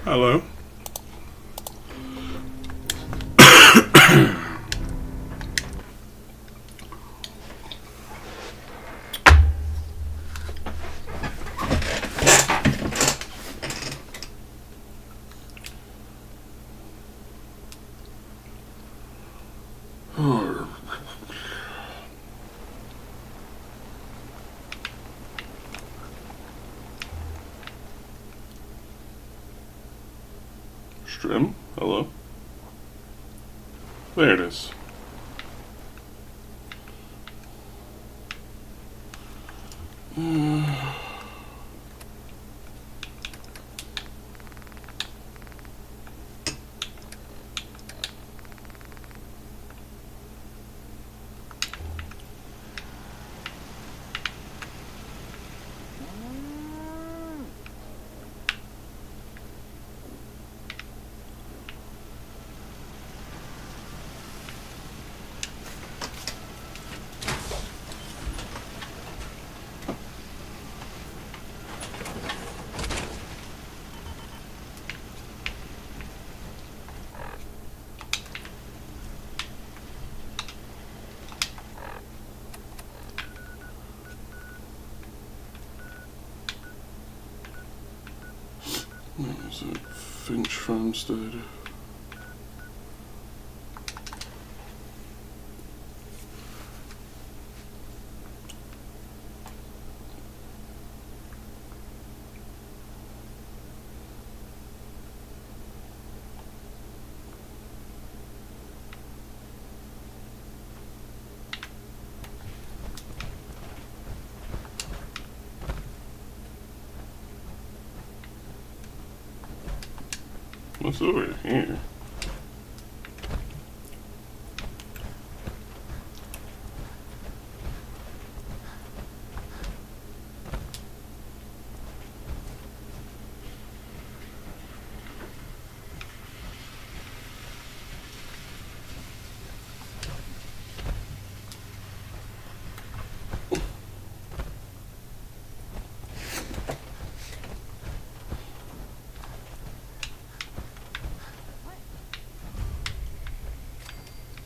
Hello. Strim, hello. There it is. Where is it? Finch Farmstead. What's over here?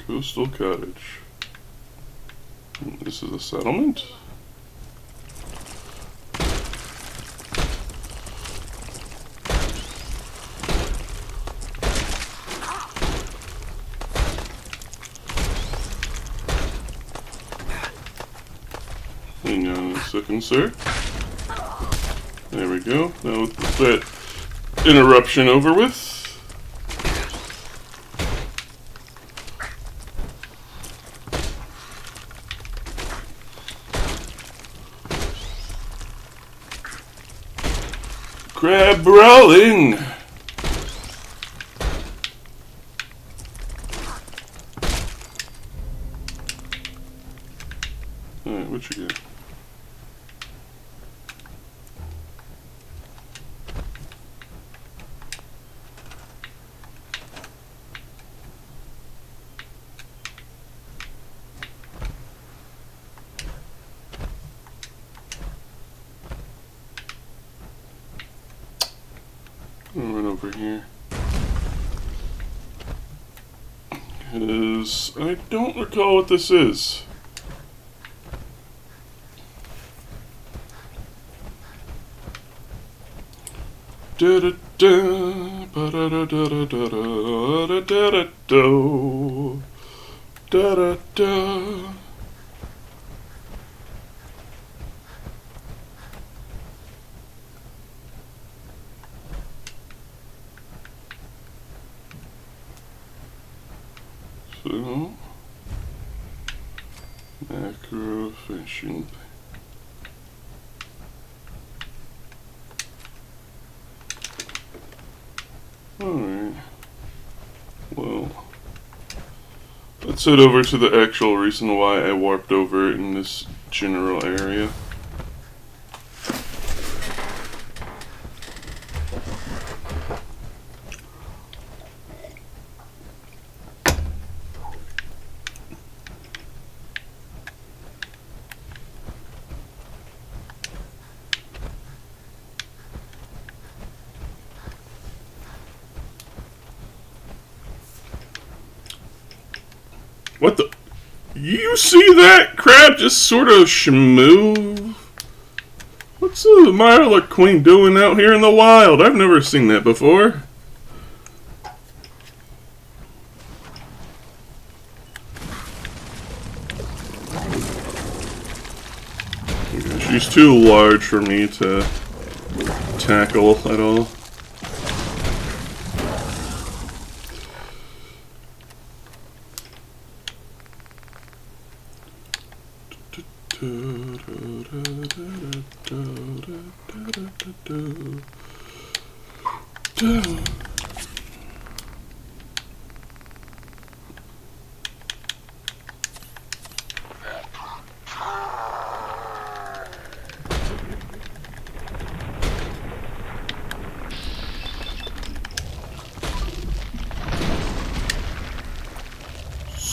Coastal Cottage. This is a settlement? Hang on a second, sir. There we go. Now with that interruption over with. Crab brawling! Alright, what you got? I'll run over here. Because I don't recall what this is. Da da da ba da da da da da da da da do da da da. So, macro fishing. Alright. Well, let's head over to the actual reason why I warped over in this general area. What the? You see that crab just sort of shmoo? What's the Mirelurk Queen doing out here in the wild? I've never seen that before. She's too large for me to tackle at all.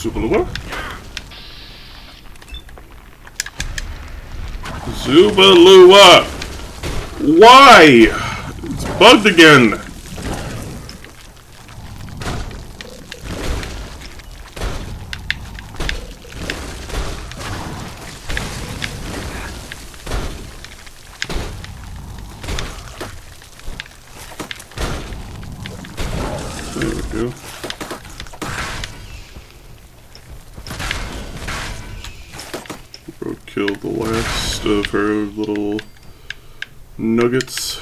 Zubalua? Zubalua! Why? It's bugged again. There we go. Killed the last of her little nuggets.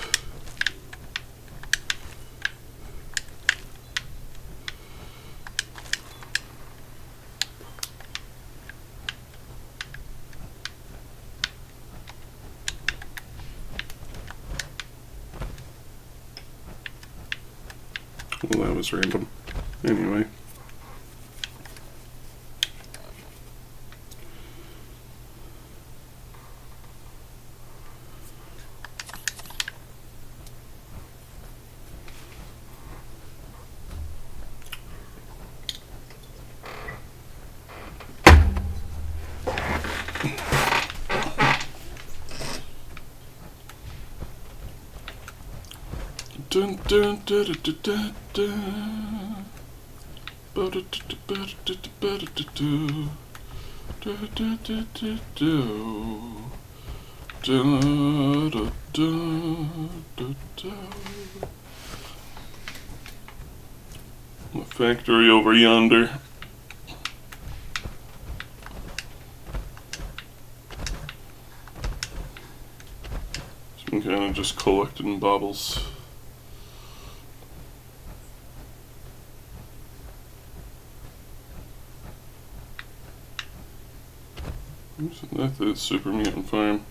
Well, that was random. Anyway. Dun dun dun dun dun dun dun. The factory over yonder. So I'm kind of just collecting baubles. That's the Super Mutant Farm.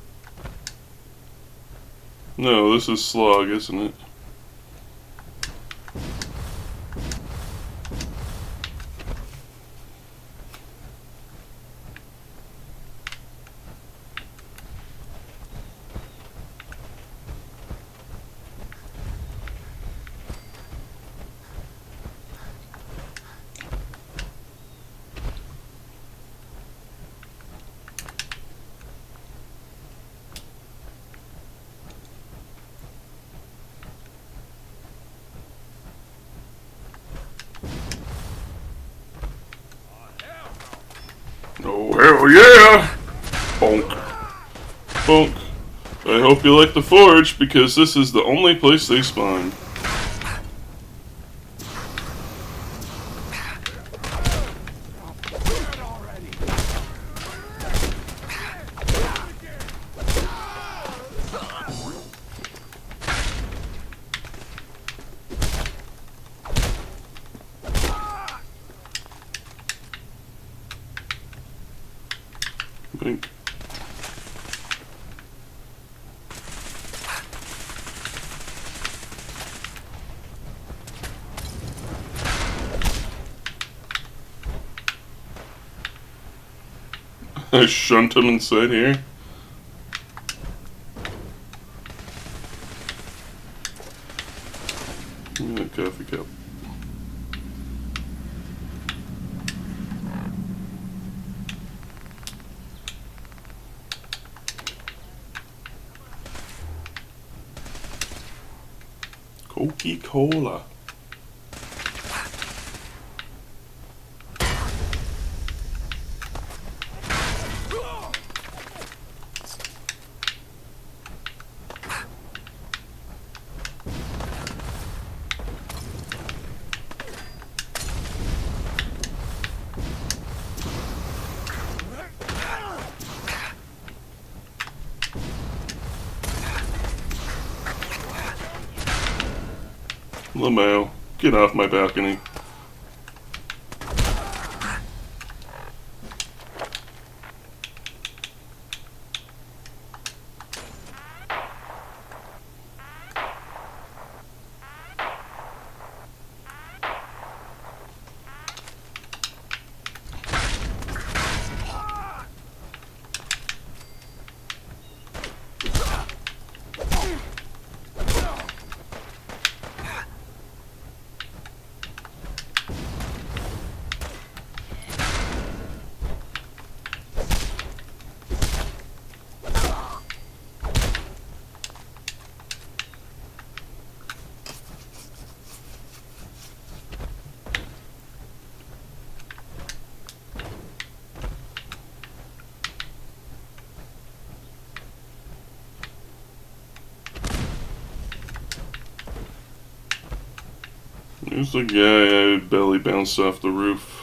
No, this is Slog, isn't it? Oh, hell yeah! Bonk. Bonk. I hope you like the forge, because this is the only place they spawn. Bink. I shunt him inside here. Give me that coffee cup. Coca-Cola. Lamau, get off my balcony. There's the guy I belly bounced off the roof.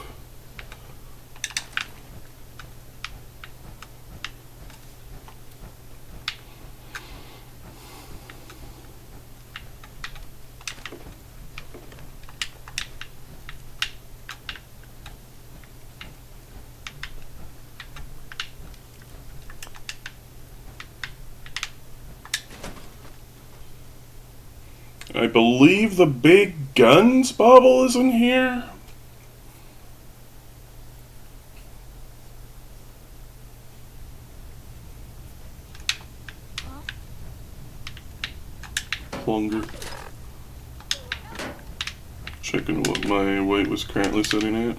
I believe the big guns bauble is in here. Plunger. Checking what my weight was currently sitting at.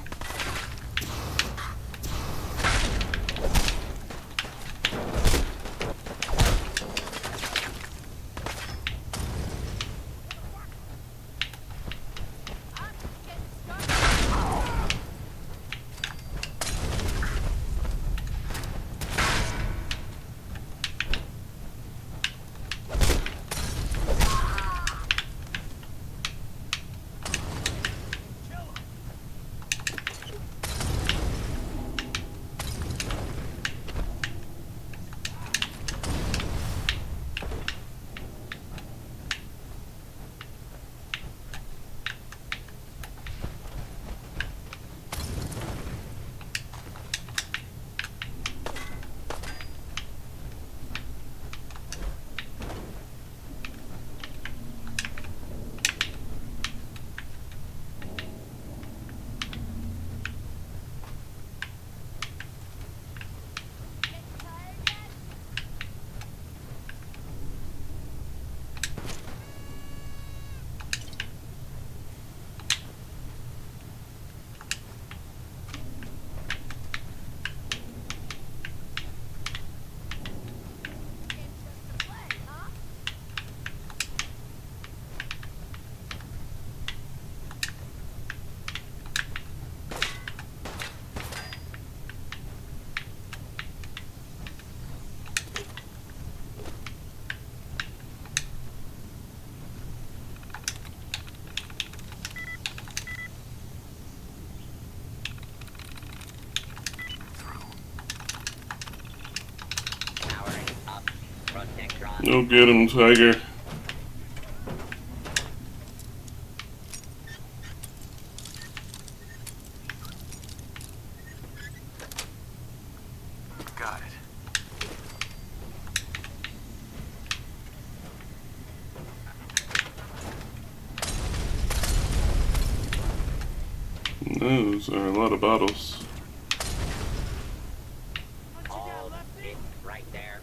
Go get him, Tiger. Got it. Those are a lot of bottles. Right there.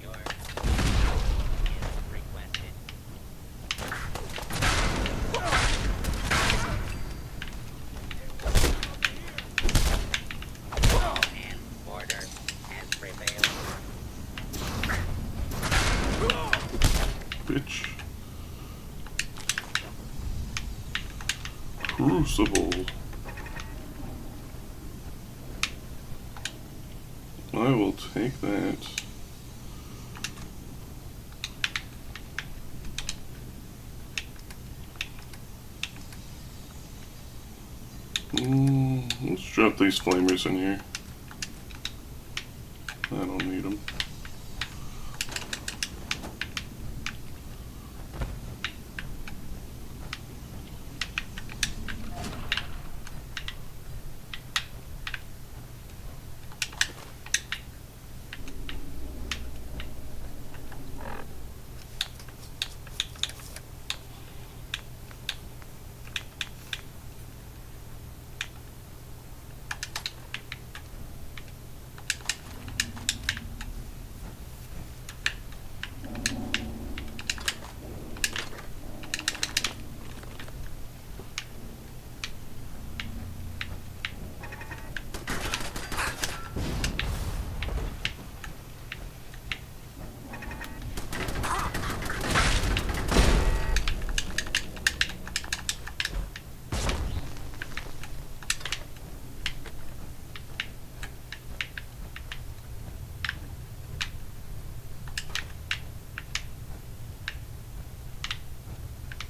Your is requested. And order has prevailed. Bitch. Crucible. I will take that. Let's drop these flamers in here. I don't need them.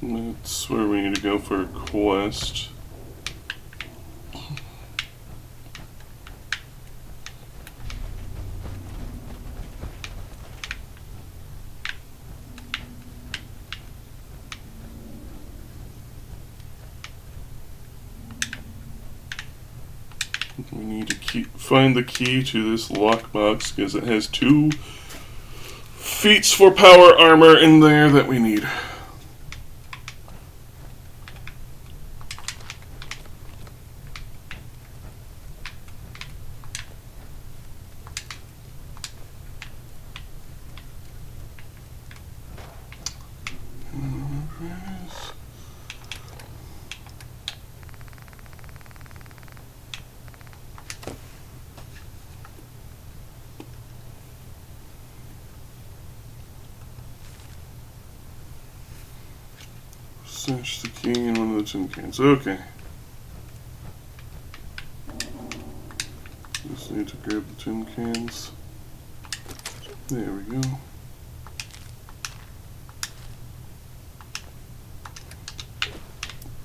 That's where we need to go for a quest. We need to find the key to this lockbox because it has 2 feats for power armor in there that we need. Search the key in one of the tin cans. Okay. Just need to grab the tin cans. There we go.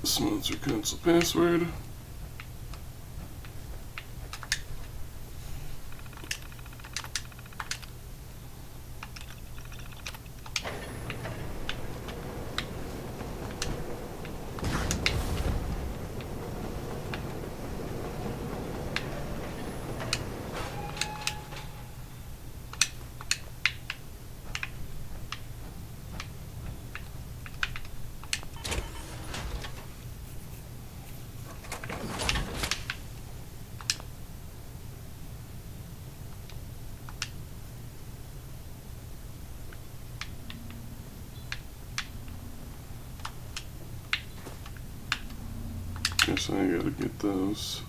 Sponsor console password. Guess I gotta get those.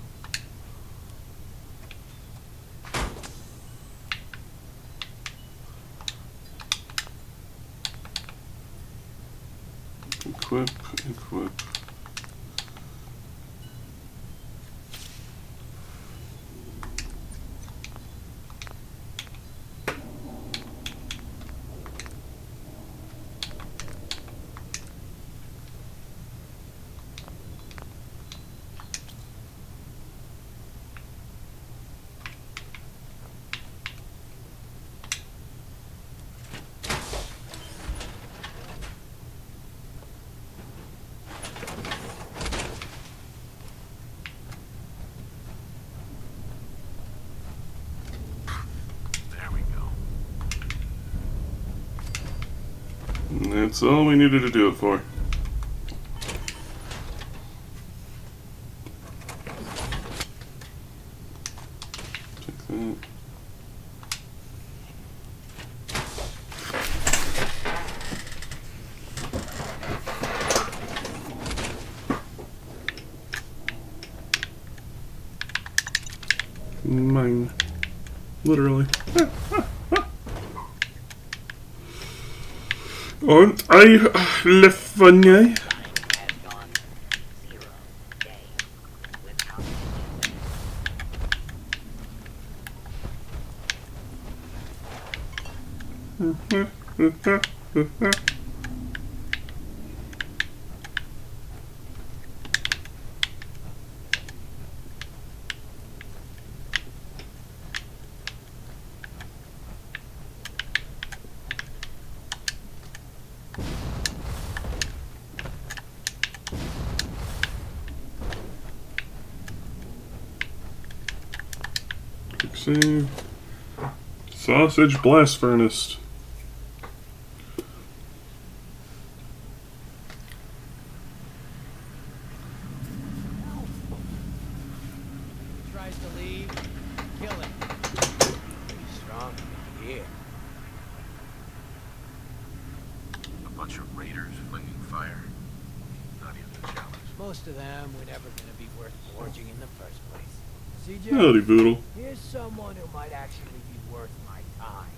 Equip. And that's all we needed to do it for. Take that. Mine. Literally. Und I Lefanya. Has gone 0 day without see. Sausage blast furnace. Tries to leave, kill him. Pretty strong. Yeah. A bunch of raiders flinging fire. Not even a challenge. Most of them were never gonna be worth forging in the first place. CJ, Howdy, Boodle. here's someone who might actually be worth my time.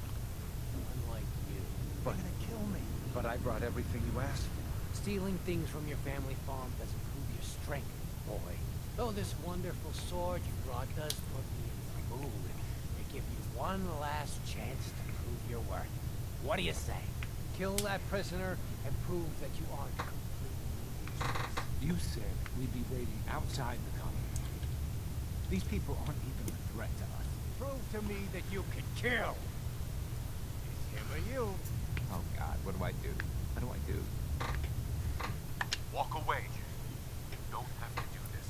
Unlike you. But- You're gonna kill me. But I brought everything you asked for. Stealing things from your family farm doesn't prove your strength, boy. Though this wonderful sword you brought does put me in the mood to give you one last chance to prove your worth. What do you say? Kill that prisoner and prove that you aren't completely useless. You said we'd be raiding outside the colony. These people aren't even a threat to us. Prove to me that you can kill. It's him or you. Oh God, what do I do? What do I do? Walk away. You don't have to do this.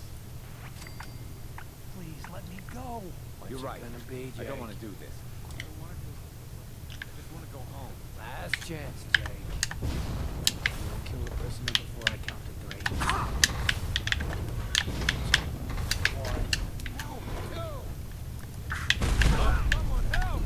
Please let me go. What's You're it right. gonna be, I don't Jake? want to do this. I don't want to do this. I just want to go home. Last chance, Jake. You don't kill the prisoner before I count to 3. 1. Help! 2. Someone help!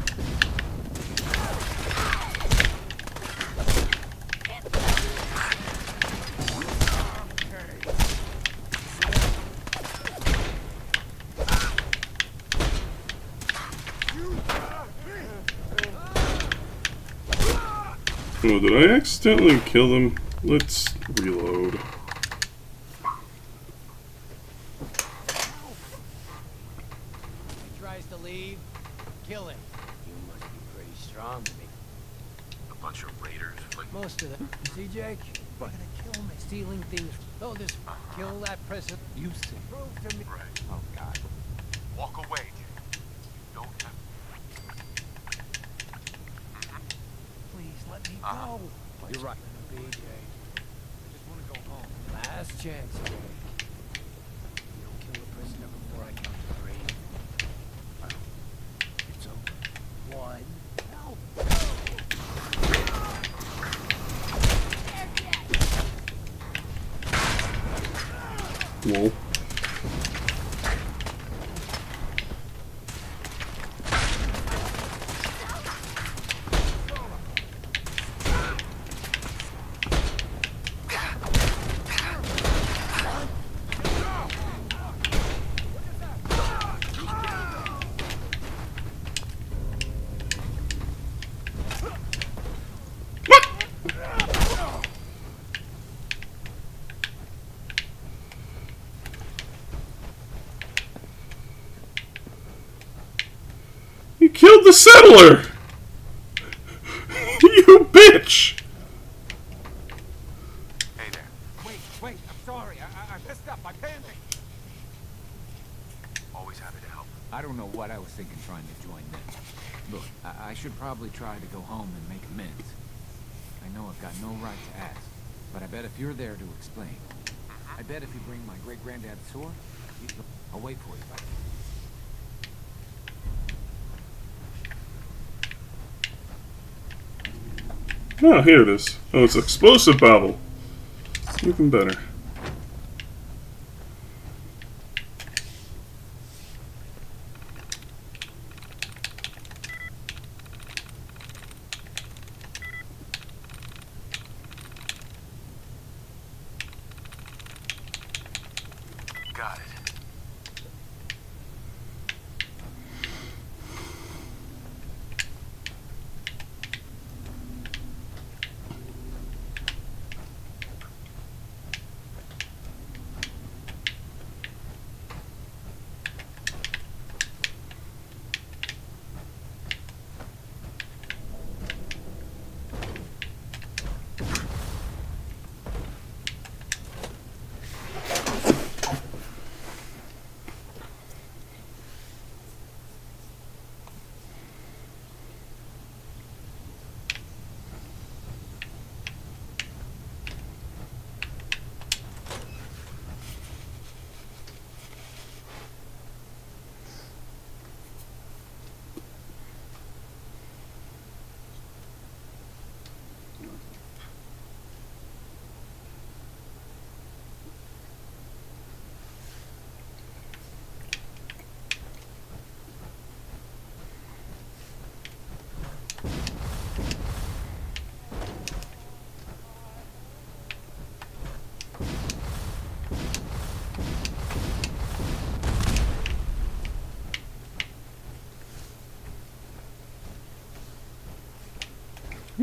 Oh, did I accidentally kill them? Let's reload. He tries to leave, kill him. You must be pretty strong to me. A bunch of raiders flinging. Most of them. See, Jake? But- You're gonna kill me. Stealing things. Though this kill that prisoner. You said. Prove to me. Right. Oh God. Walk away. You don't have Please let me Uh-huh. go. You're right. Gonna be, Jake. I just want to go home. Last chance, Jake. You don't kill the prisoner before I count to 3. It's over. 1. Help! Lol. You killed the settler! You bitch! Hey there. Wait, I'm sorry. I messed up. I panicked. Always happy to help. I don't know what I was thinking trying to join them. Look, I should probably try to go home and make amends. I know I've got no right to ask, but I bet if you're there to explain, I bet if you bring my great-granddad's sword, I'll wait for you, buddy. Oh, here it is. Oh, it's explosive bobble. Even better. Got it.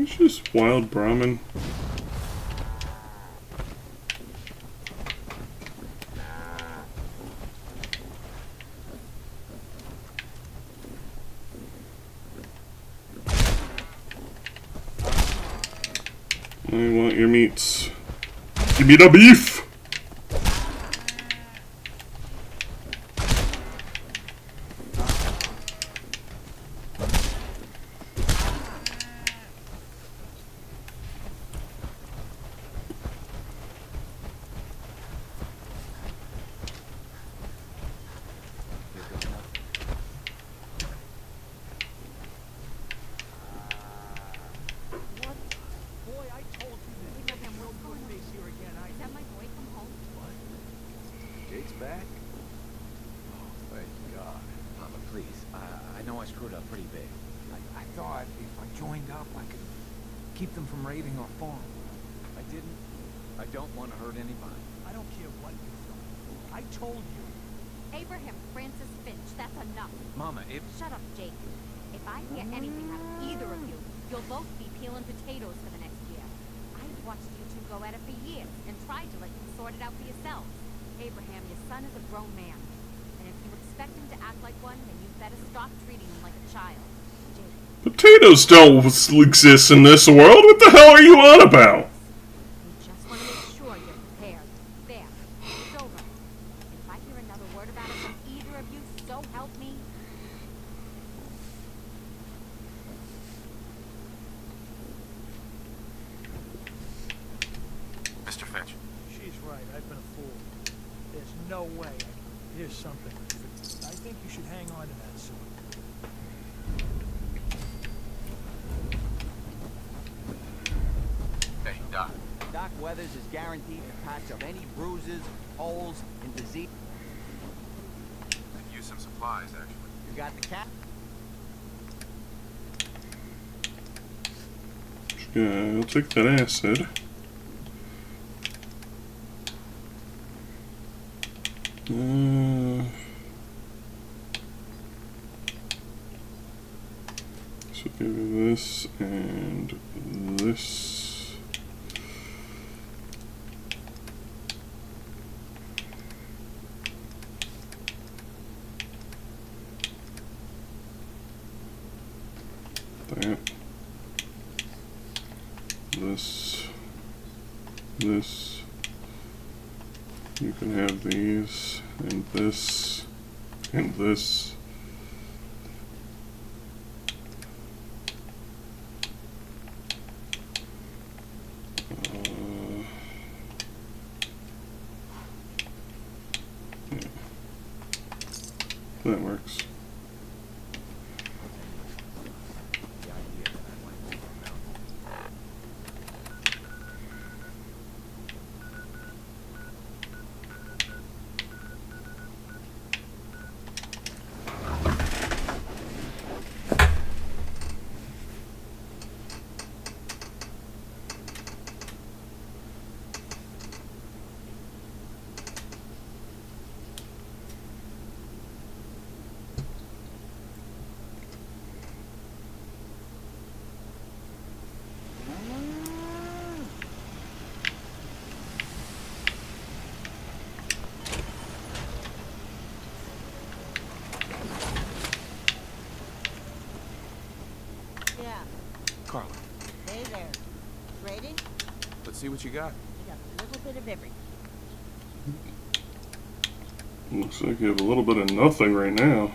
It's just wild Brahmin. I want your meats. Give me the beef! Boy, I told you that Abraham will put face here again. Is that my boy from home? Jake's back? Oh, thank God. Mama, please. I know I screwed up pretty big. I thought if I joined up, I could keep them from raiding our farm. I didn't. I don't want to hurt anybody. I don't care what you thought. I told you. Abraham Francis Finch, that's enough. Mama, if... Shut up, Jake. If I hear anything out of either of you, you'll both be peeling potatoes for the next year. I've watched you two go at it for years and tried to let you sort it out for yourselves. Abraham, your son is a grown man. And if you expect him to act like one, then you'd better stop treating him like a child. Jake, Potatoes don't exist in this world. What the hell are you on about? we just want to make sure you're prepared. There. It's over. And if I hear another word about it from either of you, so help me. Mr. Finch. She's right. I've been a fool. There's no way. Here's something. I think you should hang on to that sword. Hey, Doc. Doc Weathers is guaranteed to patch up any bruises, holes, and disease. Could use some supplies, actually. You got the cap? Yeah, I'll take that acid. So give me this and this. That. This. You can have these, and this, and this. Yeah. That works. The idea that I might move a mountain. Yeah. Carla, Hey there. Trading? let's see what you got. We got a little bit of everything. Looks like you have a little bit of nothing right now.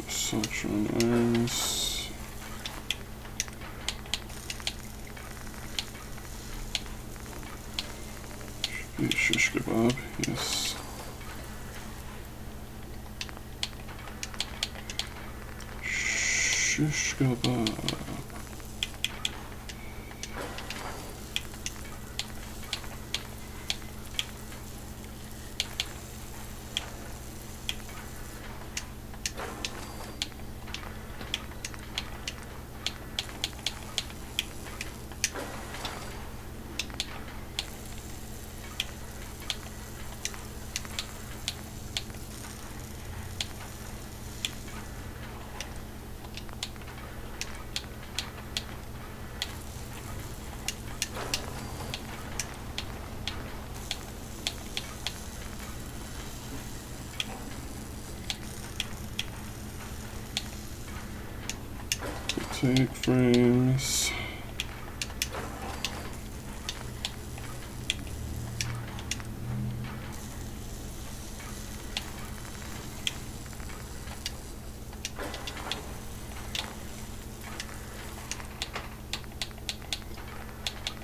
Such on irons. Should be a shish kebab, yes. Shish kebab. Take frames.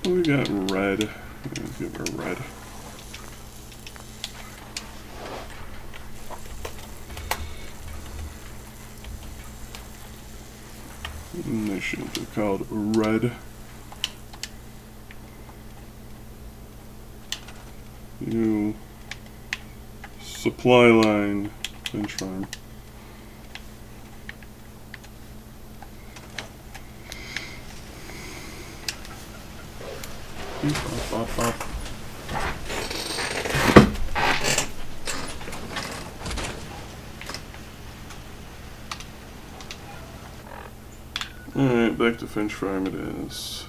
We got red. Let's give her red. And they should be called red. You supply line Finch Farm. Alright, back to Finch Farm it is.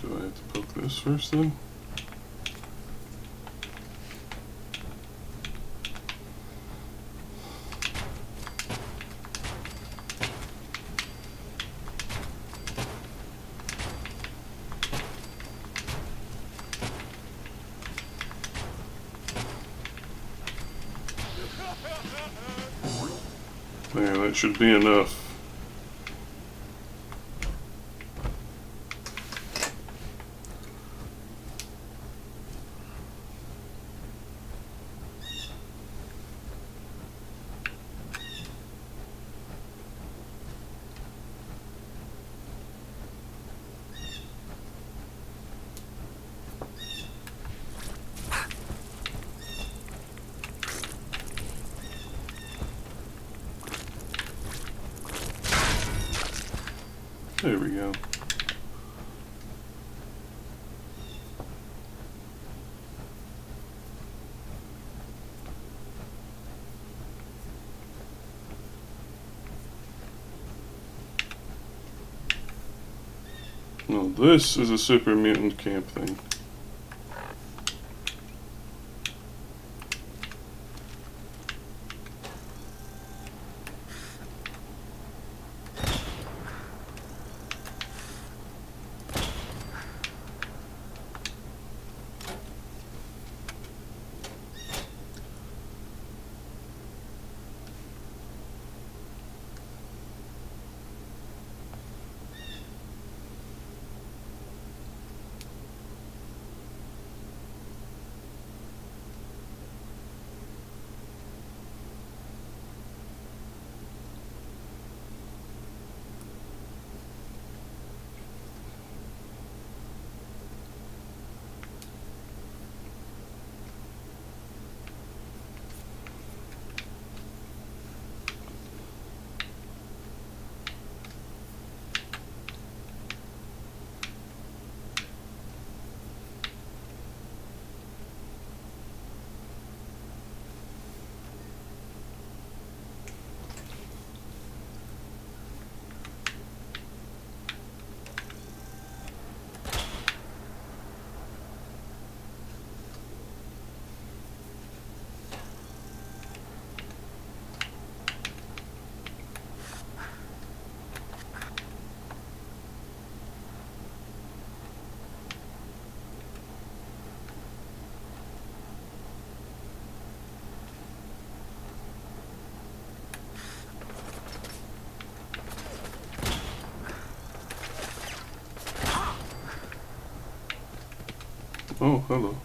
Do I have to poke this first then? There, that should be enough. There we go. No, this is a super mutant camp thing. Oh, hello.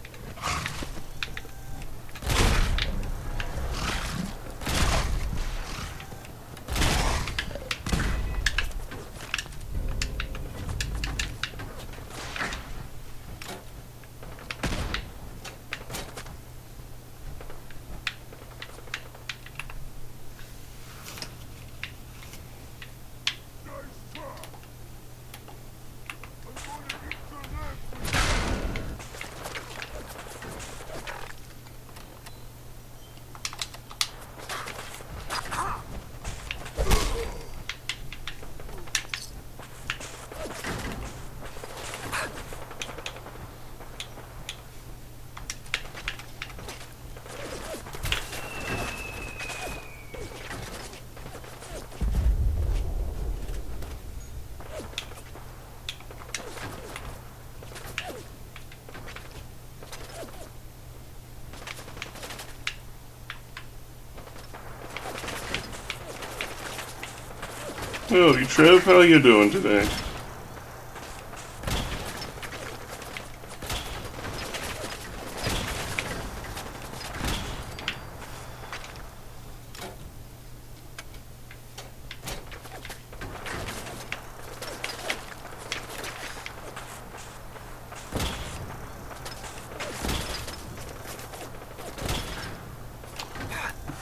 Howdy, Trev. How you doing today?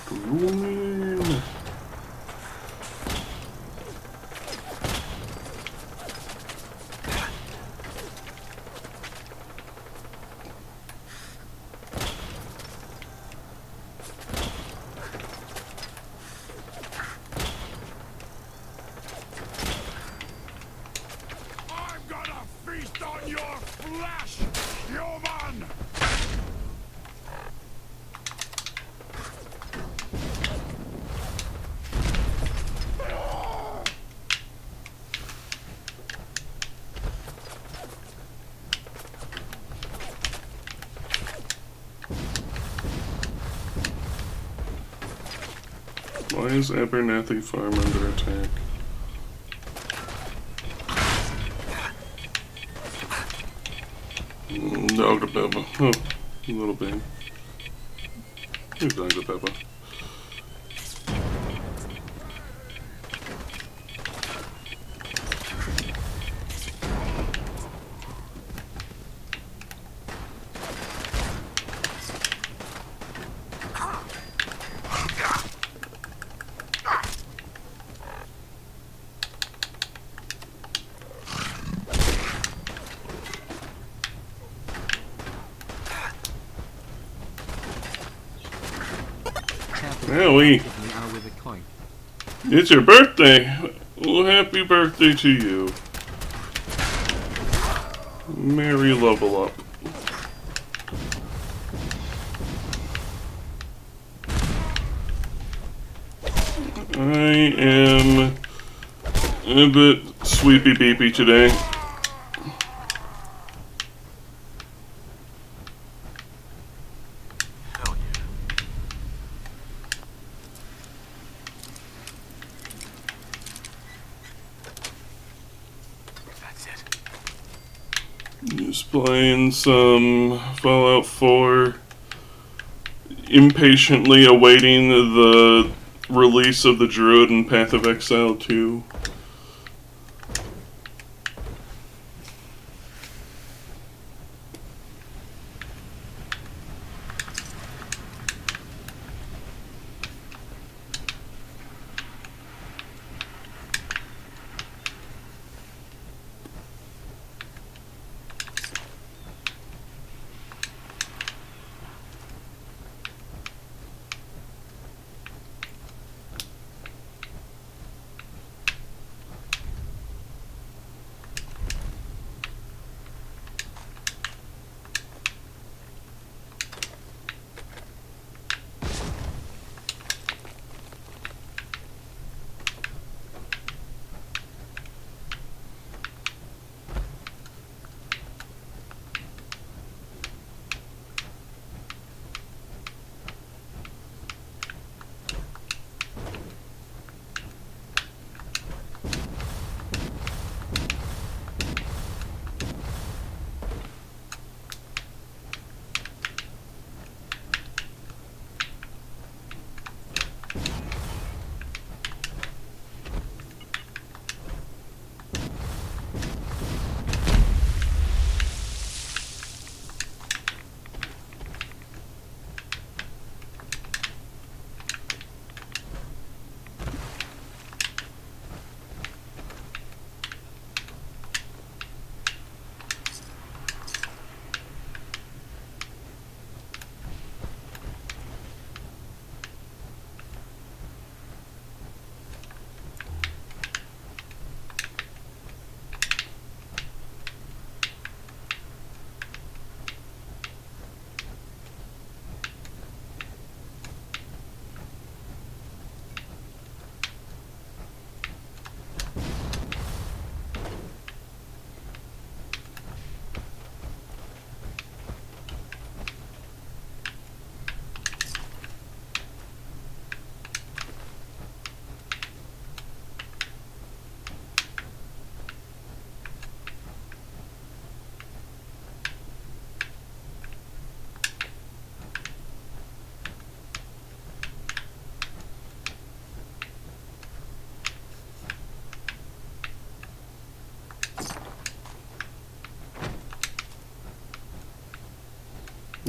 Green. I'm gonna feast on your flesh, human! Why is Abernathy Farm under attack? Dog to Beba. Oh, little babe. Who's Dog to Beba? Well, Give me out with a coin. it's your birthday. Well, happy birthday to you. Merry level up. I am a bit sweepy beepy today. Hell yeah. That's it. Just playing some Fallout 4. Impatiently awaiting the release of the Druid and Path of Exile 2.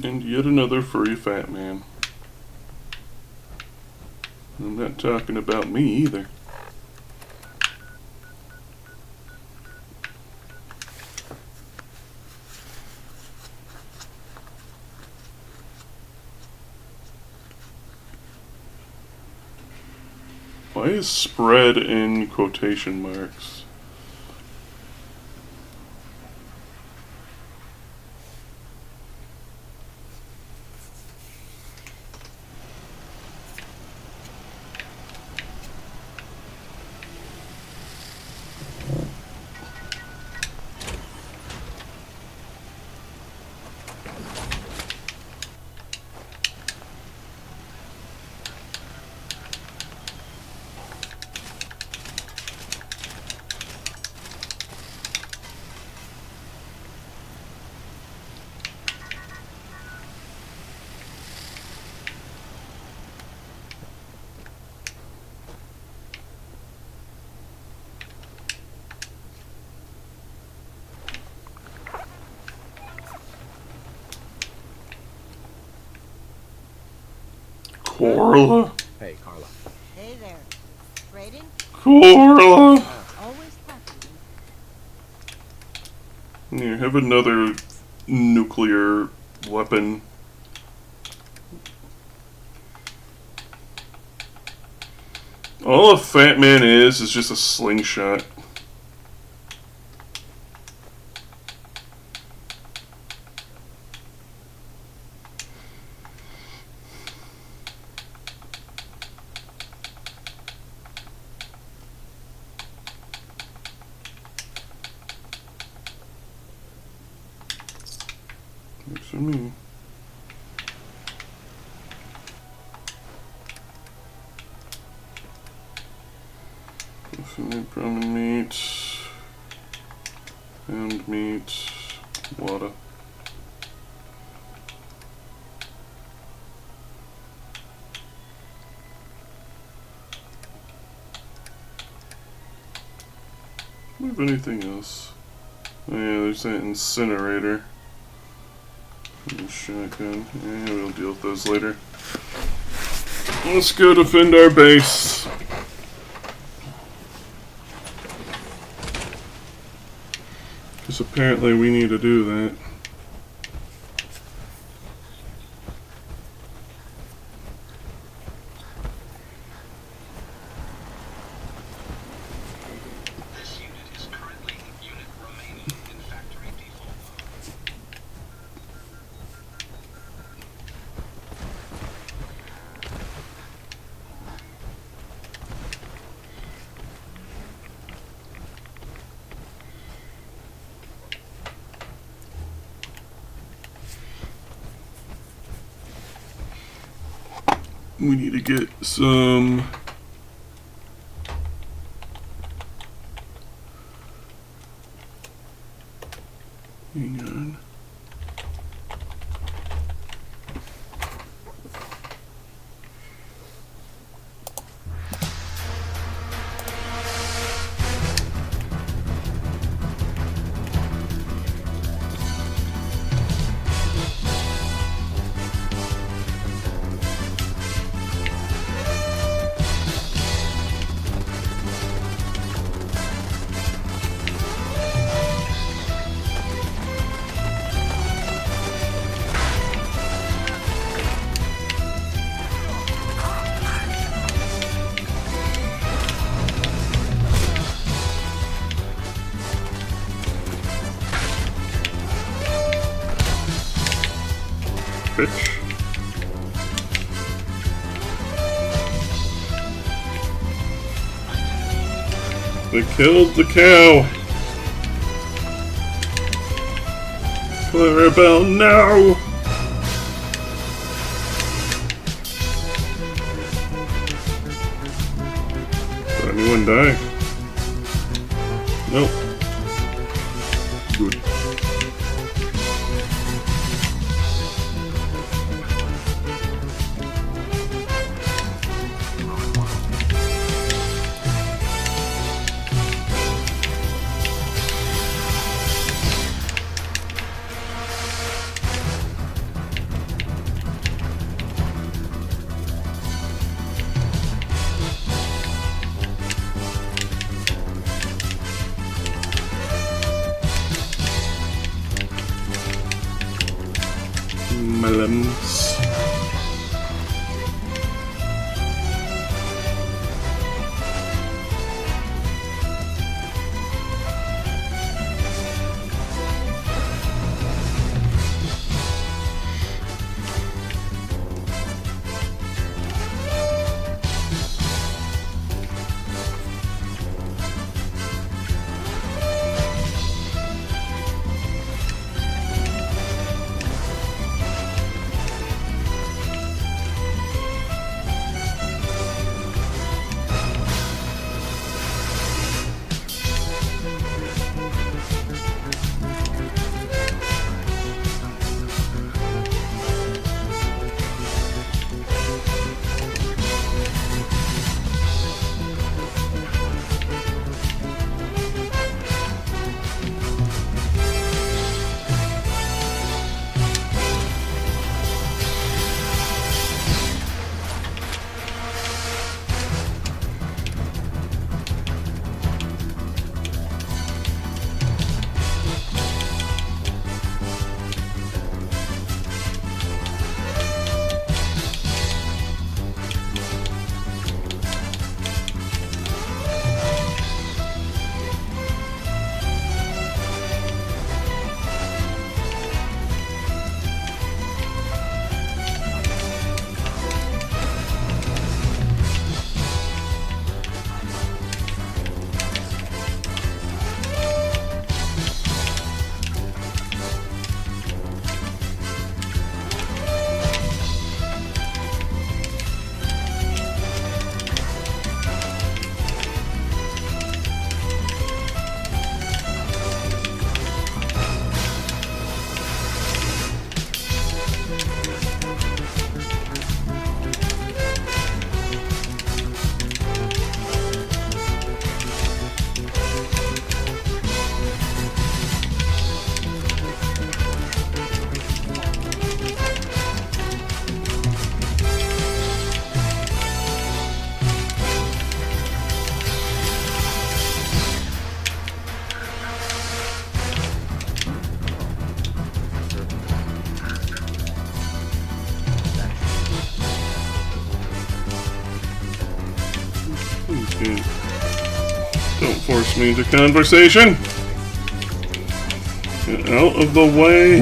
And yet another furry fat man. I'm not talking about me either. Why is spread in quotation marks? Corla? Hey, Carla. Hey there. Raiden? Corla! Always happy. You have another nuclear weapon. All a fat man is just a slingshot. Works for me. Definitely brown meat, pound meat, water. Do we have anything else? Oh yeah, there's that incinerator. And shotgun. Yeah, we'll deal with those later. Let's go defend our base. Because apparently we need to do that. This unit is currently unit remaining in factory default mode. We need to get some hang on. Bitch. They killed the cow. Clarabelle, no! Did anyone die? Nope. Good. Melons. force me into conversation. Get out of the way.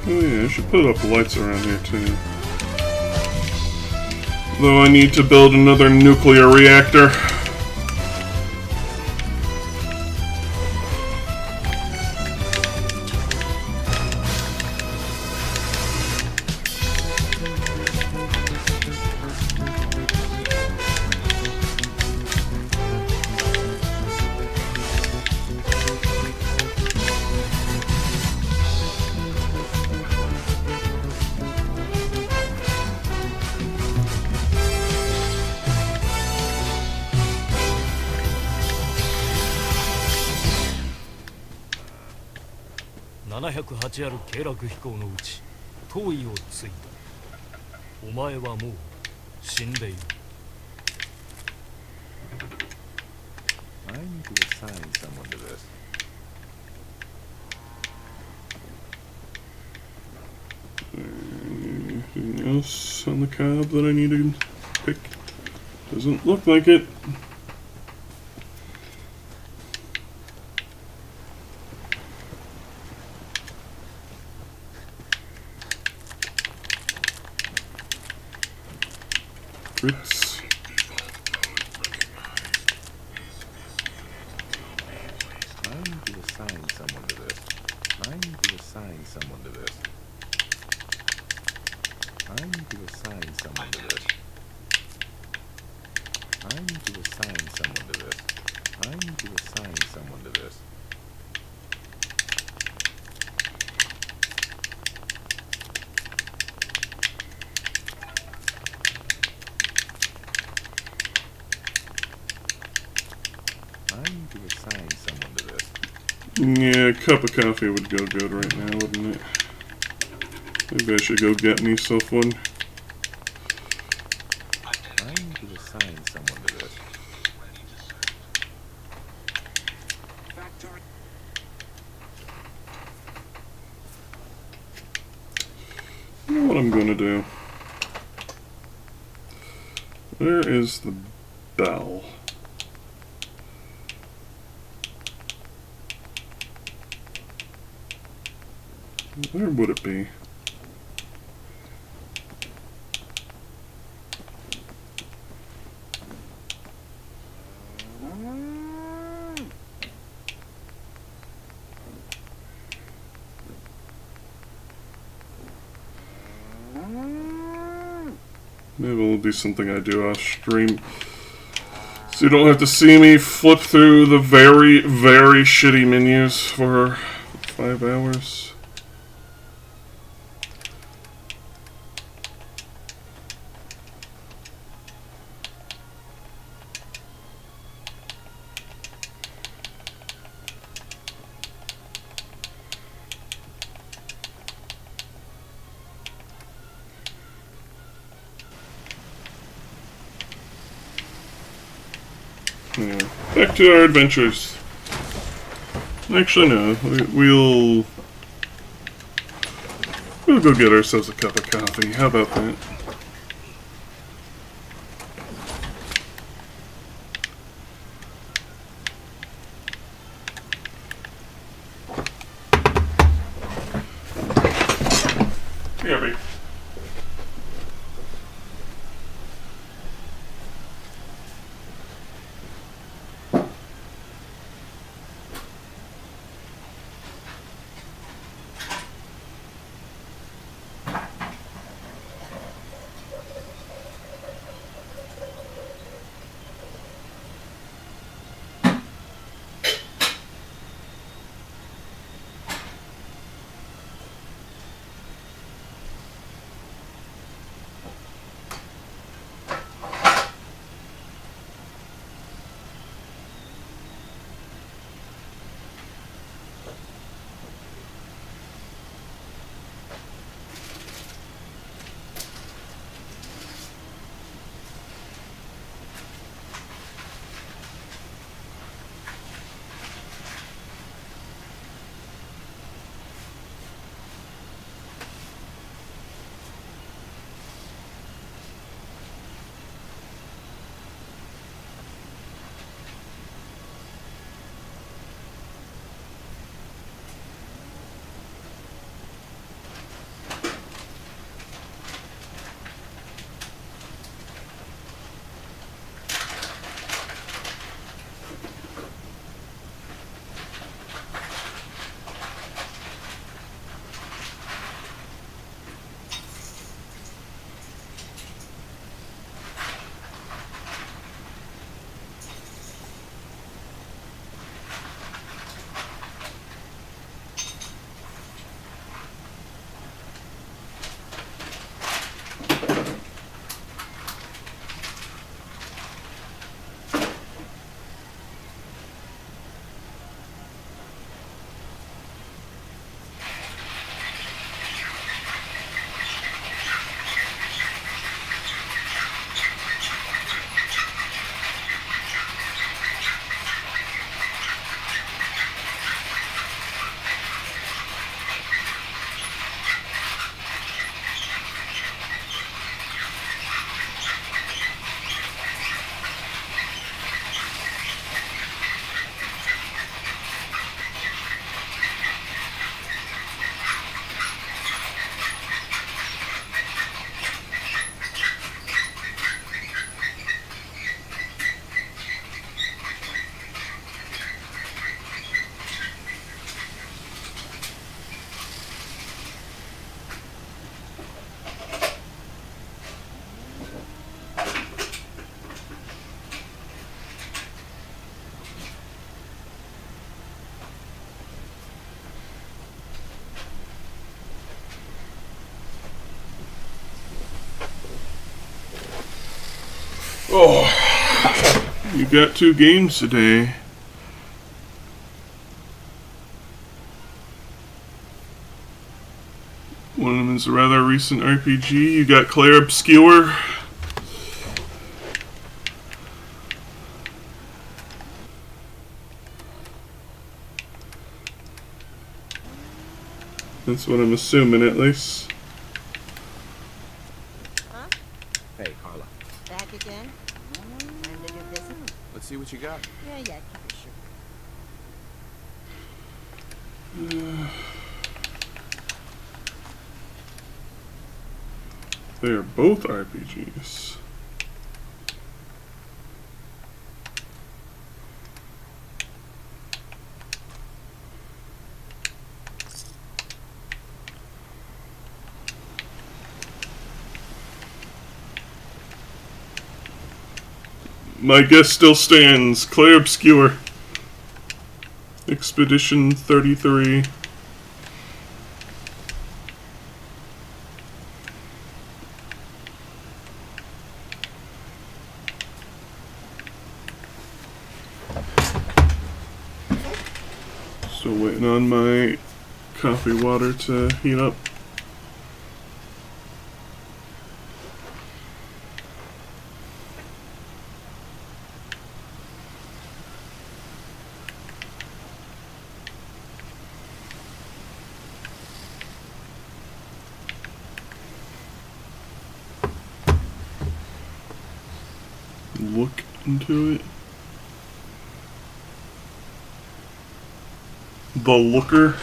Oh yeah, I should put up lights around here too. Though I need to build another nuclear reactor.708ある経絡飛行のうち遠いを継いだ。お前はもう死んでいる。I need to assign someone to this. Anything else on the cob that I need to pick? Doesn't look like it. Crits. I need to assign someone to this. I need to assign someone to this. I need to assign someone to this. I need to assign someone to this. I need to assign someone to this. I need to assign someone to this. Yeah, a cup of coffee would go good right now, wouldn't it? Maybe I should go get myself one. I need to assign someone to this. You know what I'm gonna do? Where is the bell? Where would it be? Maybe it'll be something I do off stream. So you don't have to see me flip through the very, very shitty menus for 5 hours. Yeah. Back to our adventures. Actually, no. We'll go get ourselves a cup of coffee. How about that? Here, babe. Oh, you got 2 games today. One of them is a rather recent RPG. You got Claire Obscure. That's what I'm assuming, at least. Huh? Hey, Carla. Back again? Time to do business? Let's see what you got. Yeah, keep it short. They are both RPGs. My guess still stands. Claire Obscure. Expedition 33. Still waiting on my coffee water to heat up. Look into it. The Looker.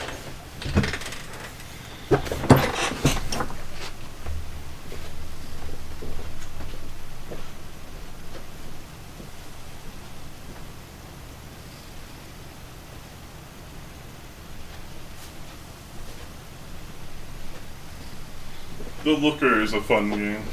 The Looker is a fun game.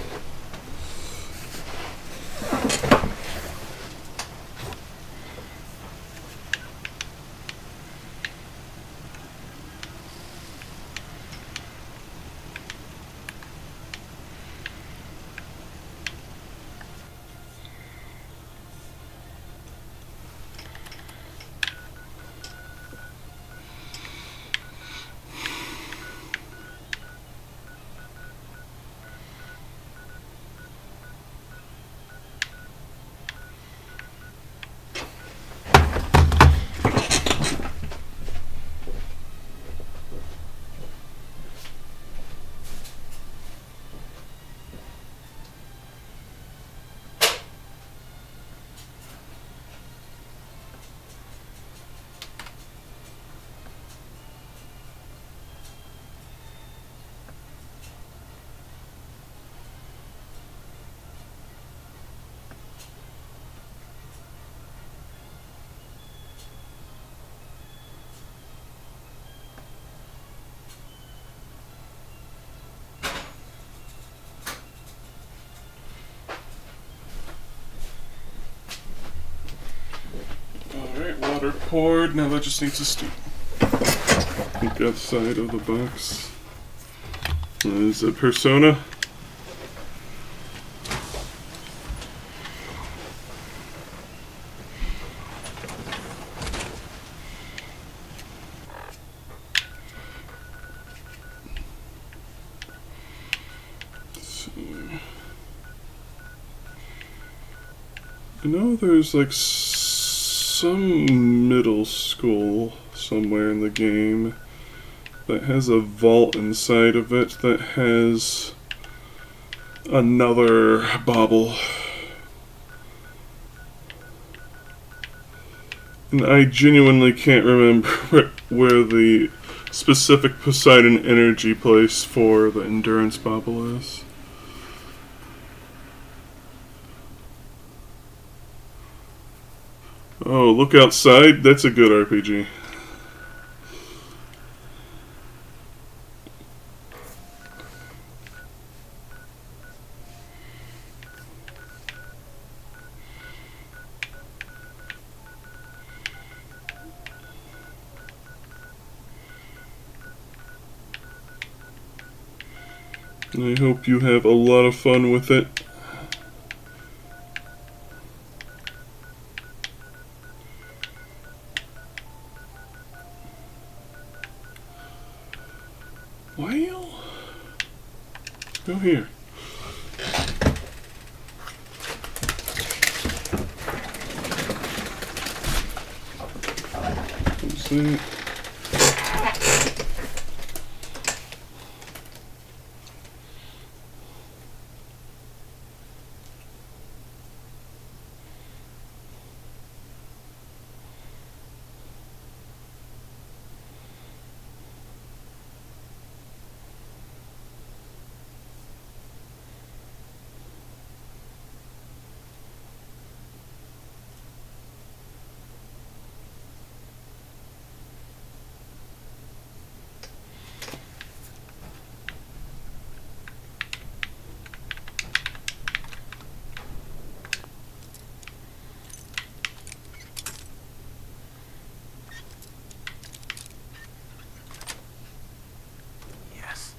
Alright, water poured. Now that just needs to steam. Look outside of the box. Is it Persona? I know there's like some middle school somewhere in the game that has a vault inside of it that has another bauble. And I genuinely can't remember where the specific Poseidon energy place for the endurance bauble is. Oh, look outside. That's a good RPG. I hope you have a lot of fun with it. Well, go here. What's that? Yes.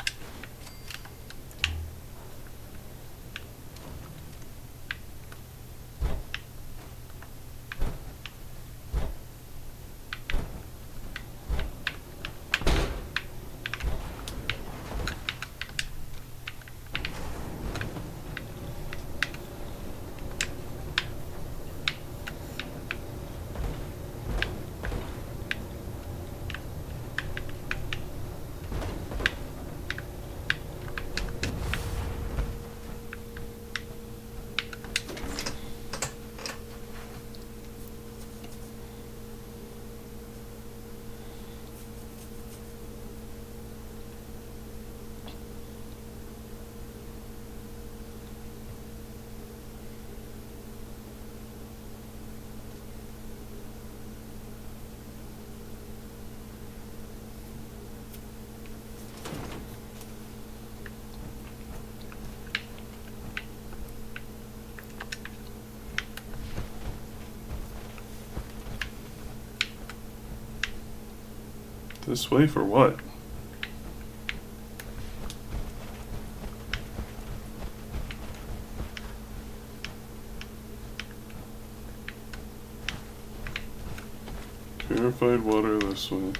This way for what? Purified water this way.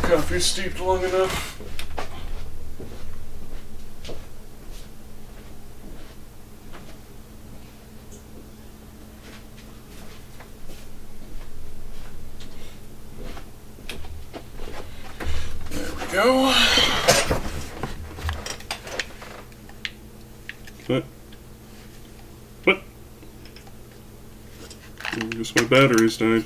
Coffee steeped long enough. There we go. What? I guess my batteries died.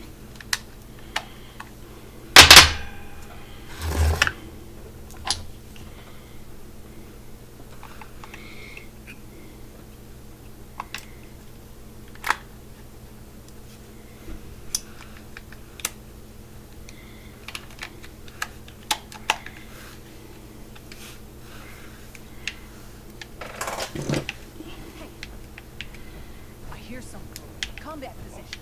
I hear some combat positions.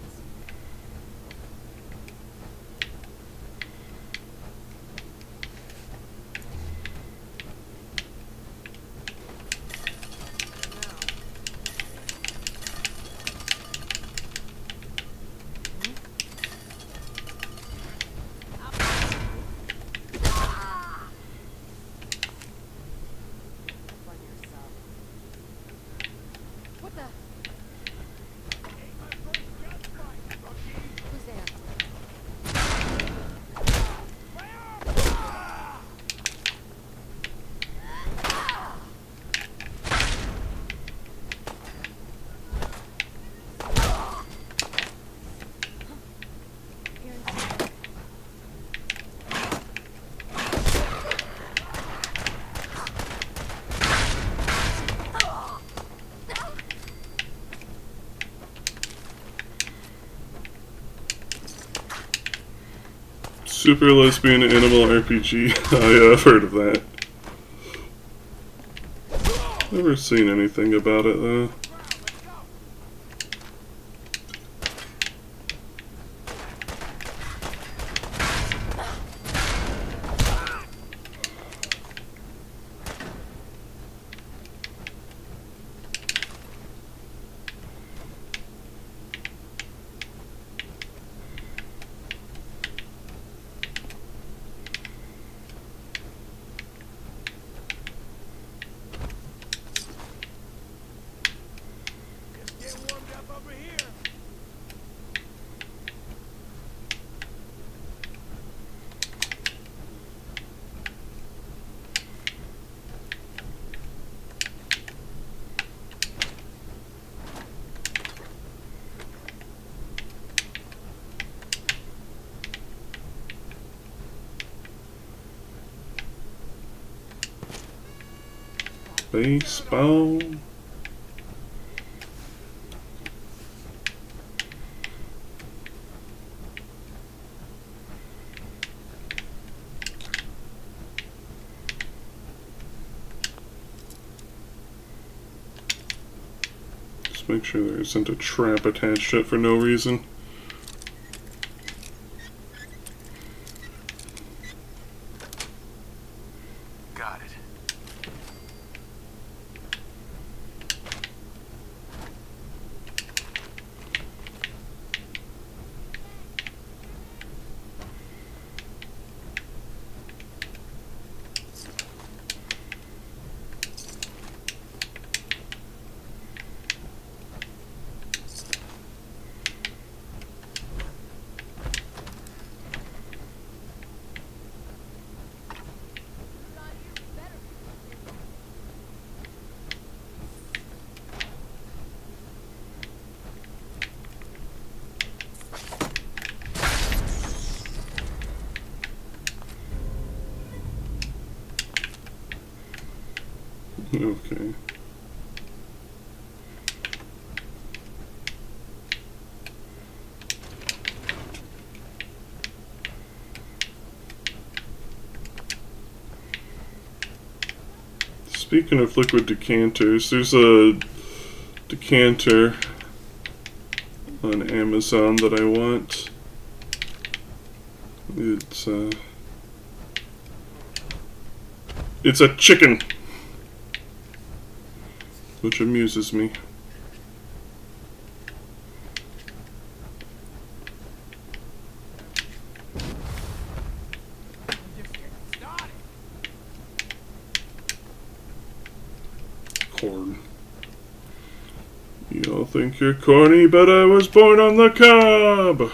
What the? Who's there? Super Lesbian Animal RPG. I've heard of that. Never seen anything about it though. Baseball. Just make sure there isn't a trap attached to it for no reason. Got it. Okay. Speaking of liquid decanters, there's a decanter on Amazon that I want. It's a chicken, which amuses me. Corn. You all think you're corny, but I was born on the cob!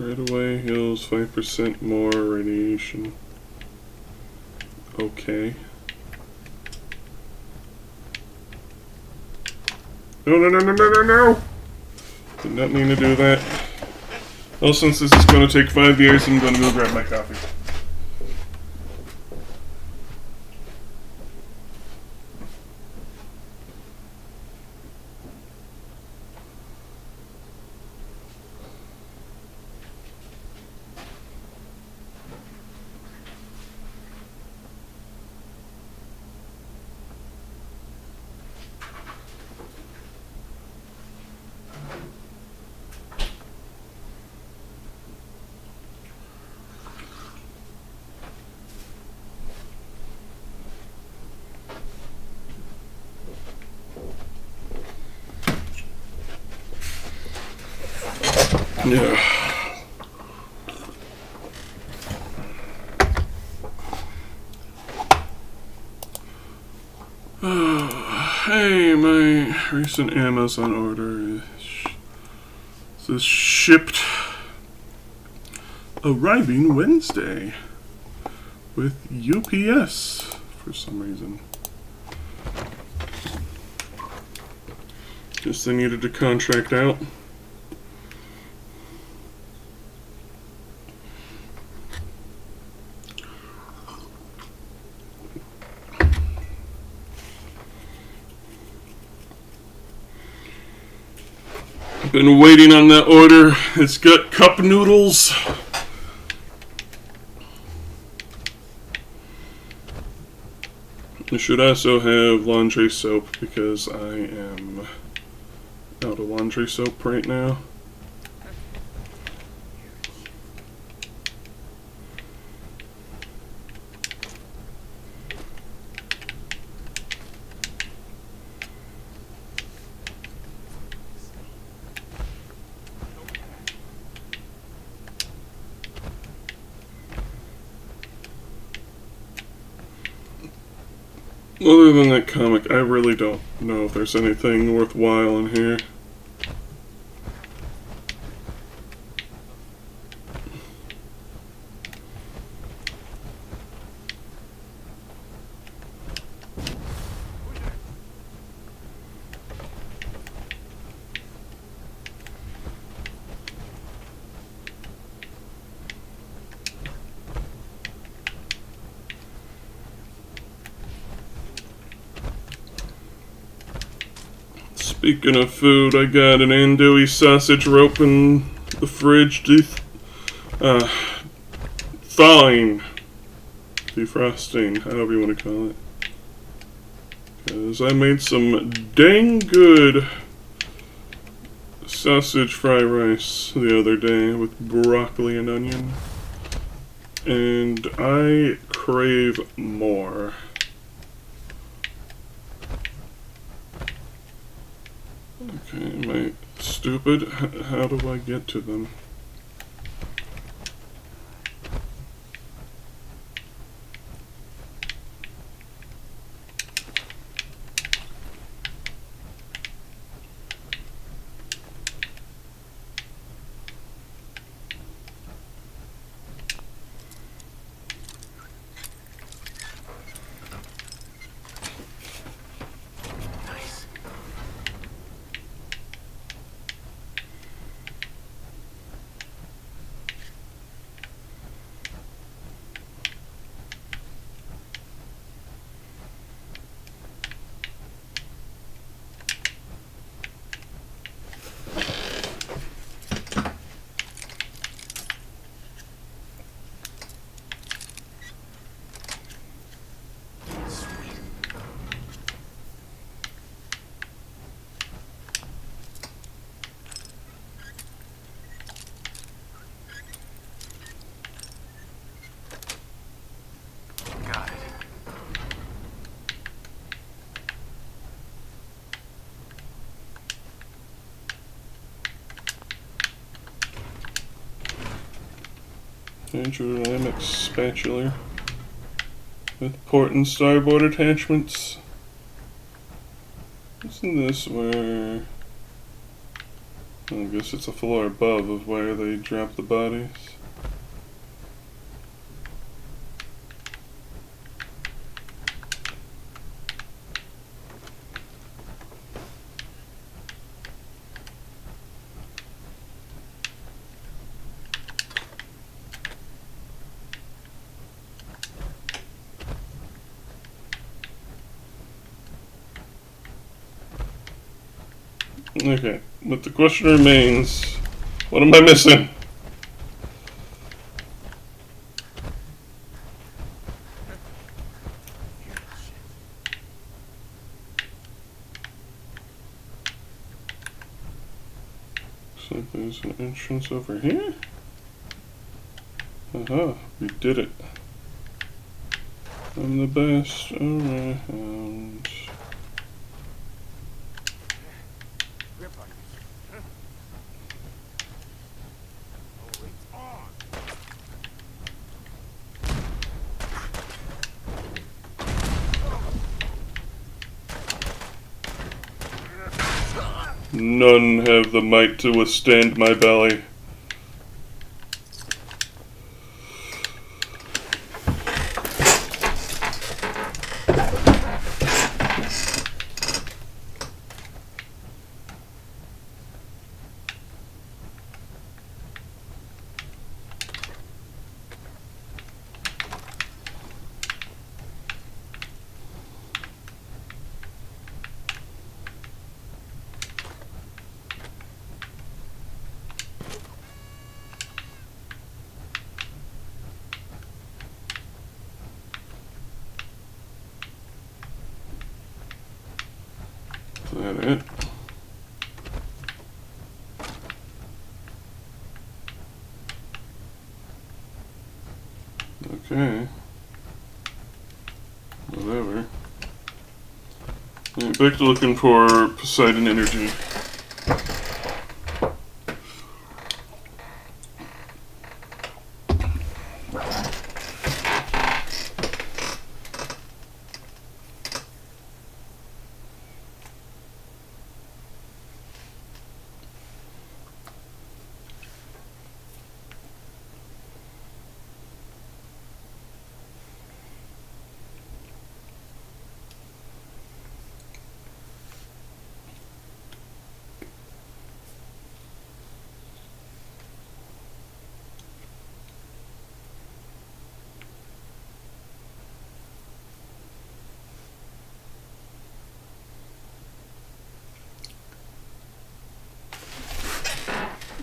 Right away heals 5% more radiation. Okay. No, no, no, no, no, no, no! Did not mean to do that. Well, since this is going to take 5 years, I'm going to go grab my coffee. Yeah. Hey, my recent Amazon order is shipped arriving Wednesday with UPS for some reason. Guess they needed to contract out. Been waiting on that order. It's got cup noodles. It should also have laundry soap because I am out of laundry soap right now. Other than that comic, I really don't know if there's anything worthwhile in here. Speaking of food, I got an andouille sausage rope in the fridge, thawing, defrosting, however you want to call it. Because I made some dang good sausage fry rice the other day with broccoli and onion. And I crave more. Okay, am I stupid? How do I get to them? Hydrodynamic spatula with port and starboard attachments. Isn't this where... I guess it's a floor above of where they drop the bodies. Okay, but the question remains, what am I missing? So there's an entrance over here? Aha, we did it. I'm the best around. Grip on you. Oh, it's on. None have the might to withstand my belly. Is that it? Okay. Whatever. Alright, back to looking for Poseidon energy.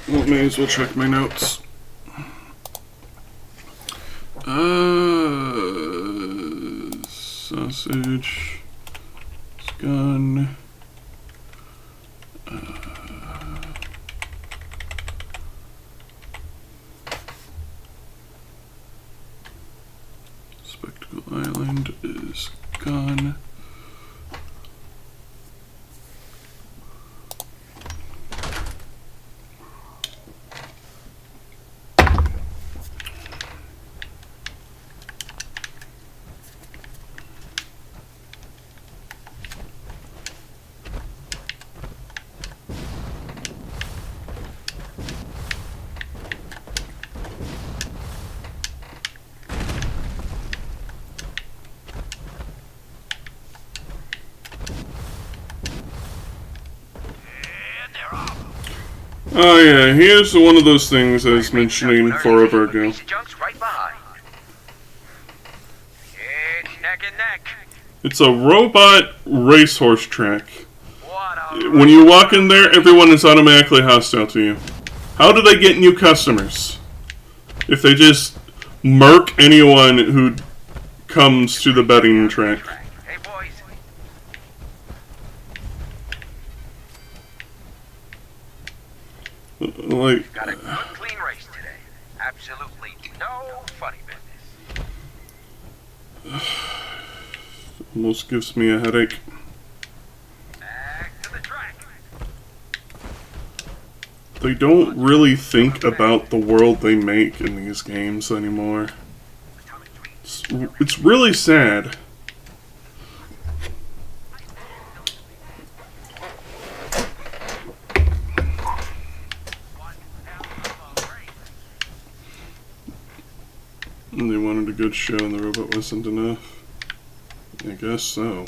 Well, may as well check my notes. Sausage. It's gone. Spectacle Island is gone. Oh yeah, here's one of those things I was mentioning forever ago. It's a robot racehorse track. When you walk in there, everyone is automatically hostile to you. How do they get new customers? If they just murk anyone who comes to the betting track. Like, got a good clean race today. Absolutely no funny business. Almost gives me a headache. Back to the track. They don't really think about the world they make in these games anymore. It's really sad. And they wanted a good show and the robot wasn't enough. I guess so.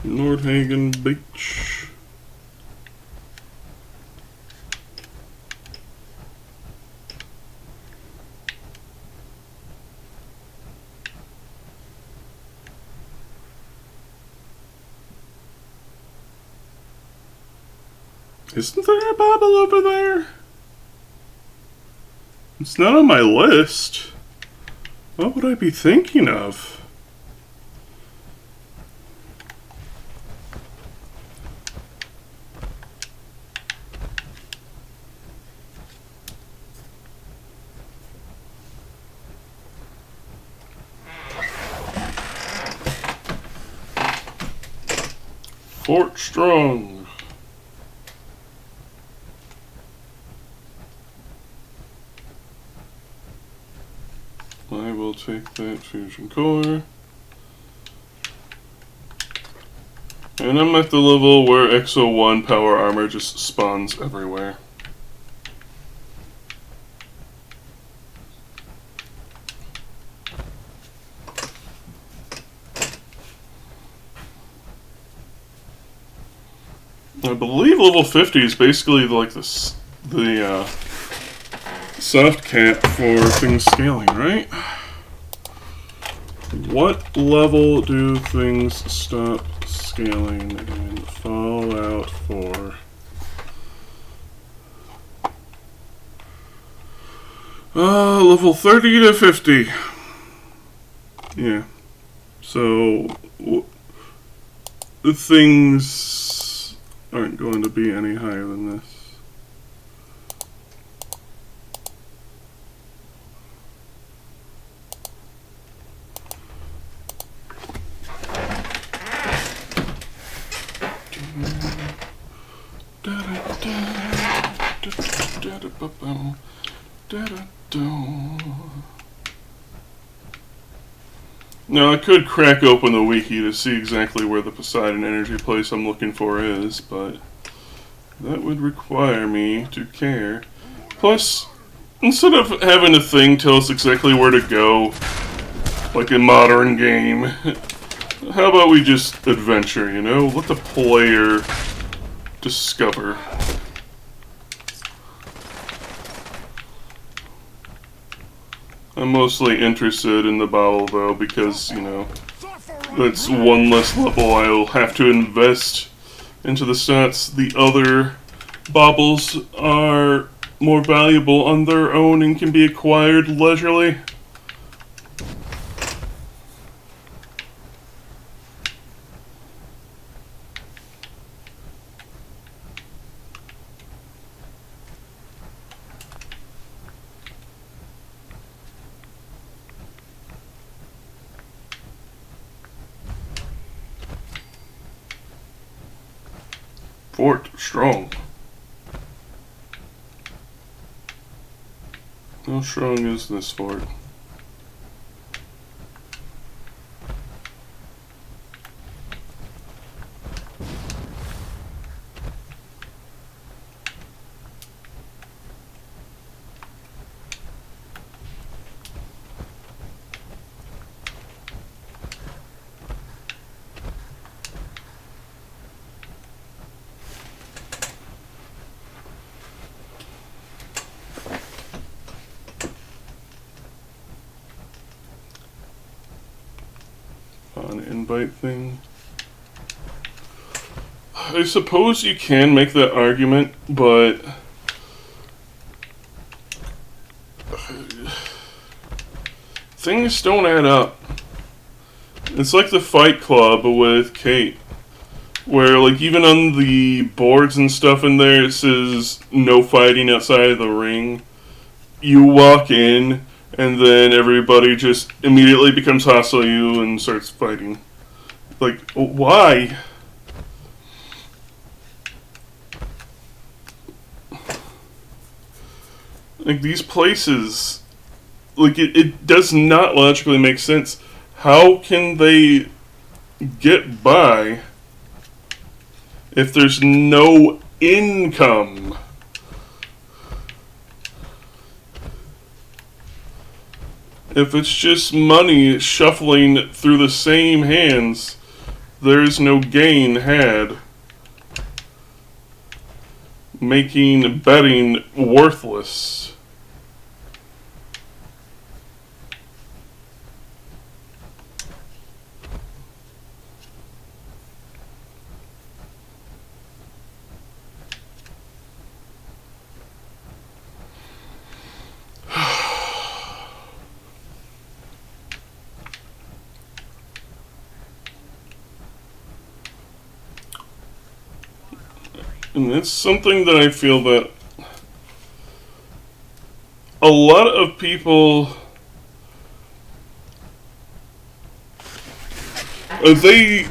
Nordhagen Beach. Isn't there a bobble over there? It's not on my list. What would I be thinking of? Fort Strong. I will take that fusion core. And I'm at the level where XO1 power armor just spawns everywhere. I believe level 50 is basically like the soft cap for things scaling, right? What level do things stop scaling in Fallout 4? Level 30 to 50. Yeah. So things aren't going to be any higher than this. Now I could crack open the wiki to see exactly where the Poseidon energy place I'm looking for is, but that would require me to care. Plus, instead of having a thing tell us exactly where to go, like a modern game, how about we just adventure, you know? Let the player discover. I'm mostly interested in the bottle though because, you know, that's one less level I'll have to invest into the stats. The other baubles are more valuable on their own and can be acquired leisurely. Fort Strong. How strong is this fort? Invite thing. I suppose you can make that argument, but things don't add up. It's like the Fight Club with Kate, where like even on the boards and stuff in there it says no fighting outside of the ring. You walk in and then everybody just immediately becomes hostile to you and starts fighting. Like, why? Like, these places, like, it does not logically make sense. How can they get by if there's no income? If it's just money shuffling through the same hands, there is no gain had, making betting worthless. And it's something that I feel that a lot of people, they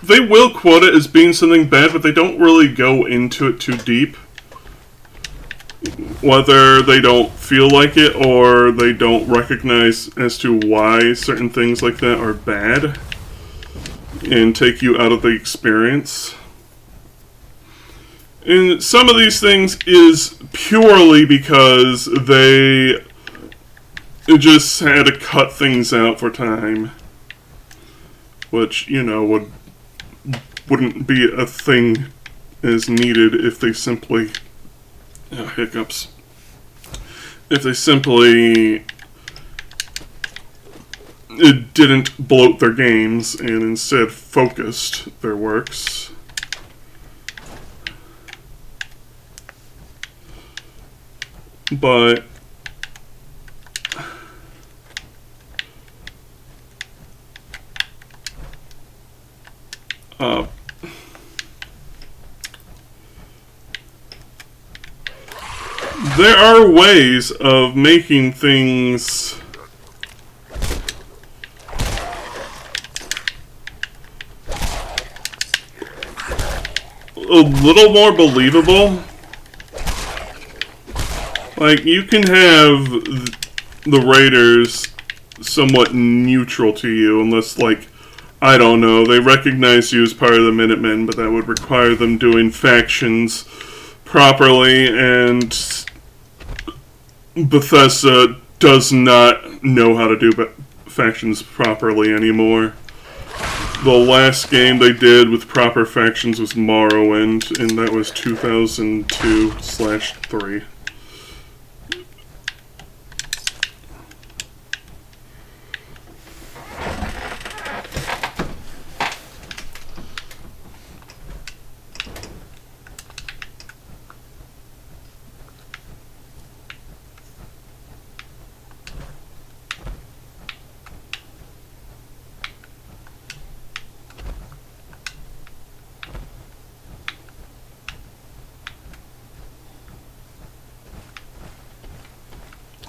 will quote it as being something bad, but they don't really go into it too deep. Whether they don't feel like it or they don't recognize as to why certain things like that are bad and take you out of the experience. And some of these things is purely because they just had to cut things out for time, which, you know, wouldn't be a thing as needed if they simply hiccups. If they simply didn't bloat their games and instead focused their works. But there are ways of making things a little more believable. Like, you can have the Raiders somewhat neutral to you, unless, like, I don't know, they recognize you as part of the Minutemen, but that would require them doing factions properly, and Bethesda does not know how to do factions properly anymore. The last game they did with proper factions was Morrowind, and that was 2002/3.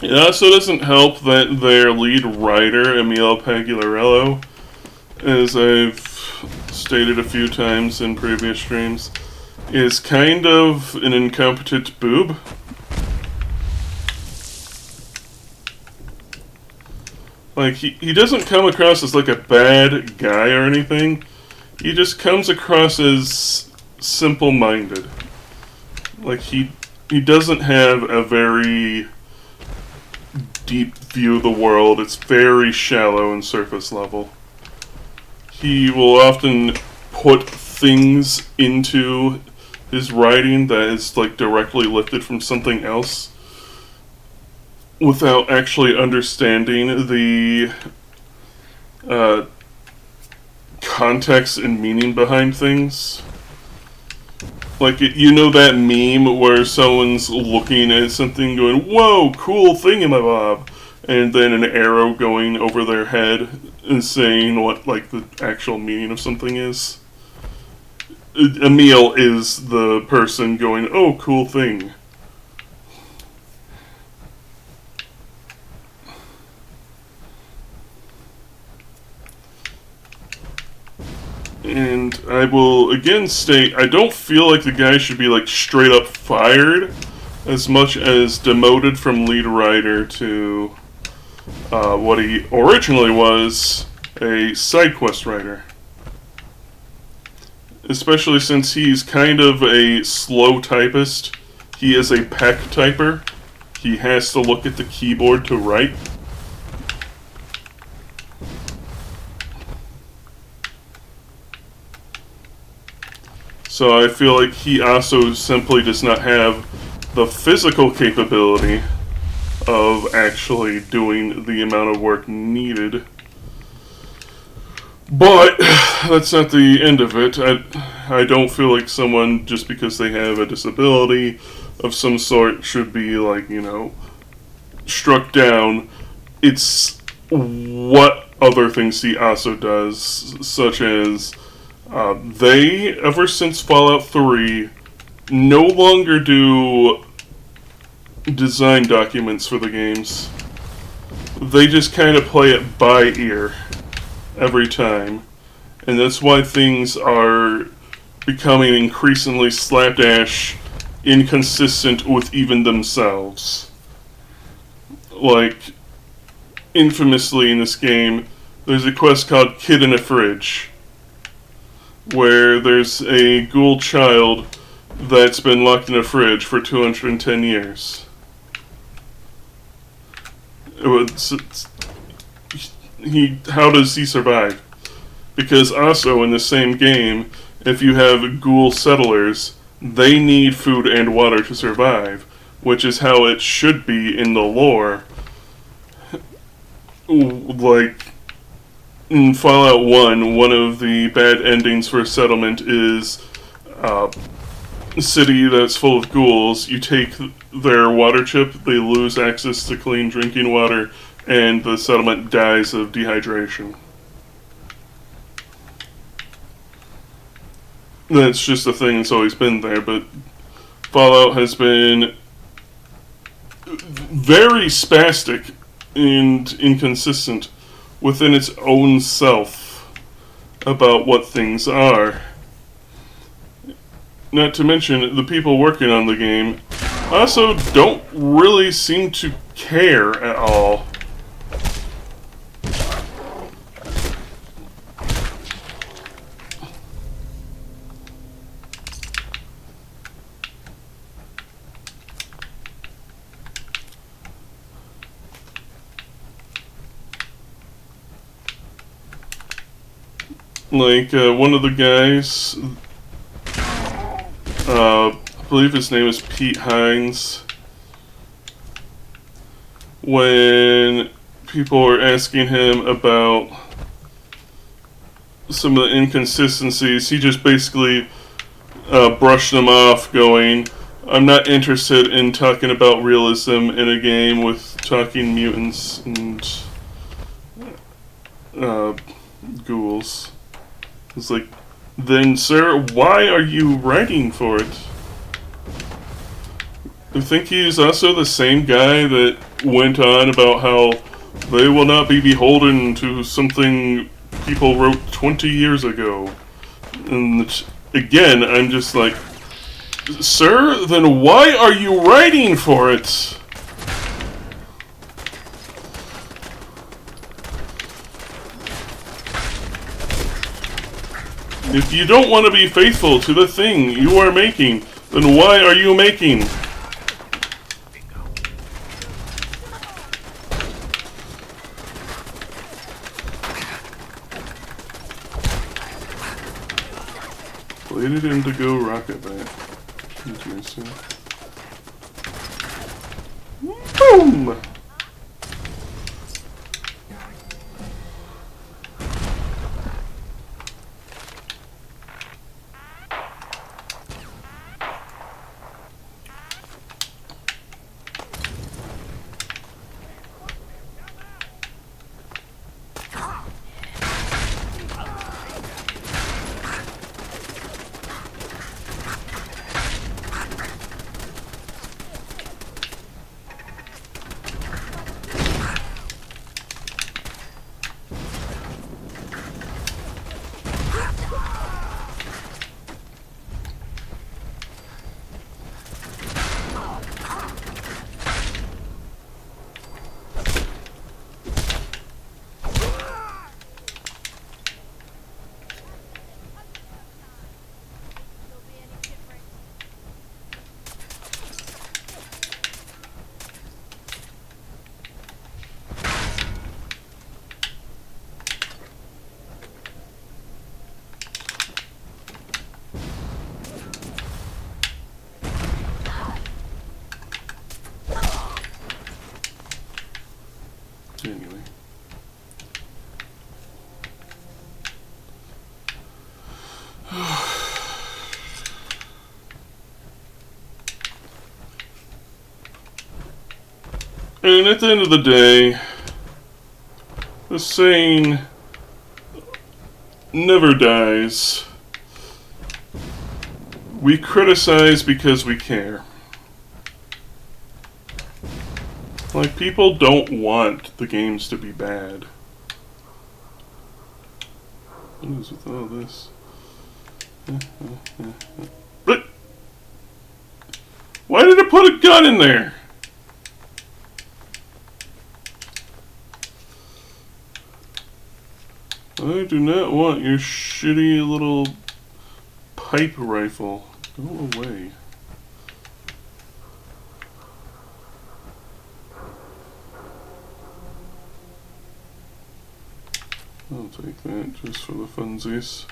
It also doesn't help that their lead writer, Emile Pagliarello, as I've stated a few times in previous streams, is kind of an incompetent boob. Like, he doesn't come across as like a bad guy or anything. He just comes across as simple-minded. Like, he doesn't have a very deep view of the world. It's very shallow and surface level. He will often put things into his writing that is like directly lifted from something else without actually understanding the context and meaning behind things. Like, you know that meme where someone's looking at something going, whoa, cool thingamabob, and then an arrow going over their head and saying what, like, the actual meaning of something is? Emile is the person going, oh, cool thing. And I will again state, I don't feel like the guy should be like straight up fired as much as demoted from lead writer to what he originally was, a side quest writer. Especially since he's kind of a slow typist. He is a peck typer. He has to look at the keyboard to write. So I feel like he also simply does not have the physical capability of actually doing the amount of work needed. But that's not the end of it. I don't feel like someone, just because they have a disability of some sort, should be, like, you know, struck down. It's what other things he also does, such as they, ever since Fallout 3, no longer do design documents for the games. They just kind of play it by ear every time. And that's why things are becoming increasingly slapdash, inconsistent with even themselves. Like, infamously in this game, there's a quest called Kid in a Fridge, where there's a ghoul child that's been locked in a fridge for 210 years. How does he survive? Because also in the same game, if you have ghoul settlers, they need food and water to survive, which is how it should be in the lore. Like, in Fallout 1, one of the bad endings for a settlement is a city that's full of ghouls. You take their water chip, they lose access to clean drinking water, and the settlement dies of dehydration. That's just a thing that's always been there, but Fallout has been very spastic and inconsistent within its own self about what things are. Not to mention, the people working on the game also don't really seem to care at all. Like, one of the guys, I believe his name is Pete Hines, when people were asking him about some of the inconsistencies, he just basically brushed them off, going, I'm not interested in talking about realism in a game with talking mutants and ghouls. It's like, then sir, why are you writing for it? I think he's also the same guy that went on about how they will not be beholden to something people wrote 20 years ago. And again, I'm just like, sir, then why are you writing for it? If you don't want to be faithful to the thing you are making, then why are you making? Bladed Indigo Rocket Bat. Interesting. Boom! Anyway. And at the end of the day, the saying never dies. We criticize because we care. Like, people don't want the games to be bad. What is with all this? But why did it put a gun in there? I do not want your shitty little pipe rifle. Go away. I'll take that just for the funsies.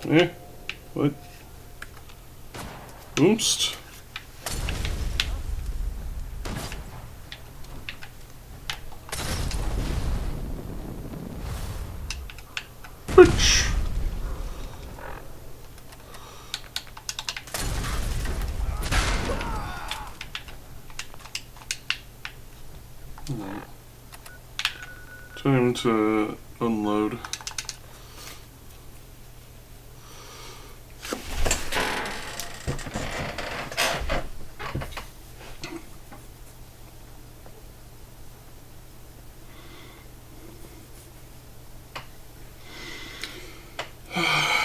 Eh? What? Oops. Bitch. Time to unload.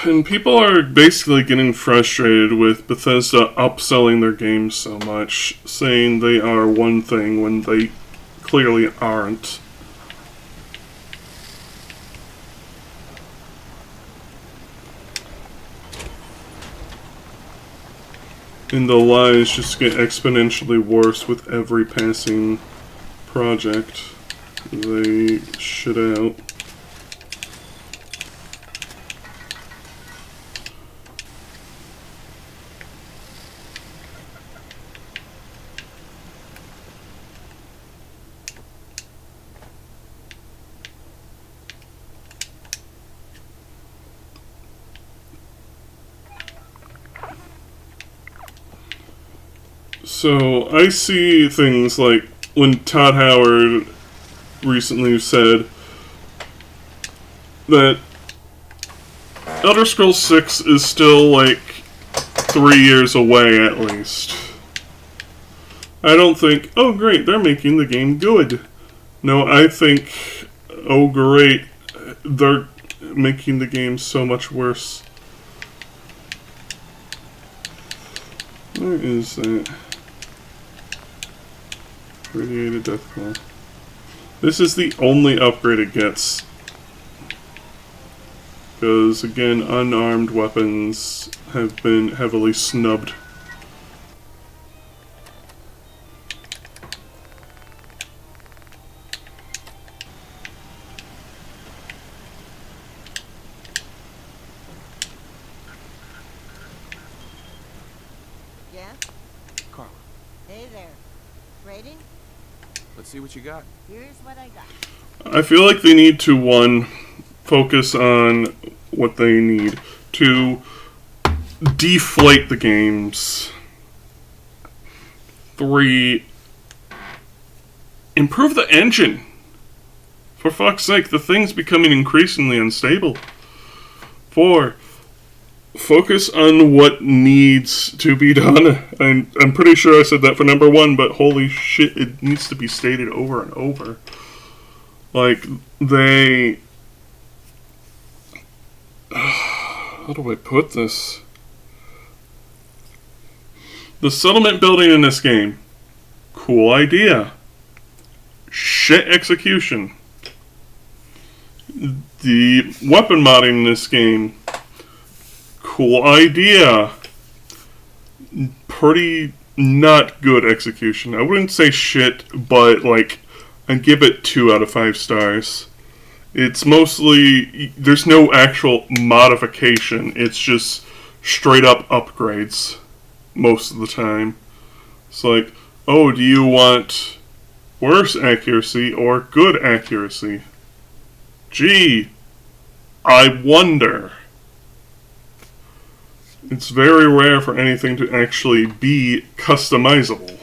And people are basically getting frustrated with Bethesda upselling their games so much, saying they are one thing when they clearly aren't. And the lies just get exponentially worse with every passing project they shit out. So, I see things like when Todd Howard recently said that Elder Scrolls 6 is still like 3 years away at least. I don't think, oh great, they're making the game good. No, I think, oh great, they're making the game so much worse. Where is that? Radiated Deathclaw. This is the only upgrade it gets. Because, again, unarmed weapons have been heavily snubbed. Yeah? Carla, Hey there. Rating? let's see what you got. Here's what I got. I feel like they need to, one, focus on what they need. Two, deflate the games. Three, improve the engine. For fuck's sake, the thing's becoming increasingly unstable. Four, focus on what needs to be done. I'm pretty sure I said that for number one, but holy shit, it needs to be stated over and over. Like, they... How do I put this? The settlement building in this game. Cool idea. Shit execution. The weapon modding in this game. Cool idea. Pretty not good execution. I wouldn't say shit, but like, I'd give it 2 out of 5 stars. It's mostly, there's no actual modification. It's just straight up upgrades most of the time. It's like, oh, do you want worse accuracy or good accuracy? Gee, I wonder. It's very rare for anything to actually be customizable.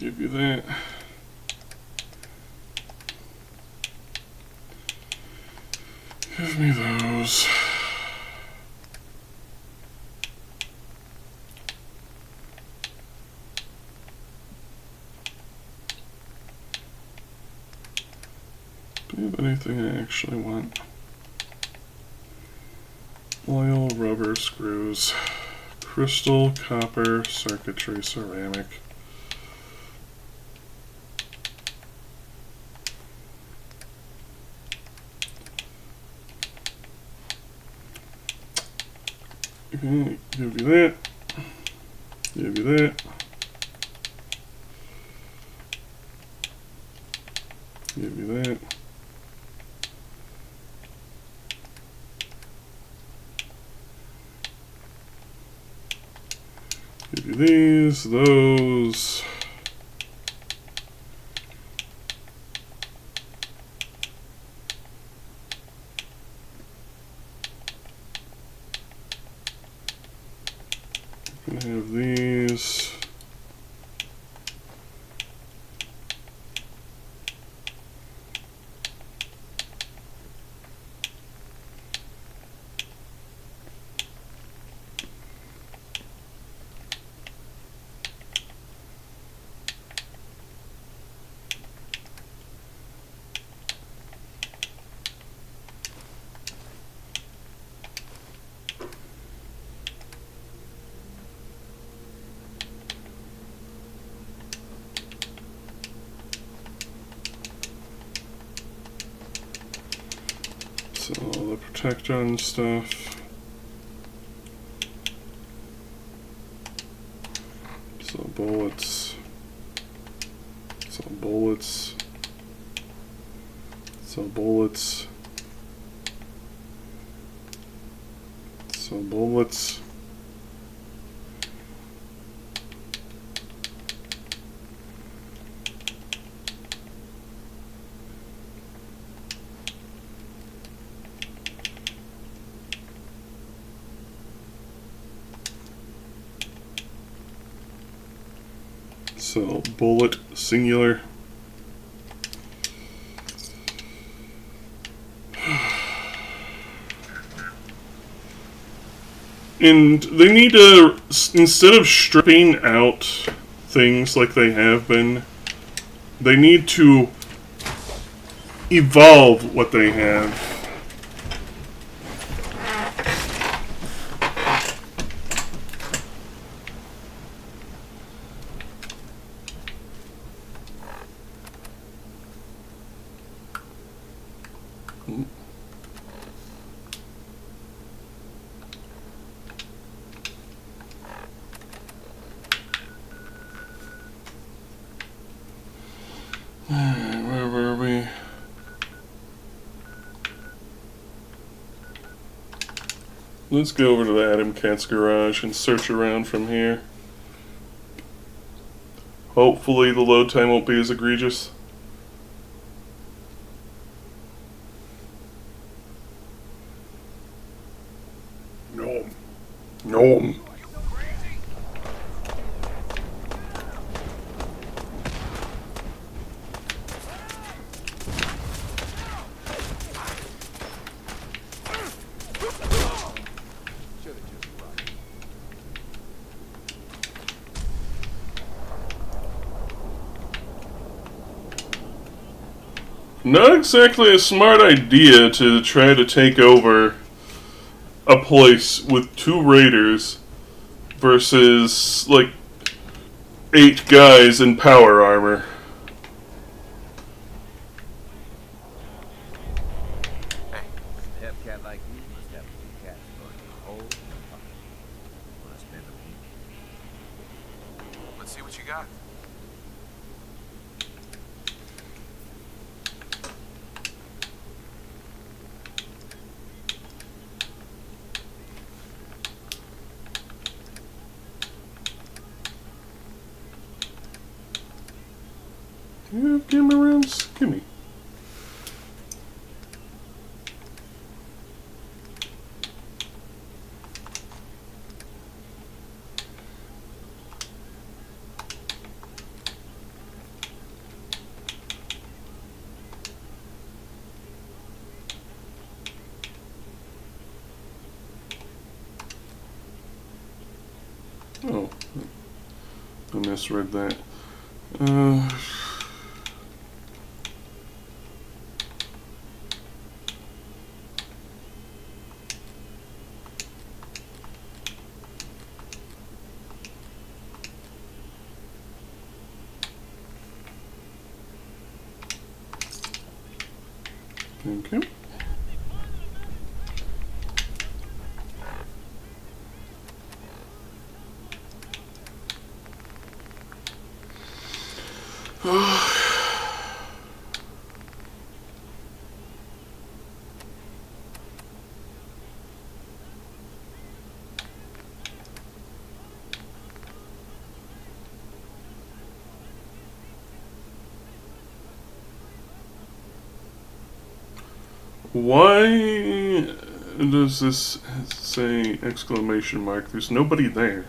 give you that. Give me those. Do you have anything I actually want? Oil, rubber, screws, crystal, copper, circuitry, ceramic. Okay, give you that. Give you that. Give you that. Give you these, those. I'm gonna have these. So all the protecton stuff. So bullets. So bullets. So bullets. So bullets. So bullet singular. And they need to, instead of stripping out things like they have been, they need to evolve what they have. Alright, where were we? Let's go over to the Adam Cat's garage and search around from here. Hopefully the load time won't be as egregious. No. No. Not exactly a smart idea to try to take over a place with 2 raiders versus, like, 8 guys in power armor. Hey, a hep cat like you must have a few cats going a hole in the pocket. Wanna spend a week? Let's see what you got. You have camera rounds? Gimme. misread that. Thank you. Why does this say exclamation mark? There's nobody there.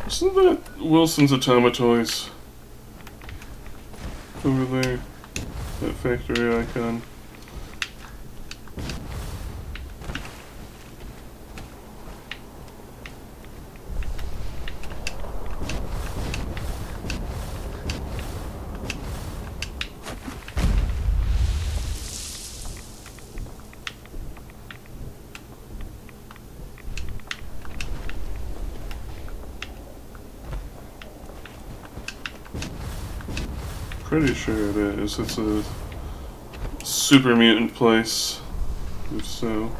Isn't that Wilson's Automatoys? Over there, that factory icon. Pretty sure it is. It's a super mutant place. If so.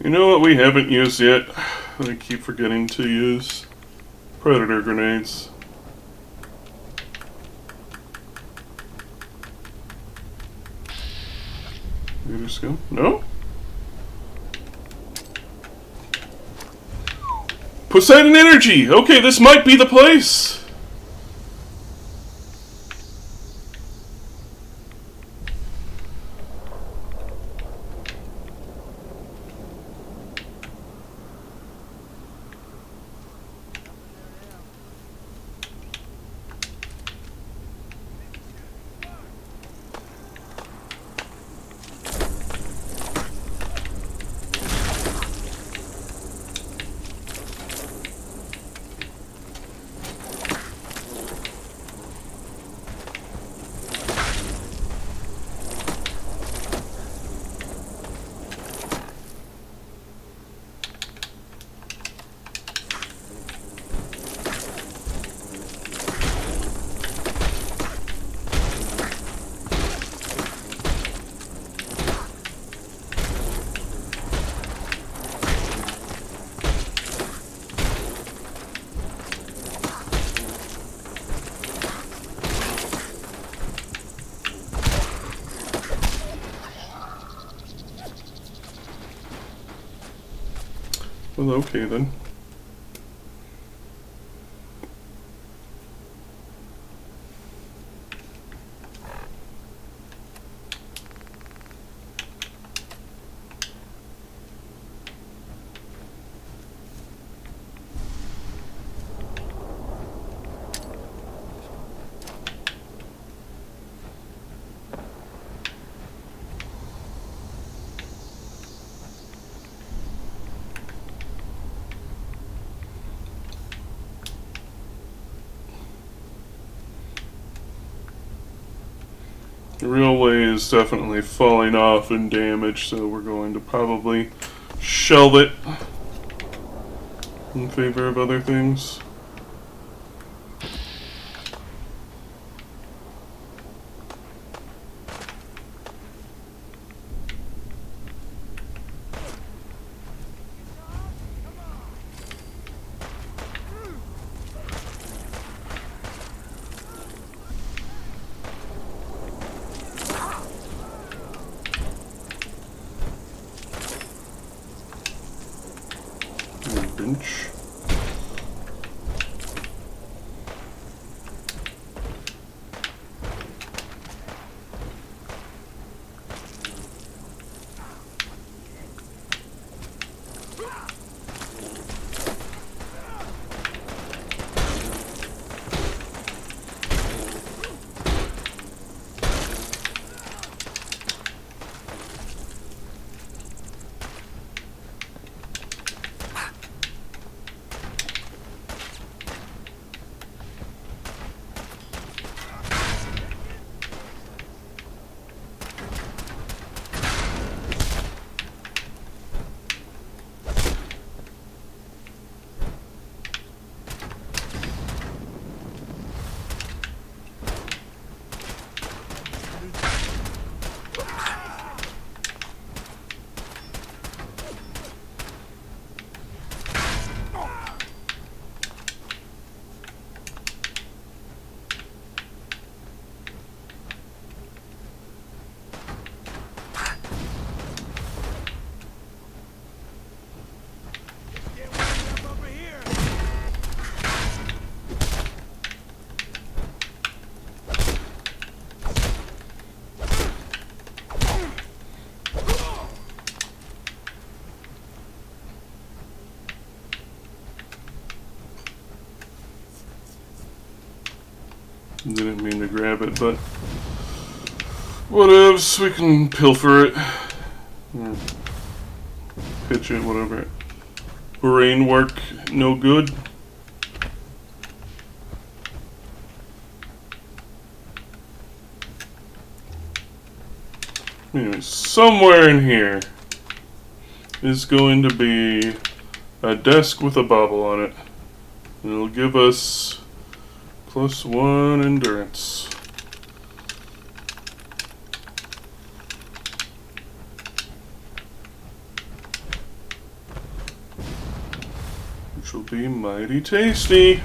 You know what we haven't used yet? I keep forgetting to use Predator grenades. You just go? No? Poseidon Energy! Okay, this might be the place! Well, okay then. The railway is definitely falling off in damage, so we're going to probably shelve it in favor of other things. Bench. Didn't mean to grab it, but whatevs, we can pilfer it. Or pitch it, whatever. Brain work, no good. Anyway, somewhere in here is going to be a desk with a bobble on it. It'll give us +1 endurance. Which will be mighty tasty.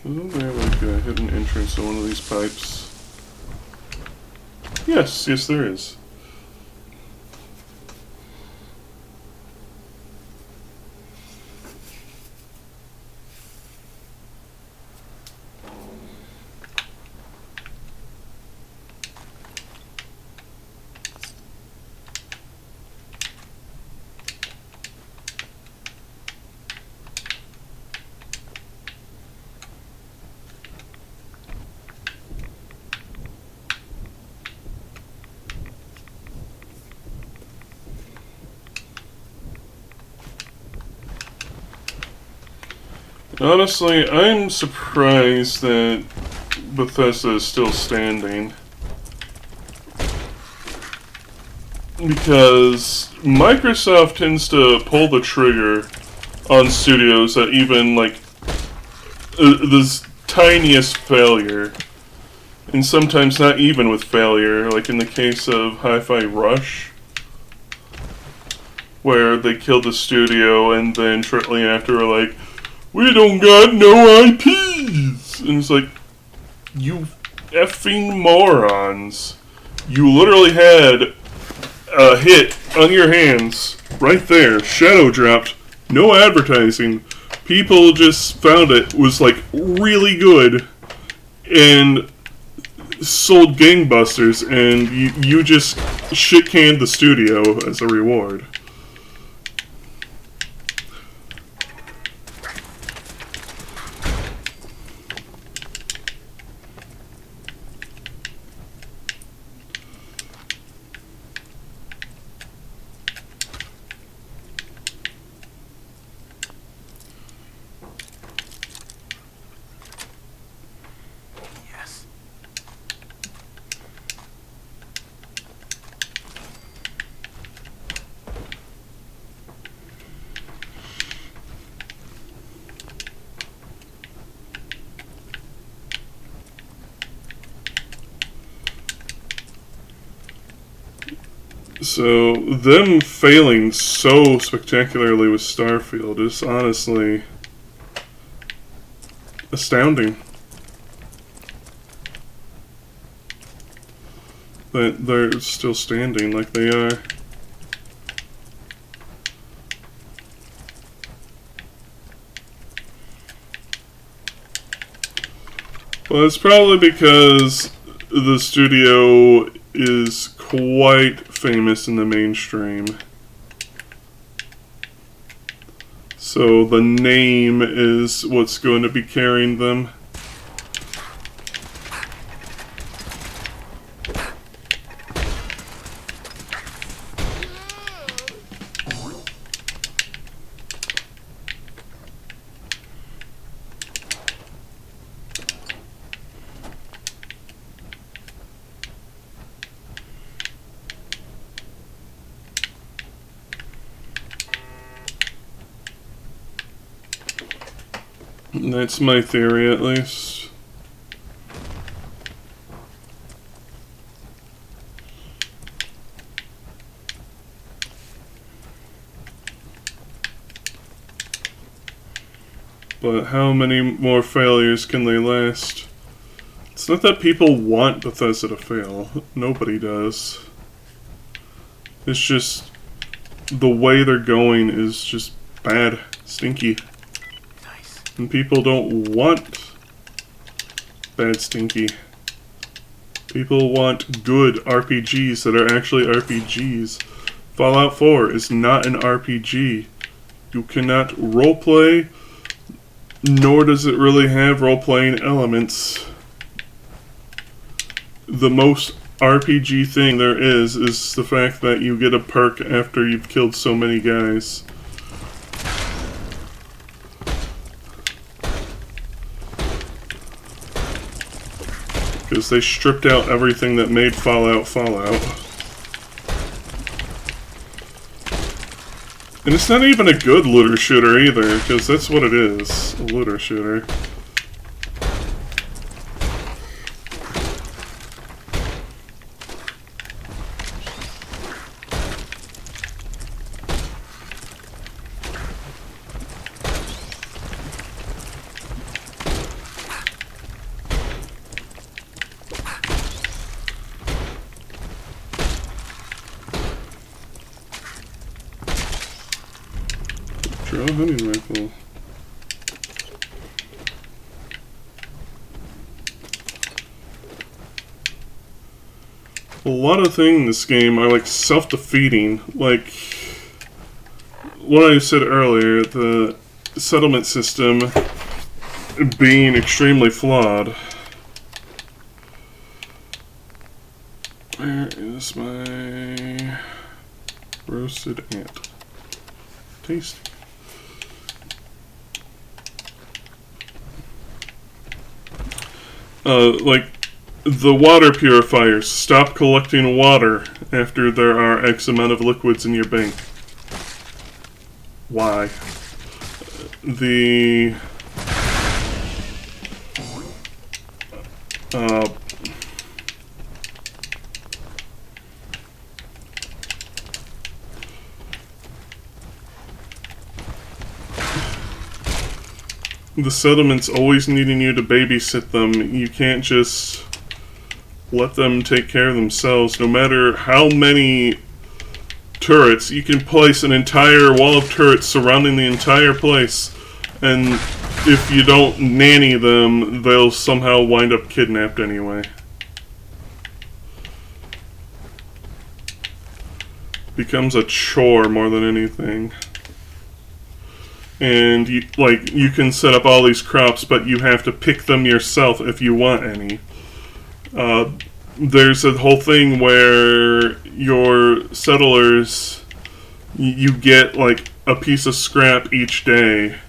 Isn't there like a hidden entrance to one of these pipes? Yes, there is. Honestly, I'm surprised that Bethesda is still standing. Because Microsoft tends to pull the trigger on studios that even, like, the tiniest failure, and sometimes not even with failure, like in the case of Hi-Fi Rush, where they killed the studio and then shortly after were like, we don't got no IPs! And it's like, you effing morons. You literally had a hit on your hands, right there, shadow dropped, no advertising. People just found it was like really good and sold gangbusters, and you just shit-canned the studio as a reward. So, them failing so spectacularly with Starfield is honestly astounding. That they're still standing like they are. Well, it's probably because the studio is quite famous in the mainstream. So the name is what's going to be carrying them. That's my theory, at least. But how many more failures can they last? It's not that people want Bethesda to fail. Nobody does. It's just the way they're going is just bad, stinky. Nice. And people don't want bad, stinky. People want good RPGs that are actually RPGs. Fallout 4 is not an RPG. You cannot roleplay, nor does it really have role-playing elements. The most RPG thing there is the fact that you get a perk after you've killed so many guys. Because they stripped out everything that made Fallout Fallout. And it's not even a good looter shooter either, because that's what it is, a looter shooter. Draw a hunting rifle. A lot of things in this game are like self-defeating. Like what I said earlier, the settlement system being extremely flawed. Where is my roasted ant? Tasty. Like, the water purifiers. Stop collecting water after there are X amount of liquids in your bank. Why? The... the settlement's always needing you to babysit them. You can't just let them take care of themselves. No matter how many turrets, you can place an entire wall of turrets surrounding the entire place, and if you don't nanny them, they'll somehow wind up kidnapped anyway. Becomes a chore more than anything. And you can set up all these crops, but you have to pick them yourself if you want any. There's a whole thing where your settlers, you get like a piece of scrap each day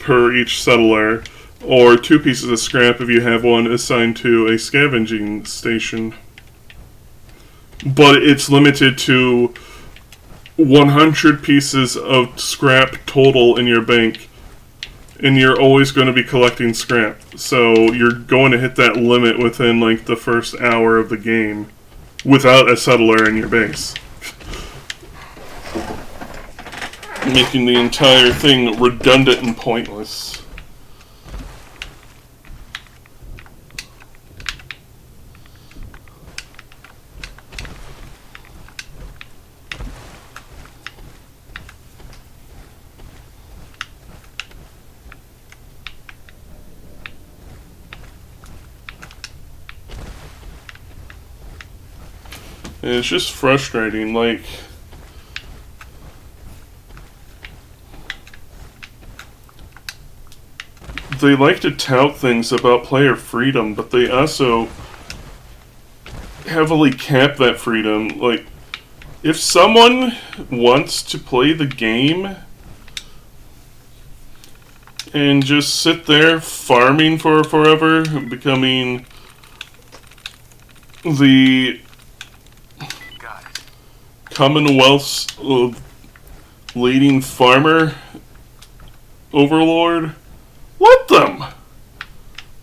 per each settler, or 2 pieces of scrap if you have one assigned to a scavenging station. But it's limited to 100 pieces of scrap total in your bank, and you're always going to be collecting scrap, so you're going to hit that limit within like the first hour of the game without a settler in your base, making the entire thing redundant and pointless. And it's just frustrating, like... they like to tout things about player freedom, but they also heavily cap that freedom. Like, if someone wants to play the game and just sit there farming for forever, becoming the Commonwealth's leading farmer overlord, let them!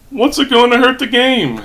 What's it going to hurt the game?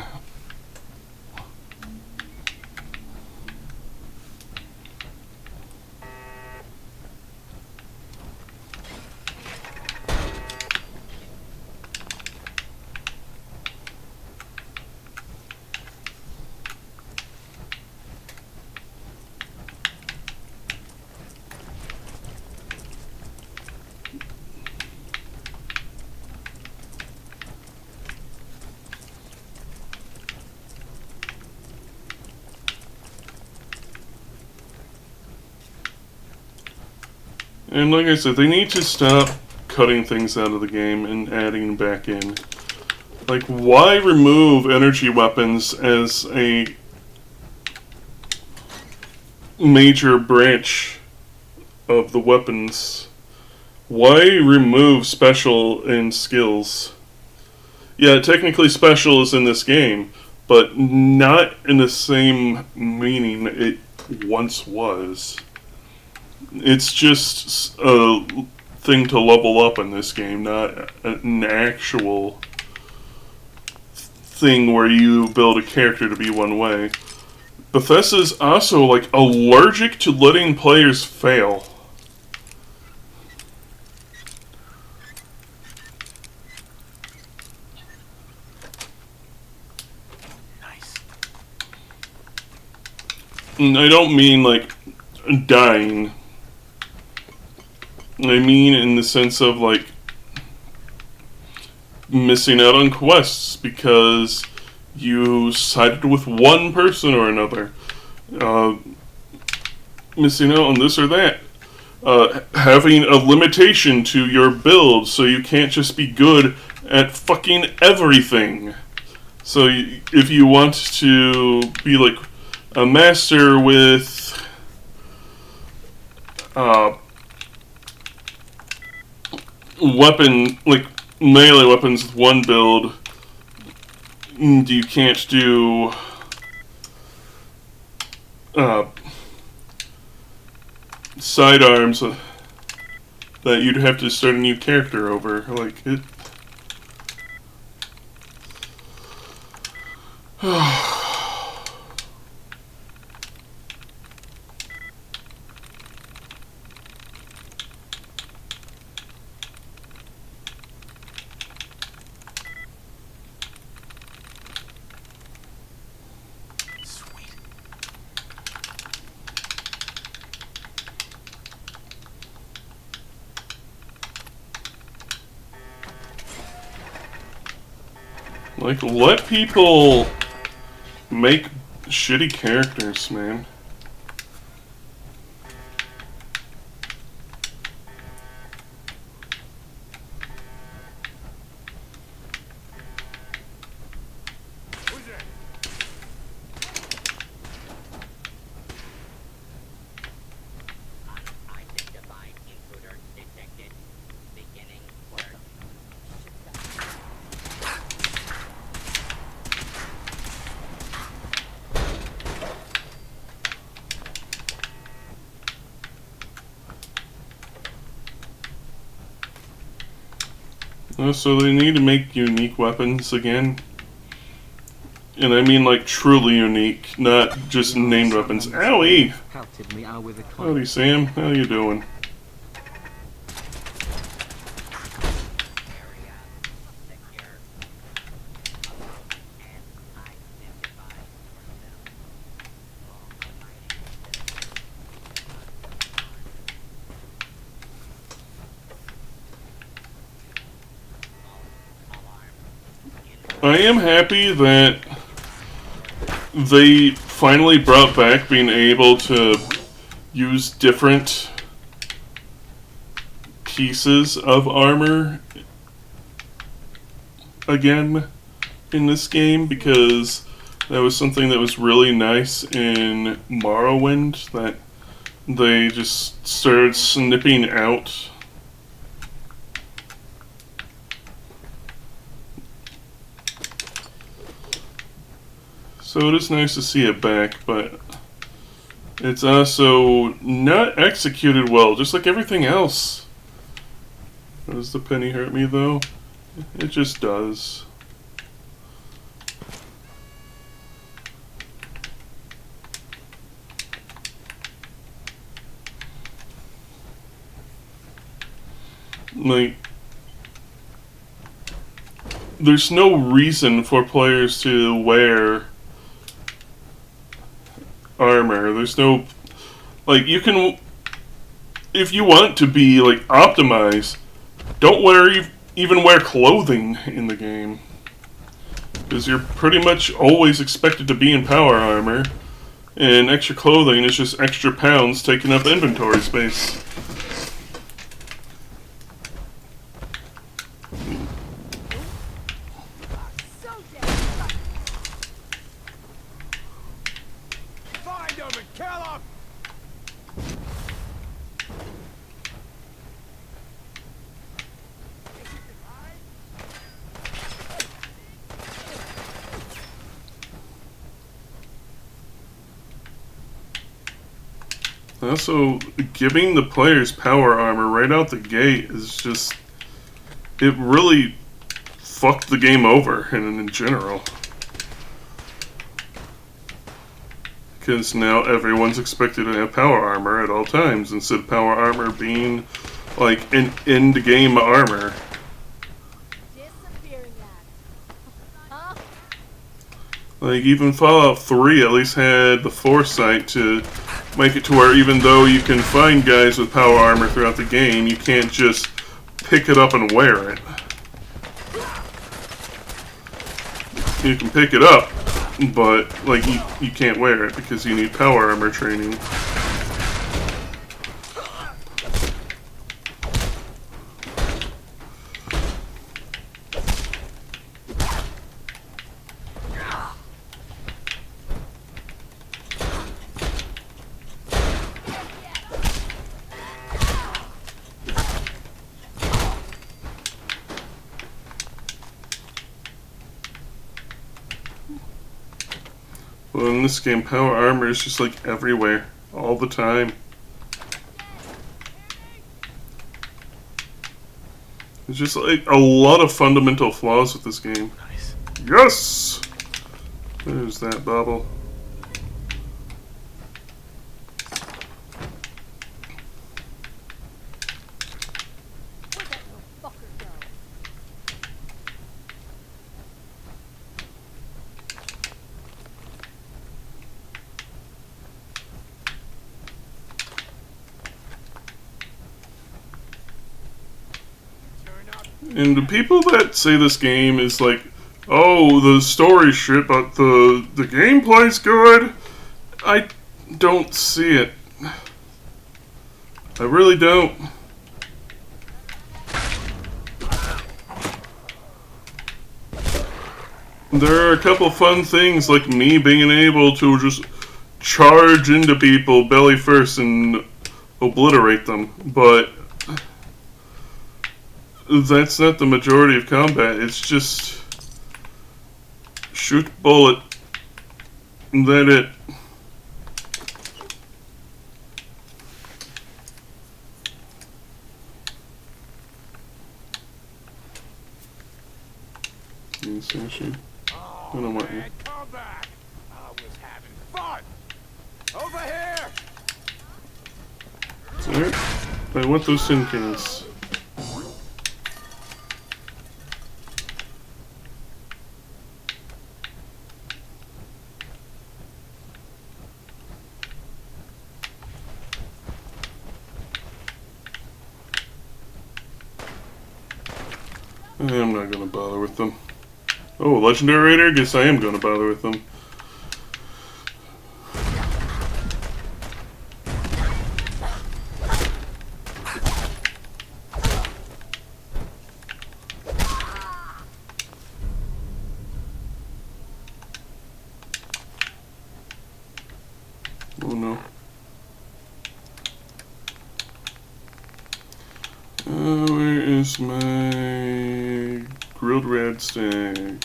And like I said, they need to stop cutting things out of the game and adding back in. Like, why remove energy weapons as a major branch of the weapons? Why remove special and skills? Yeah, technically special is in this game, but not in the same meaning it once was. It's just a thing to level up in this game, not an actual thing where you build a character to be one way. Bethesda's also, like, allergic to letting players fail. Nice. And I don't mean, like, dying. I mean in the sense of, like, missing out on quests because you sided with one person or another. Missing out on this or that. Having a limitation to your build so you can't just be good at fucking everything. So if you want to be like a master with weapon, like melee weapons with one build, you can't do sidearms that you'd have to start a new character over. Like it. Like, let people make shitty characters, man. Unidentified intruder detected. Beginning work. So they need to make unique weapons again. And I mean like truly unique, not just named weapons. Owie! Howdy Sam, how you doing? I am happy that they finally brought back being able to use different pieces of armor again in this game, because that was something that was really nice in Morrowind, that they just started snipping out so it is nice to see it back, but it's also not executed well, just like everything else. Does the penny hurt me, though? It just does. Like, there's no reason for players to wear armor. There's no, like, you can, if you want to be like optimized, don't even wear clothing in the game, because you're pretty much always expected to be in power armor, and extra clothing is just extra pounds taking up inventory space. Also, giving the players power armor right out the gate is just... It really fucked the game over in general. Because now everyone's expected to have power armor at all times, instead of power armor being like an end-game armor. Like, even Fallout 3 at least had the foresight to make it to where even though you can find guys with power armor throughout the game, you can't just pick it up and wear it. You can pick it up, but like you can't wear it because you need power armor training. Well, in this game, power armor is just like everywhere, all the time. There's just like a lot of fundamental flaws with this game. Nice. Yes! There's that bubble. Where'd that little fucker go? And the people that say this game is like, oh, the story shit, but the gameplay's good, I don't see it. I really don't. There are a couple fun things, like me being able to just charge into people belly first and obliterate them, but that's not the majority of combat. It's just shoot bullet, and that's it. I don't want you. Come back! I was having fun! Over here! Alright, I want those tin cans. I'm not gonna bother with them. Oh, Legendary Raider? Guess I am gonna bother with them. Oh no. Where is my grilled red stag?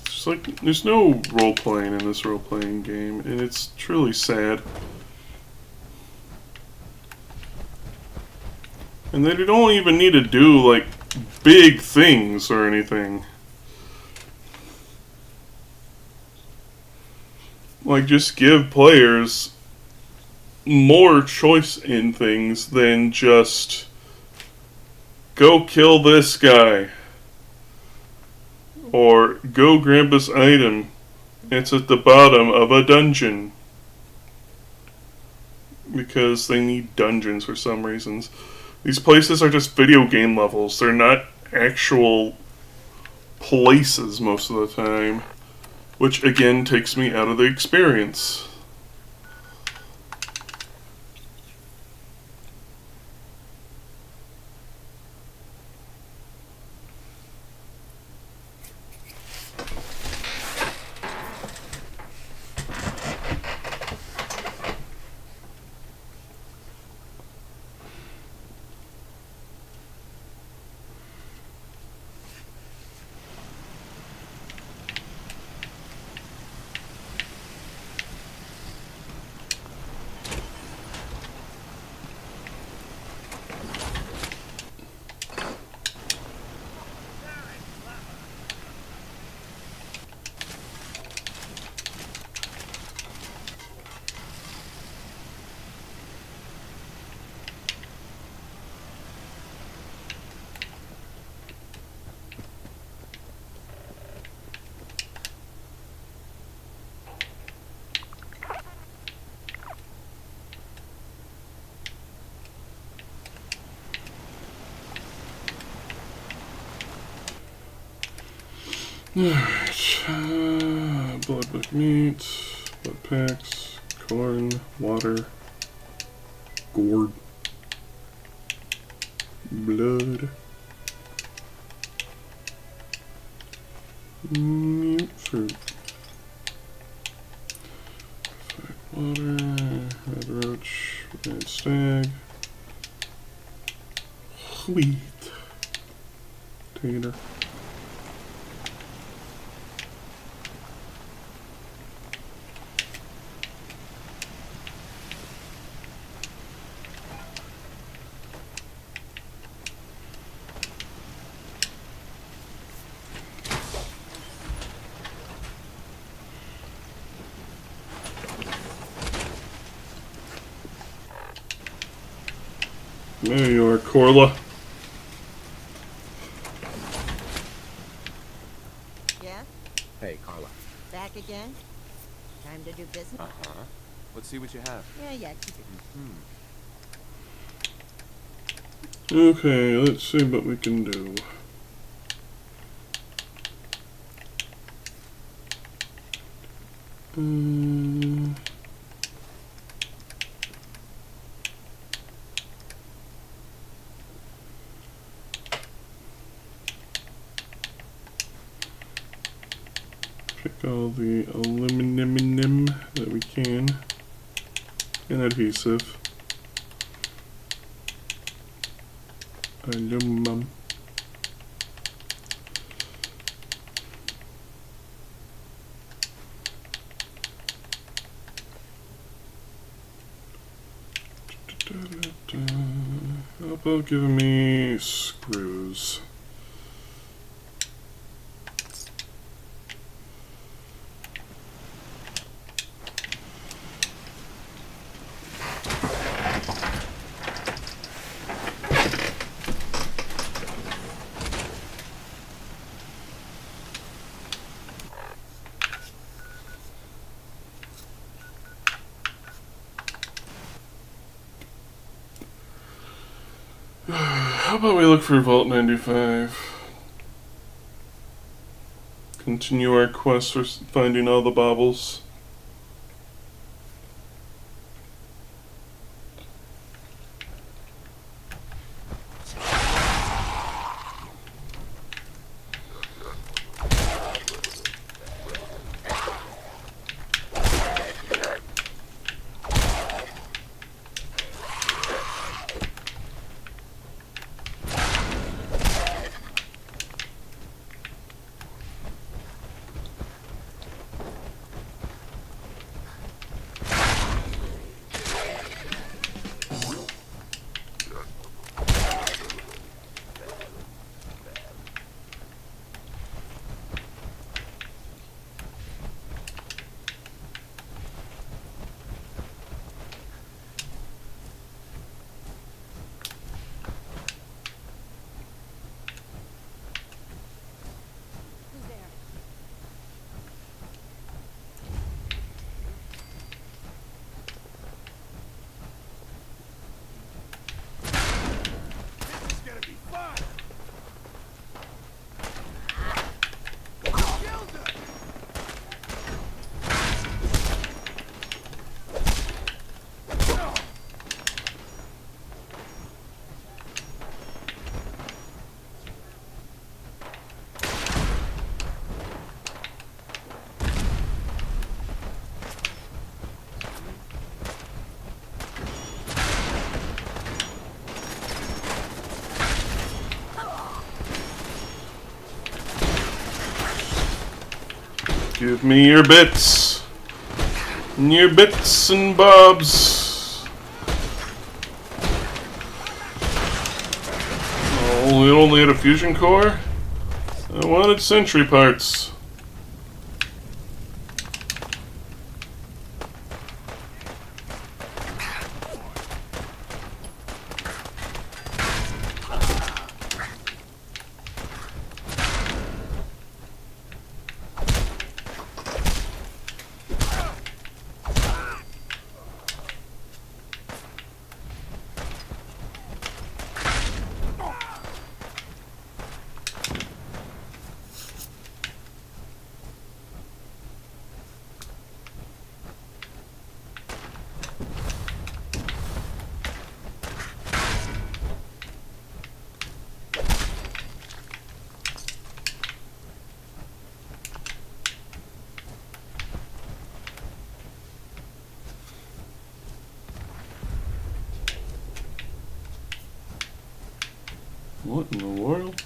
It's like, there's no role-playing in this role-playing game, and it's truly sad. And they don't even need to do, like, big things or anything. Like, just give players more choice in things than just go kill this guy. Or go grab this item. It's at the bottom of a dungeon. Because they need dungeons for some reasons. These places are just video game levels. They're not actual places most of the time. Which again takes me out of the experience. Alright. Blood book meat, blood packs, corn, water, gourd, blood, fruit, water, red roach, red stag, wheat, tater. There you are, Corla. Yeah? Hey, Carla. Back again? Time to do business? Uh-huh. Let's see what you have. Yeah, keep it. Okay, let's see what we can do. Pick all the aluminum that we can, and adhesive. Aluminum. How about giving me screws? How about we look for Vault 95? Continue our quest for finding all the baubles. Give me your bits. Your bits and bobs. Oh, we only had a fusion core? I wanted sentry parts. What in the world?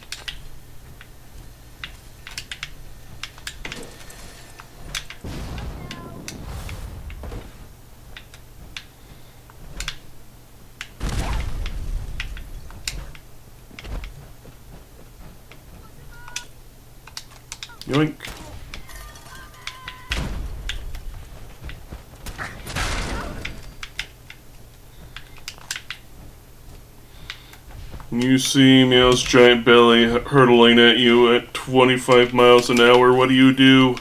Yoink. You see Meow's giant belly hurtling at you at 25 miles an hour. What do?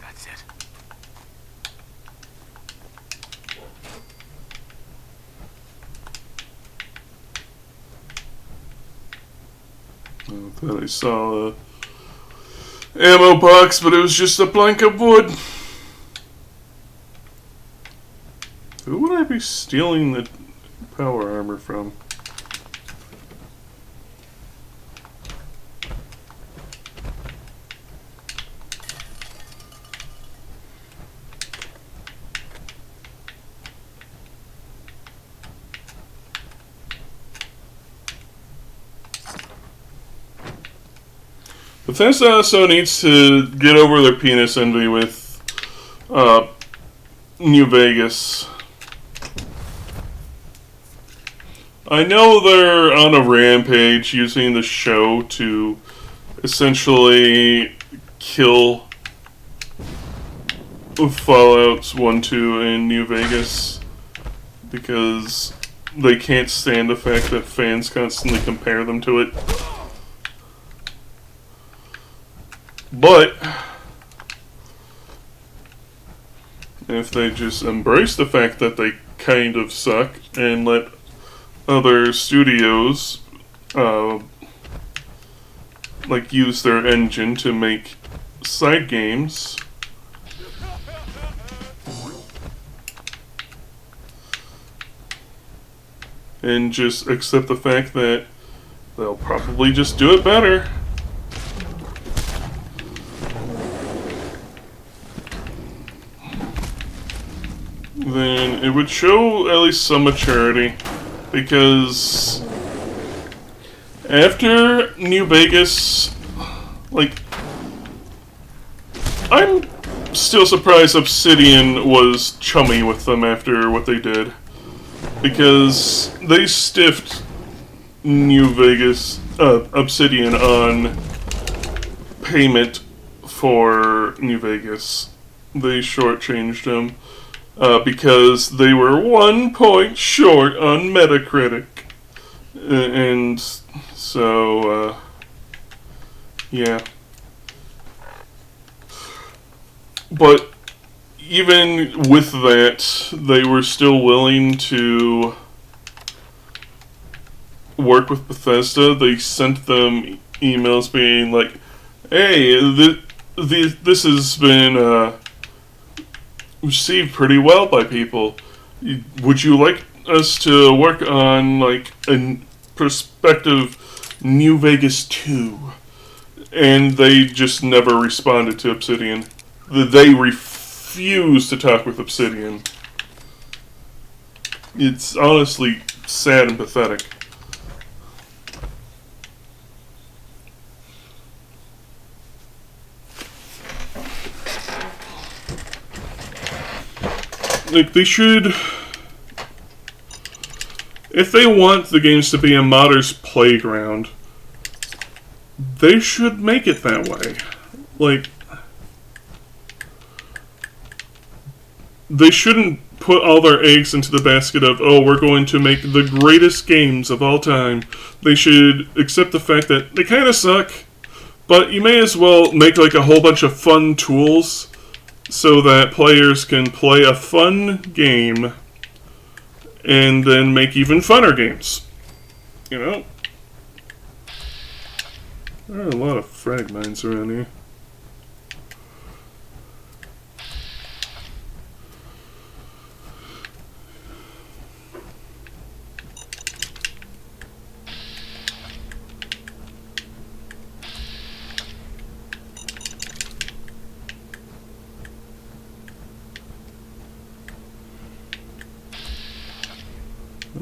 That's it. I thought I saw a ammo box, but it was just a plank of wood. Who would I be stealing the power armor from? Bethesda also needs to get over their penis envy with New Vegas. I know they're on a rampage using the show to essentially kill Fallout 1, 2, and New Vegas because they can't stand the fact that fans constantly compare them to it. But if they just embrace the fact that they kind of suck and let other studios like use their engine to make side games, and just accept the fact that they'll probably just do it better, then it would show at least some maturity. Because after New Vegas, like, I'm still surprised Obsidian was chummy with them after what they did. Because they stiffed New Vegas, Obsidian on payment for New Vegas. They shortchanged them. Because they were 1 point short on Metacritic. And so, yeah. But even with that, they were still willing to work with Bethesda. They sent them emails being like, hey, this has been, received pretty well by people. Would you like us to work on like a prospective New Vegas 2? And they just never responded to Obsidian. They refused to talk with Obsidian. It's honestly sad and pathetic. Like, they should... If they want the games to be a modder's playground, they should make it that way. Like, they shouldn't put all their eggs into the basket of, oh, we're going to make the greatest games of all time. They should accept the fact that they kind of suck, but you may as well make like a whole bunch of fun tools so that players can play a fun game and then make even funner games. You know? There are a lot of frag mines around here.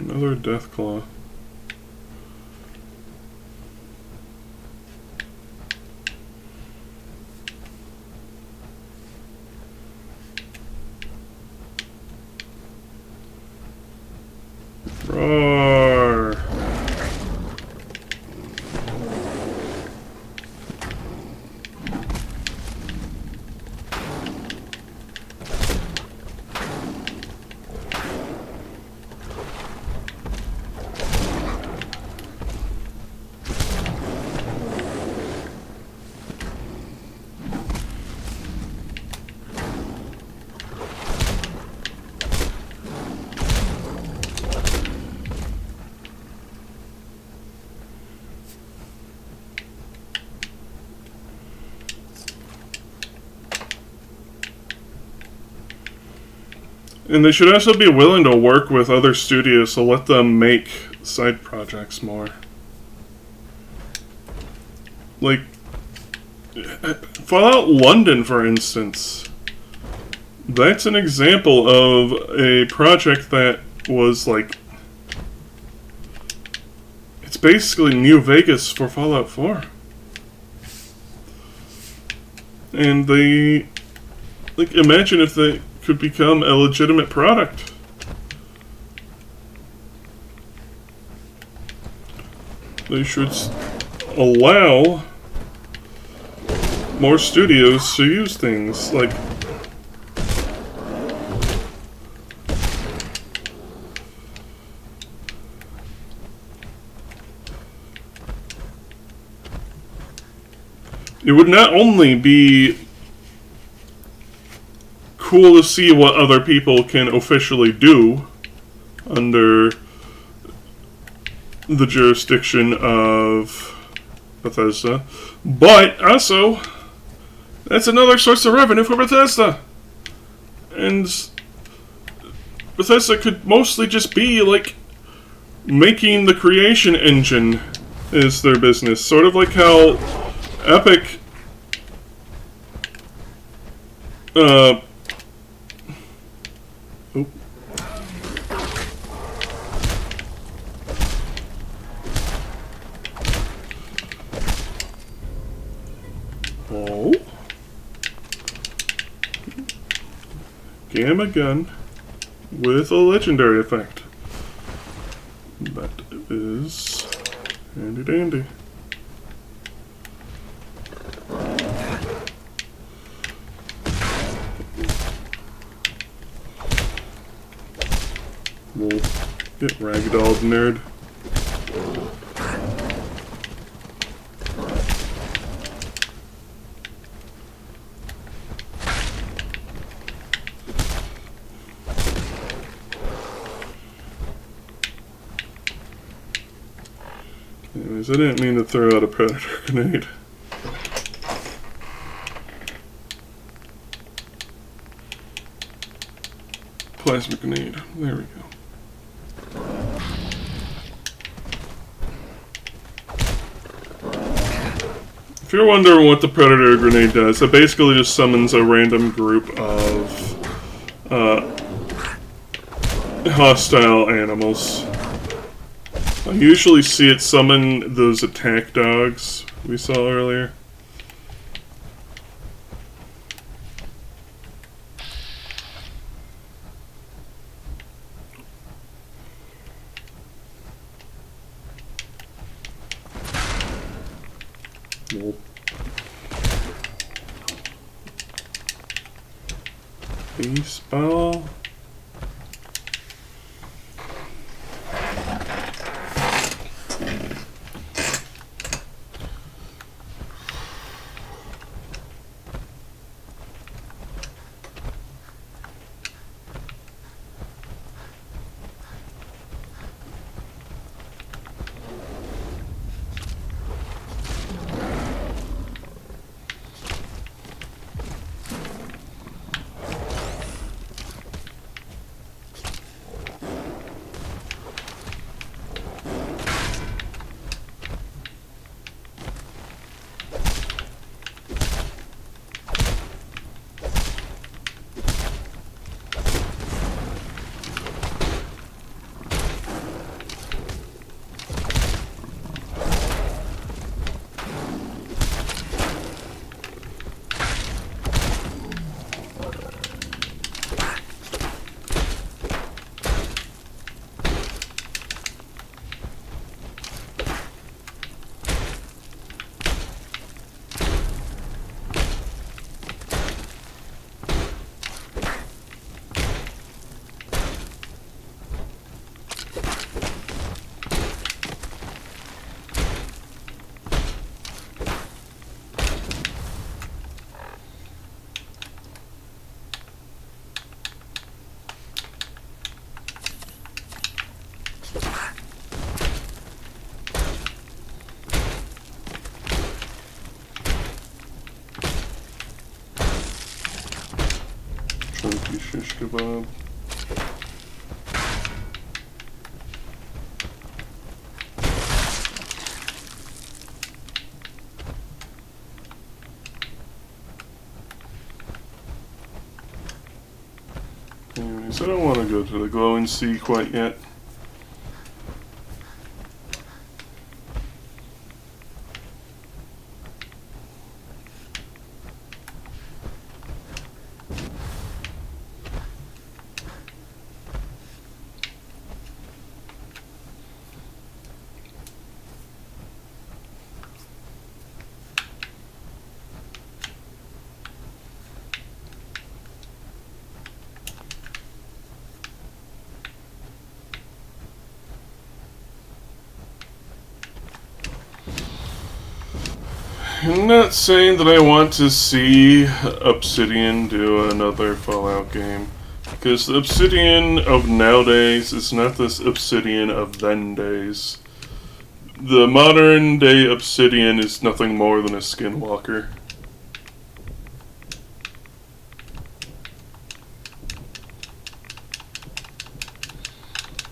Another Deathclaw. Roar! And they should also be willing to work with other studios to let them make side projects more. Like, Fallout London, for instance. That's an example of a project that was like... It's basically New Vegas for Fallout 4. And they... Like, imagine if they could become a legitimate product. They should allow more studios to use things like it would not only be cool to see what other people can officially do under the jurisdiction of Bethesda, but also that's another source of revenue for Bethesda. And Bethesda could mostly just be like making the creation engine is their business, sort of like how Epic Gamma gun with a legendary effect. That is handy dandy. We'll get ragdolled, nerd. Anyways, I didn't mean to throw out a predator grenade. Plasma grenade. There we go. If you're wondering what the predator grenade does, it basically just summons a random group of hostile animals. I usually see it summon those attack dogs we saw earlier. Nope. Baseball. Shish kebab. Anyways, I don't want to go to the glowing sea quite yet. I'm not saying that I want to see Obsidian do another Fallout game, because the Obsidian of nowadays is not this Obsidian of then days. The modern day Obsidian is nothing more than a skinwalker.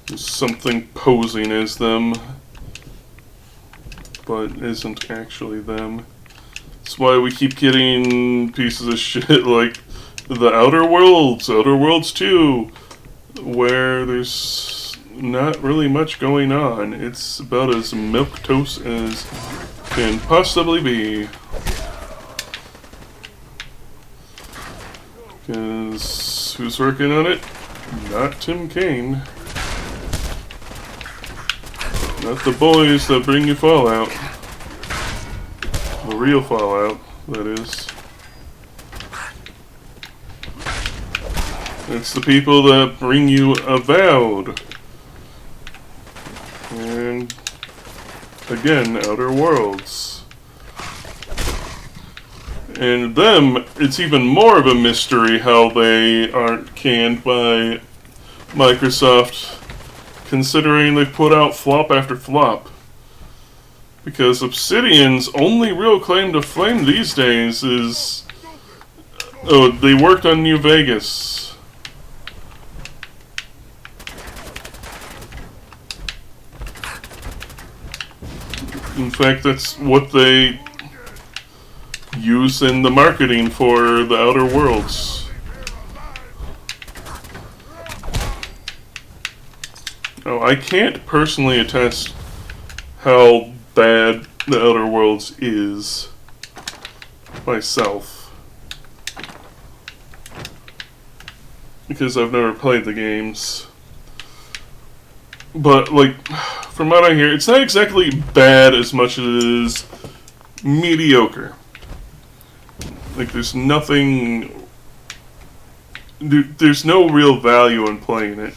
There's something posing as them, but isn't actually them. That's why we keep getting pieces of shit like the Outer Worlds 2, where there's not really much going on. It's about as milquetoast as can possibly be. Because who's working on it? Not Tim Kaine. Not the boys that bring you Fallout. The real Fallout, that is. It's the people that bring you Avowed. And again, Outer Worlds. And them, it's even more of a mystery how they aren't canned by Microsoft, considering they've put out flop after flop. Because Obsidian's only real claim to fame these days is... oh, they worked on New Vegas. In fact, that's what they use in the marketing for the Outer Worlds. Now, I can't personally attest how bad the Outer Worlds is myself, because I've never played the games. But, like, from what I hear, it's not exactly bad as much as it is mediocre. Like, there's nothing... there's no real value in playing it.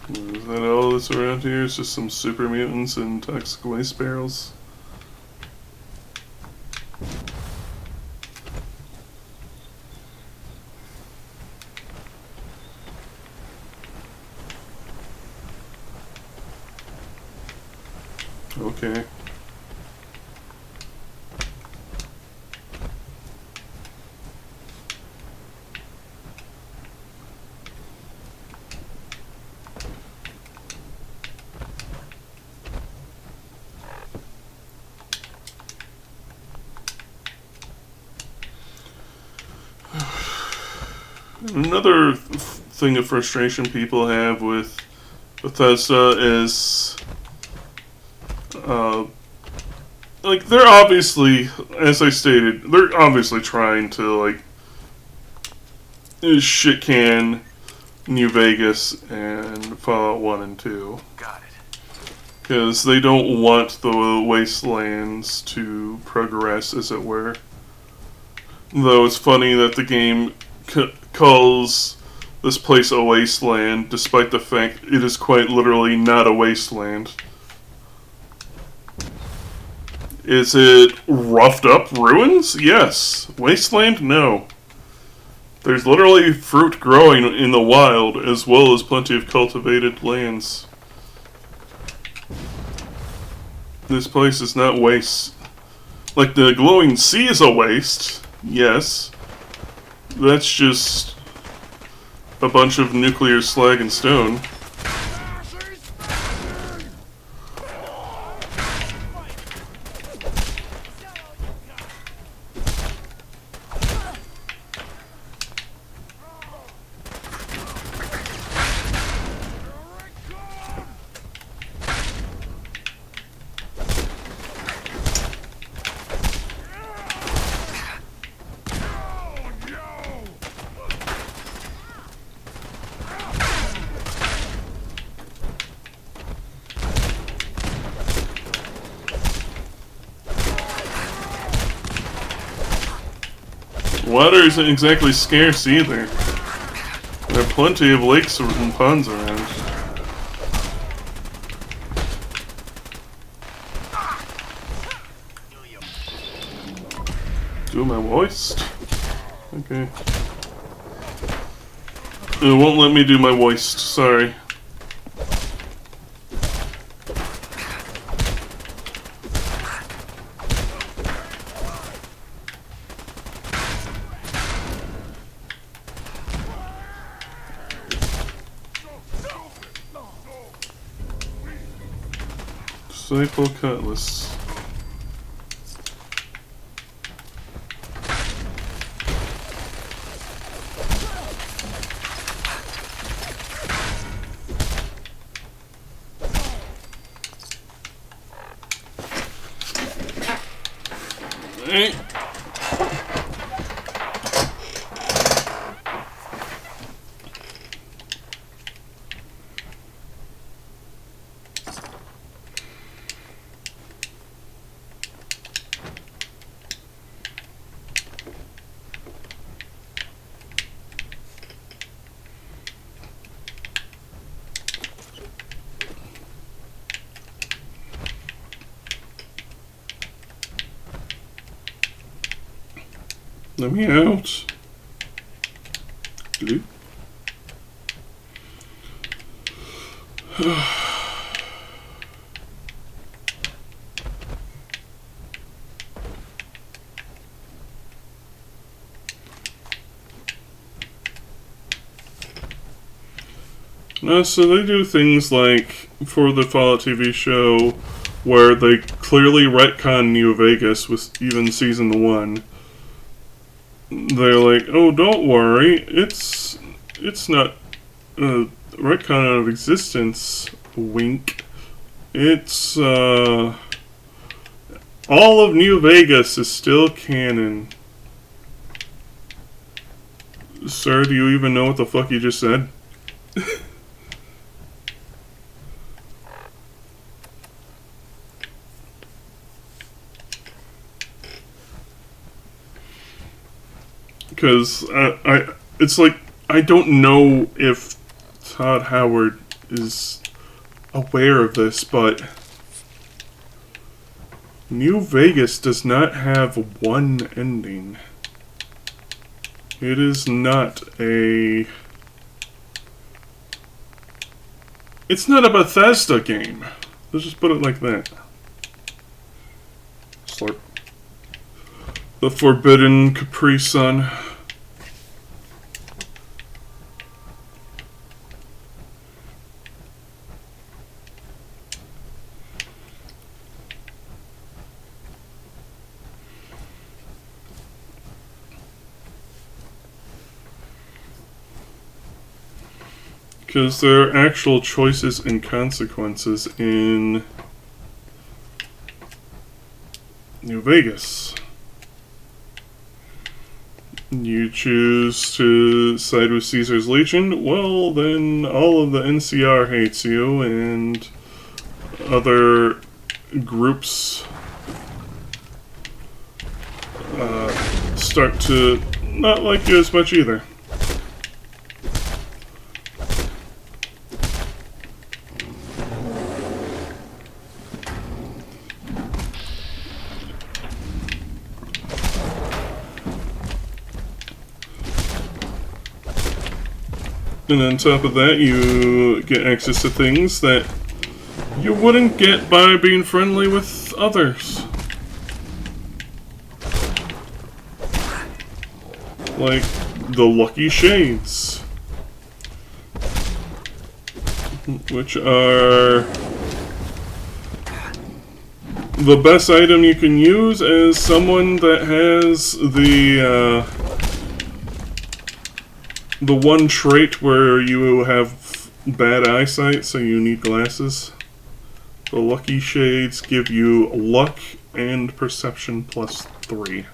Is that all that's around here? It's just some super mutants and toxic waste barrels. Okay. Another thing of frustration people have with Bethesda is, like, they're obviously, as I stated, they're obviously trying to, like, shit can New Vegas and Fallout 1 and 2. Got it. Because they don't want the wastelands to progress, as it were. Though it's funny that the game calls this place a wasteland, despite the fact it is quite literally not a wasteland. Is it roughed up ruins? Yes. Wasteland? No. There's literally fruit growing in the wild, as well as plenty of cultivated lands. This place is not waste. Like, the glowing sea is a waste, yes. That's just a bunch of nuclear slag and stone. Water isn't exactly scarce either. There are plenty of lakes and ponds around. Do my waist? Okay. It won't let me do my waist, sorry. Disciple Cutlass. Hey. Let me out. Blue. So they do things like, for the Fallout TV show, where they clearly retcon New Vegas with even Season 1. They're like, oh, don't worry, it's not a retcon out of existence, wink. It's, all of New Vegas is still canon. Sir, do you even know what the fuck you just said? Because it's like, I don't know if Todd Howard is aware of this, but New Vegas does not have one ending. It is not a... It's not a Bethesda game. Let's just put it like that. Slurp. The Forbidden Capri Sun. Because there are actual choices and consequences in New Vegas. You choose to side with Caesar's Legion, well then all of the NCR hates you and other groups start to not like you as much either. And on top of that, you get access to things that you wouldn't get by being friendly with others. Like the Lucky Shades, which are the best item you can use as someone that has the one trait where you have bad eyesight, so you need glasses. The Lucky Shades give you luck and perception +3.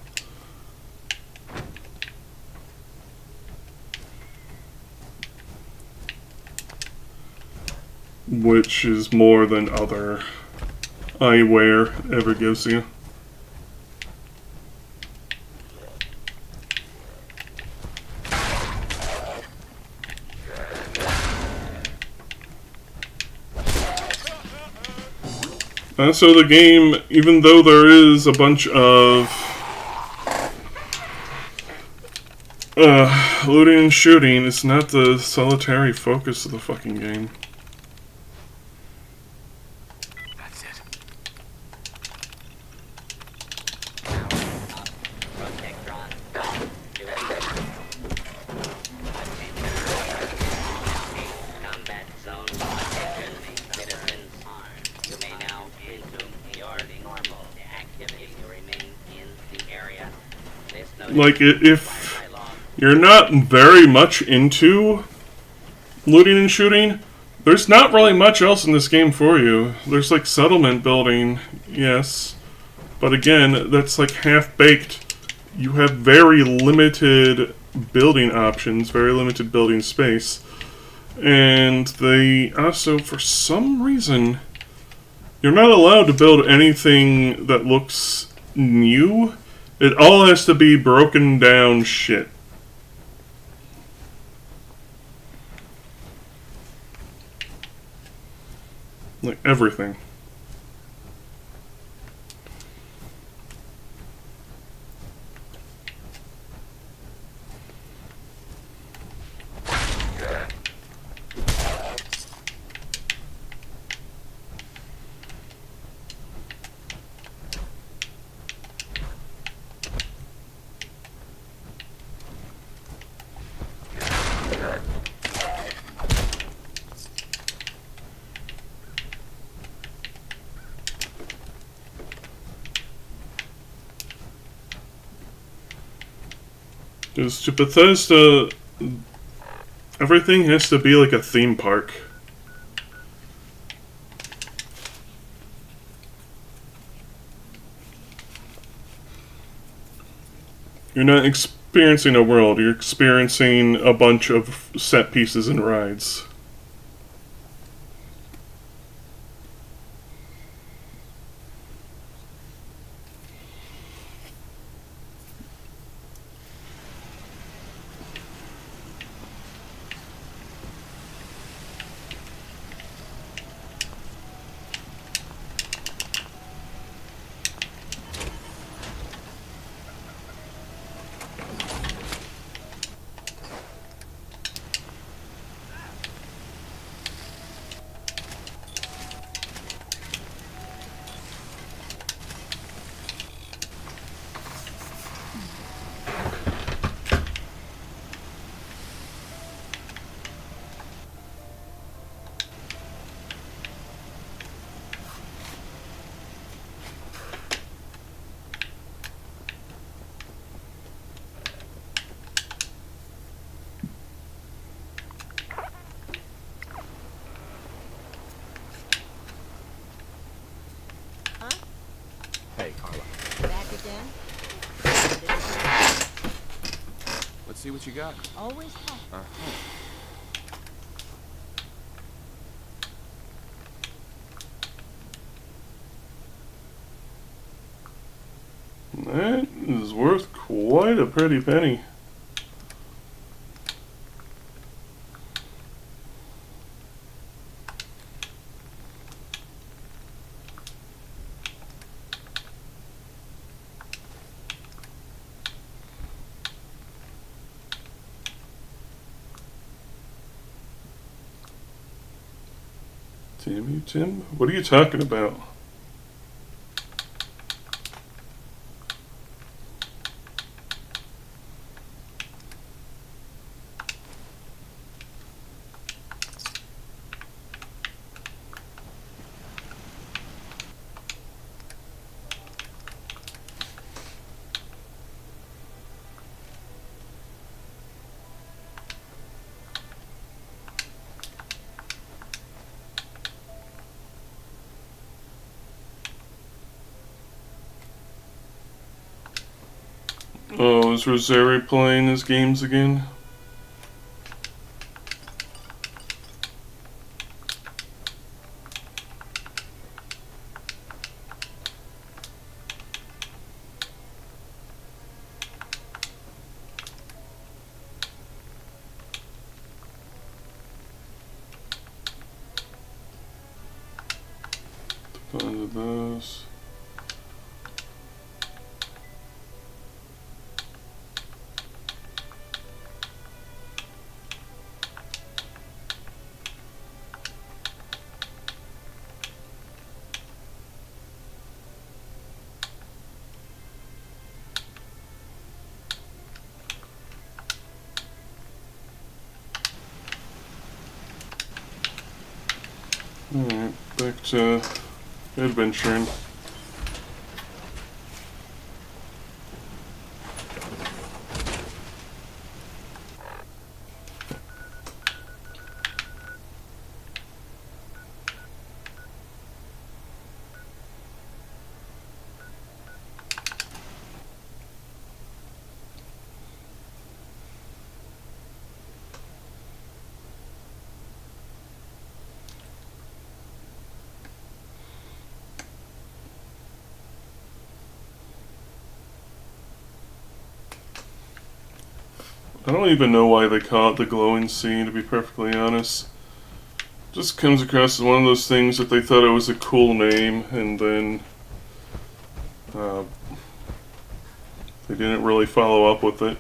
Which is more than other eyewear ever gives you. So the game, even though there is a bunch of looting and shooting, it's not the solitary focus of the fucking game. That's it. Combat zone. Attention, citizens. You may now resume your normal activity to remain in the area. This notice Like, if you're not very much into looting and shooting, there's not really much else in this game for you. There's like settlement building, yes, but again, that's like half-baked. You have very limited building options, very limited building space, and they also, for some reason, you're not allowed to build anything that looks new. It all has to be broken down shit. Like everything. Because to Bethesda, everything has to be like a theme park. You're not experiencing a world, you're experiencing a bunch of set pieces and rides. Hey, Carla. Back again? Let's see what you got. Always help. That is worth quite a pretty penny. Damn you, Tim. What are you talking about? Oh, is Rosary playing his games again? Deposit those. Alright, back to adventuring. I don't even know why they call it the glowing sea, to be perfectly honest. Just comes across as one of those things that they thought it was a cool name, and then they didn't really follow up with it.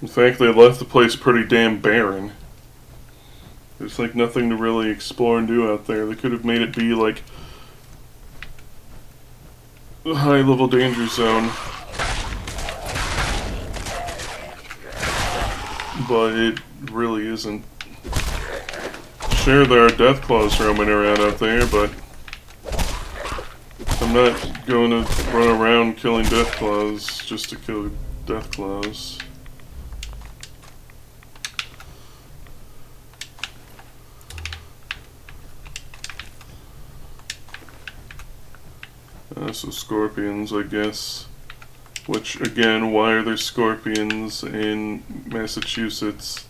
In fact, they left the place pretty damn barren. There's like nothing to really explore and do out there. They could have made it be like a high-level danger zone, but it really isn't. Sure, there are Deathclaws roaming around out there, but I'm not going to run around killing Deathclaws just to kill Deathclaws. So scorpions, I guess. Which, again, why are there scorpions in Massachusetts?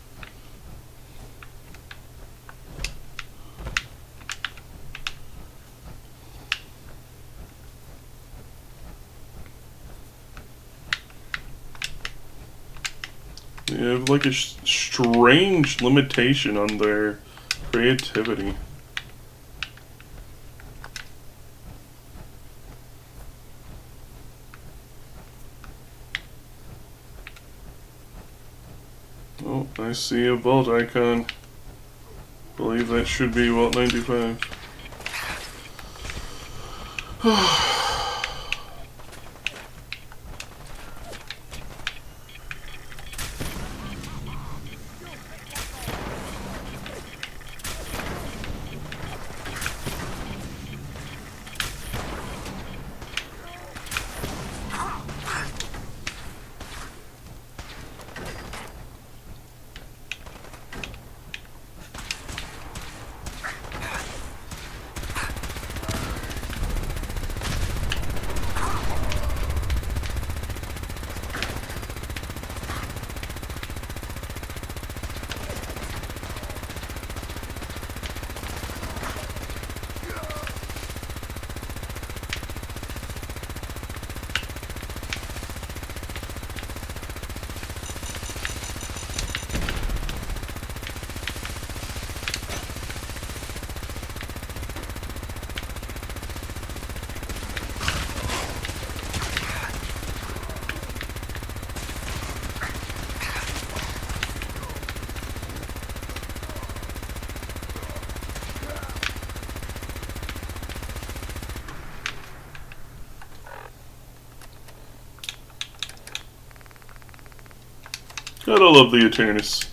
They have like a strange limitation on their creativity. Oh, I see a vault icon. Believe that should be Vault 95. Gotta love the Eternus.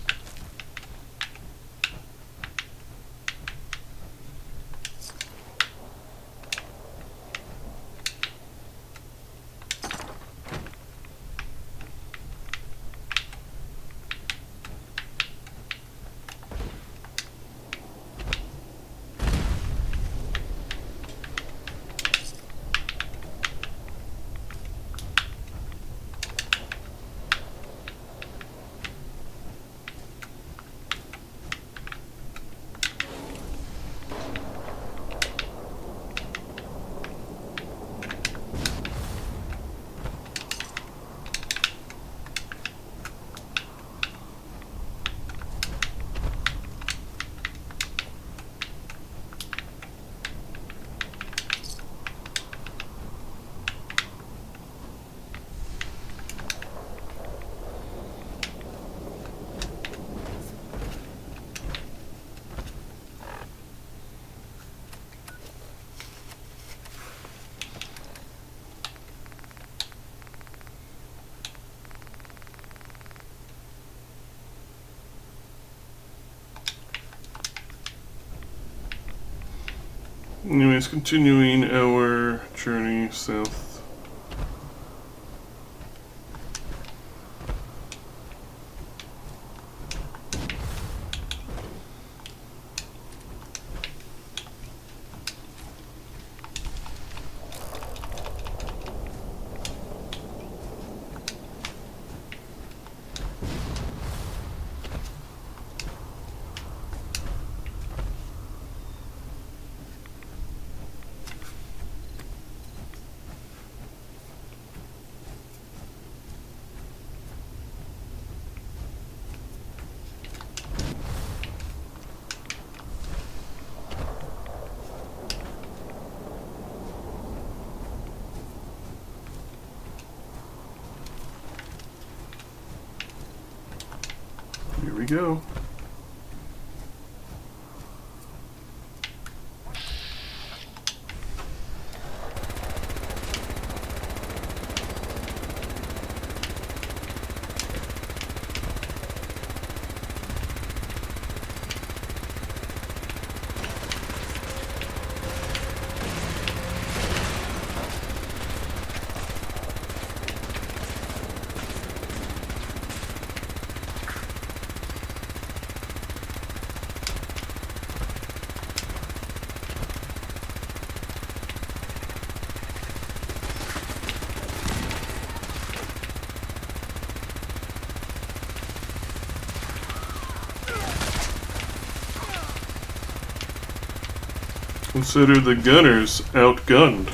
Anyways, continuing our journey south. Here we go. Consider the gunners outgunned.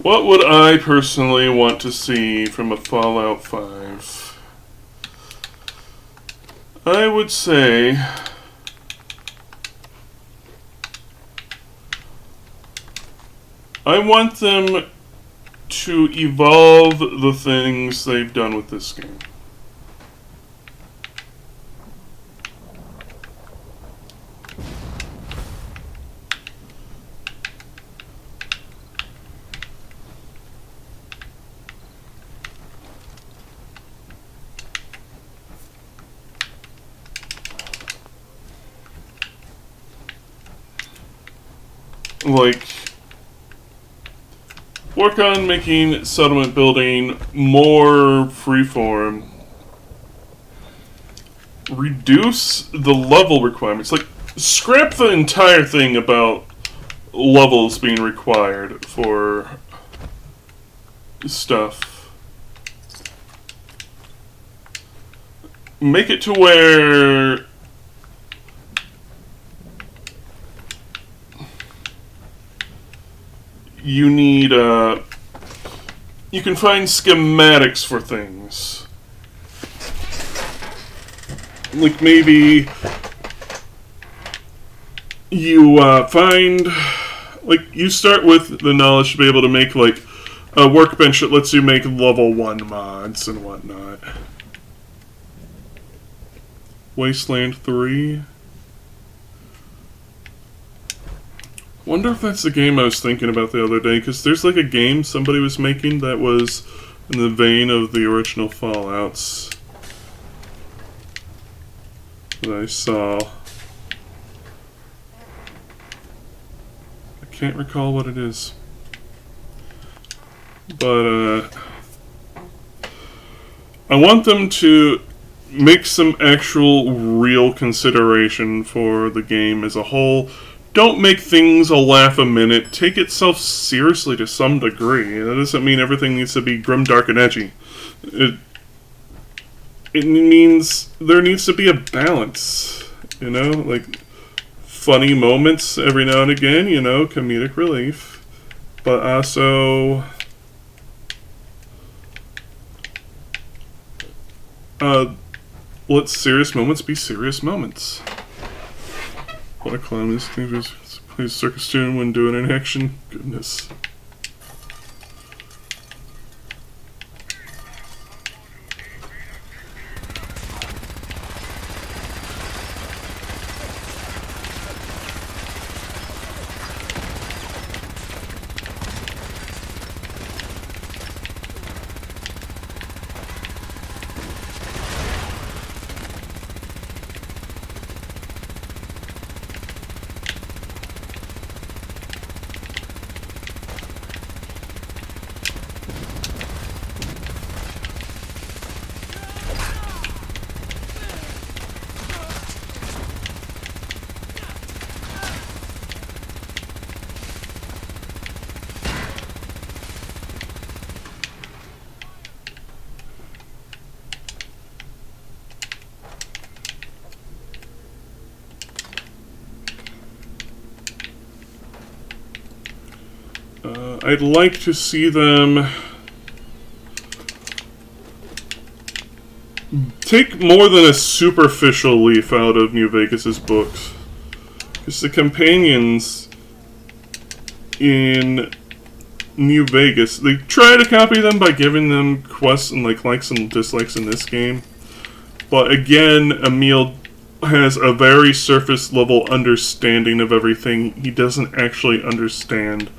What would I personally want to see from a Fallout 5? I would say I want them to evolve the things they've done with this game. Like, work on making settlement building more freeform. Reduce the level requirements. Like, scrap the entire thing about levels being required for stuff. Make it to where you need, you can find schematics for things. Like, maybe you find, like, you start with the knowledge to be able to make, like, a workbench that lets you make level 1 mods and whatnot. Wasteland 3. Wonder if that's the game I was thinking about the other day, because there's like a game somebody was making that was in the vein of the original Fallouts that I saw. I can't recall what it is. But, I want them to make some actual real consideration for the game as a whole. Don't make things a laugh a minute. Take itself seriously to some degree. That doesn't mean everything needs to be grim, dark, and edgy. It means there needs to be a balance. You know? Like, funny moments every now and again, you know, comedic relief. But also... let serious moments be serious moments. What a clown this thing was. Plays circus tune when doing an action. Goodness. I'd like to see them take more than a superficial leaf out of New Vegas's books. Because the companions in New Vegas, they try to copy them by giving them quests and like likes and dislikes in this game. But again, Emil has a very surface level understanding of everything. He doesn't actually understand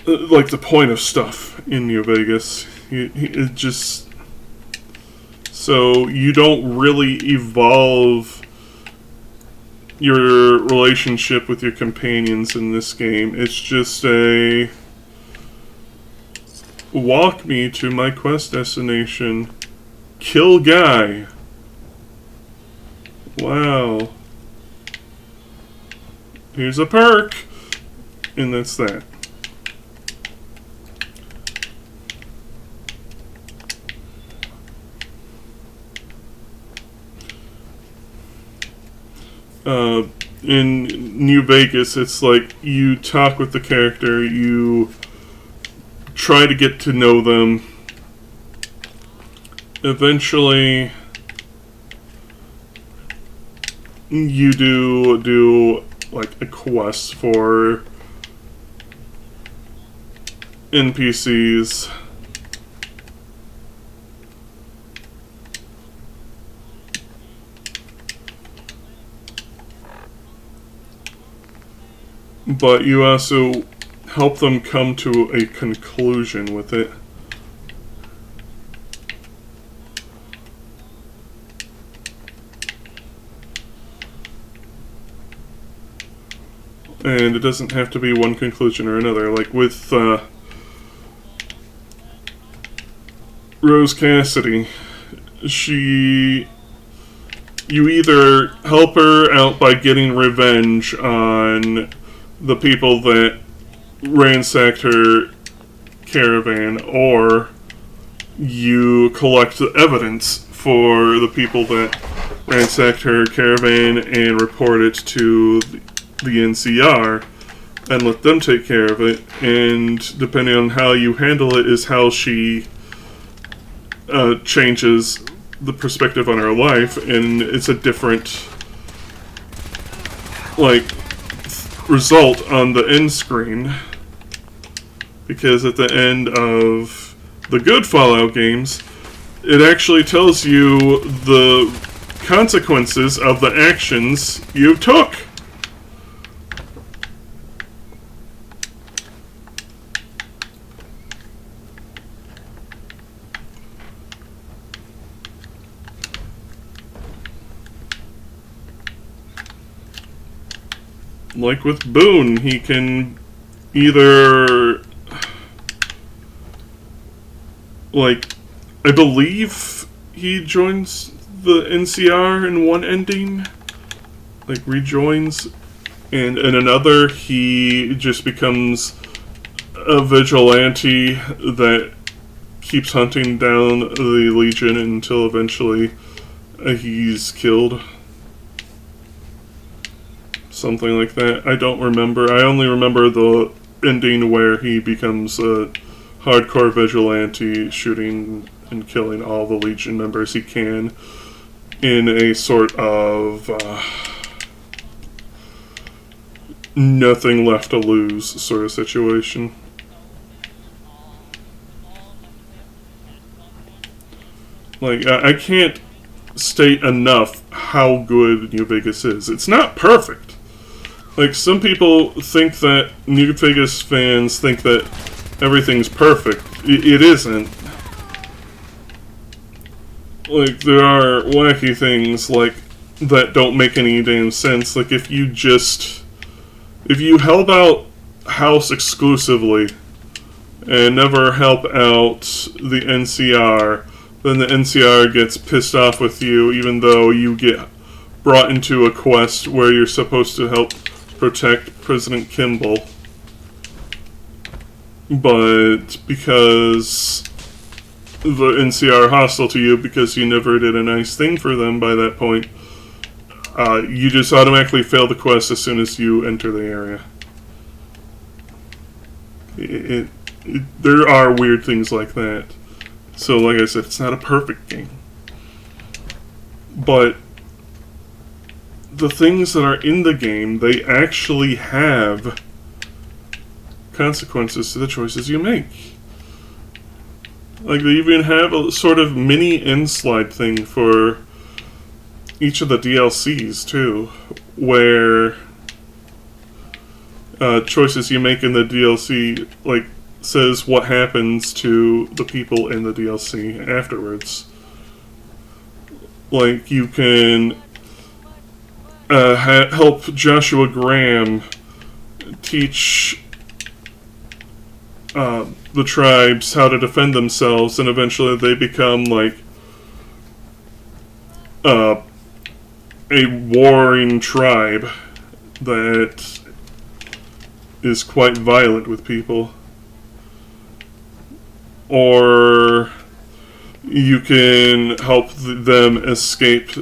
like the point of stuff in New Vegas. It just... So you don't really evolve your relationship with your companions in this game. It's just a... walk me to my quest destination. Kill guy. Wow. Here's a perk. And that's that. In New Vegas, it's like you talk with the character, you try to get to know them. Eventually, you do like a quest for NPCs. But you also help them come to a conclusion with it. And it doesn't have to be one conclusion or another. Like with Rose Cassidy, you either help her out by getting revenge on the people that ransacked her caravan, or you collect the evidence for the people that ransacked her caravan and report it to the NCR and let them take care of it. And depending on how you handle it is how she changes the perspective on her life, and it's a different like result on the end screen. because at the end of the good Fallout games, it actually tells you the consequences of the actions you took. Like with Boone, he can either, like, I believe he joins the NCR in one ending, like rejoins, and in another he just becomes a vigilante that keeps hunting down the Legion until eventually he's killed. Something like that. I don't remember. I only remember the ending where he becomes a hardcore vigilante, shooting and killing all the Legion members he can in a sort of nothing left to lose sort of situation. Like, I can't state enough how good New Vegas is. It's not perfect. Like, some people think that New Vegas fans think that everything's perfect. It isn't. Like, there are wacky things, like, that don't make any damn sense. Like, if you help out House exclusively and never help out the NCR, then the NCR gets pissed off with you, even though you get brought into a quest where you're supposed to help protect President Kimball. But because the NCR are hostile to you because you never did a nice thing for them by that point, you just automatically fail the quest as soon as you enter the area. There are weird things like that. So, like I said, it's not a perfect game. But the things that are in the game, they actually have consequences to the choices you make. Like, they even have a sort of mini end slide thing for each of the DLCs, too, where choices you make in the DLC, like, says what happens to the people in the DLC afterwards. Like, you can help Joshua Graham teach the tribes how to defend themselves, and eventually they become like a warring tribe that is quite violent with people. Or you can help them escape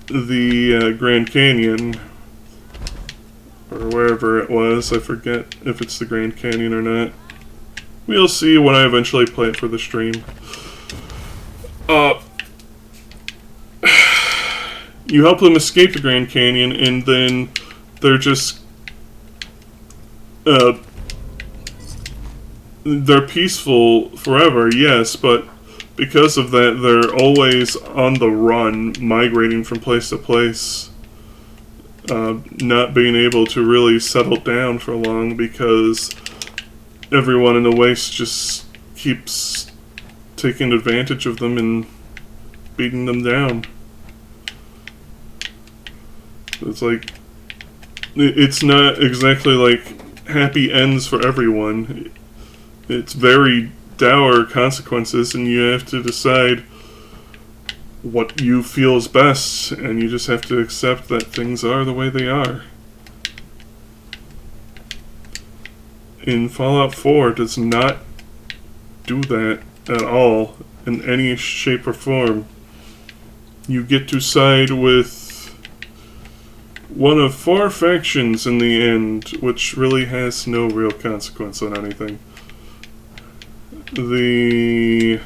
the Grand Canyon, or wherever it was. I forget if it's the Grand Canyon or not. We'll see when I eventually play it for the stream. You help them escape the Grand Canyon, and then they're just they're peaceful forever, yes, but because of that, they're always on the run, migrating from place to place, not being able to really settle down for long because everyone in the Waste just keeps taking advantage of them and beating them down. It's like, it's not exactly like happy ends for everyone. It's very dour consequences, and you have to decide what you feel is best, and you just have to accept that things are the way they are. In Fallout 4, it does not do that at all, in any shape or form. You get to side with one of 4 factions in the end, which really has no real consequence on anything. The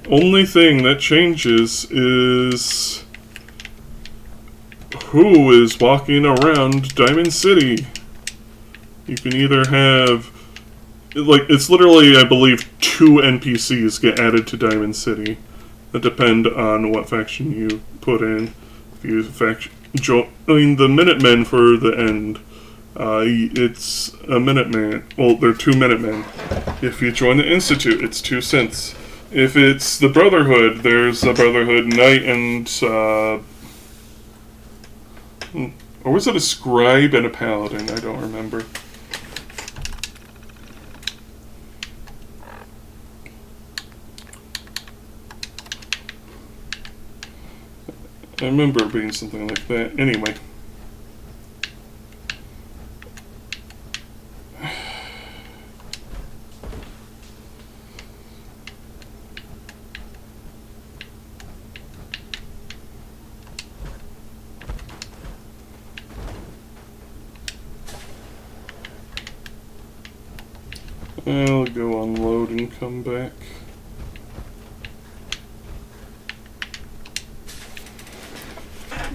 only thing that changes is who is walking around Diamond City. You can either have, like, it's literally, I believe, 2 NPCs get added to Diamond City that depend on what faction you put in. If you join the Minutemen for the end, it's a Minuteman. Well, they're 2 Minutemen. If you join the Institute, it's 2 synths. If it's the Brotherhood, there's a Brotherhood Knight and, or was it a Scribe and a Paladin? I don't remember. I remember it being something like that. Anyway. I'll go unload and come back.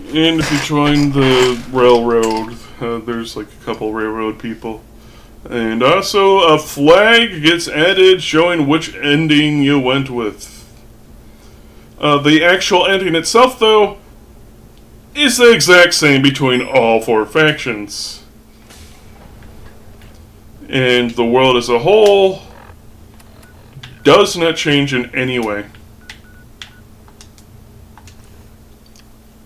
And if you join the railroad, there's like a couple railroad people. And also a flag gets added showing which ending you went with. The actual ending itself, though, is the exact same between all 4 factions. And the world as a whole does not change in any way.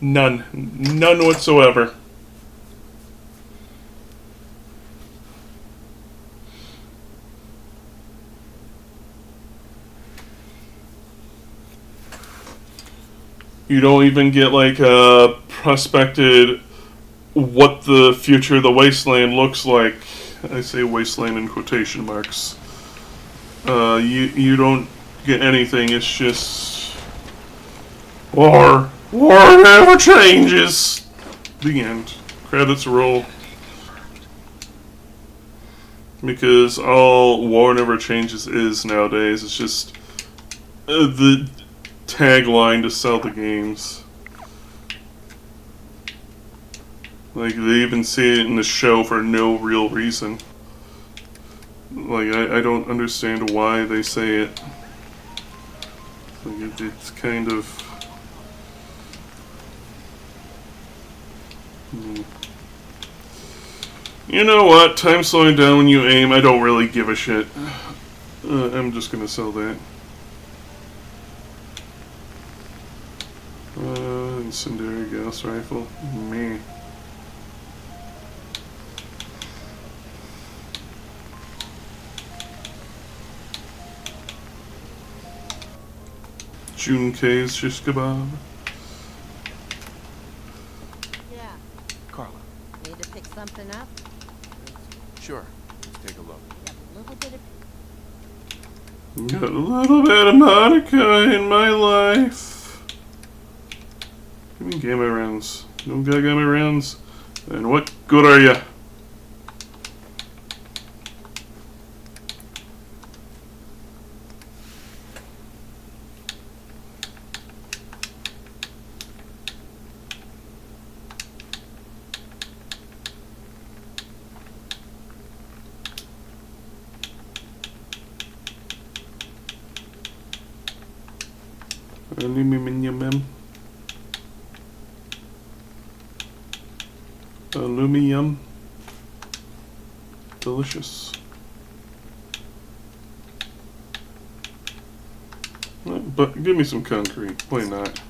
None. None whatsoever. You don't even get like prospected what the future of the wasteland looks like. I say wasteland in quotation marks. You don't get anything. It's just war. War never changes. The end. Credits roll. Because all war never changes is nowadays. It's just the tagline to sell the games. Like, they even say it in the show for no real reason. Like, I don't understand why they say it. Like, it's kind of... You know what? Time slowing down when you aim, I don't really give a shit. I'm just gonna sell that. Incendiary gas rifle. Meh. Junkei's shish kebab. Yeah. Carla. Need to pick something up? Sure. Let's take a look. Got a little bit of... Got a little bit of Monica in my life. Give me gamma rounds. You don't got gamma rounds? Then what good are ya? Aluminum. Delicious. But give me some concrete. Why not?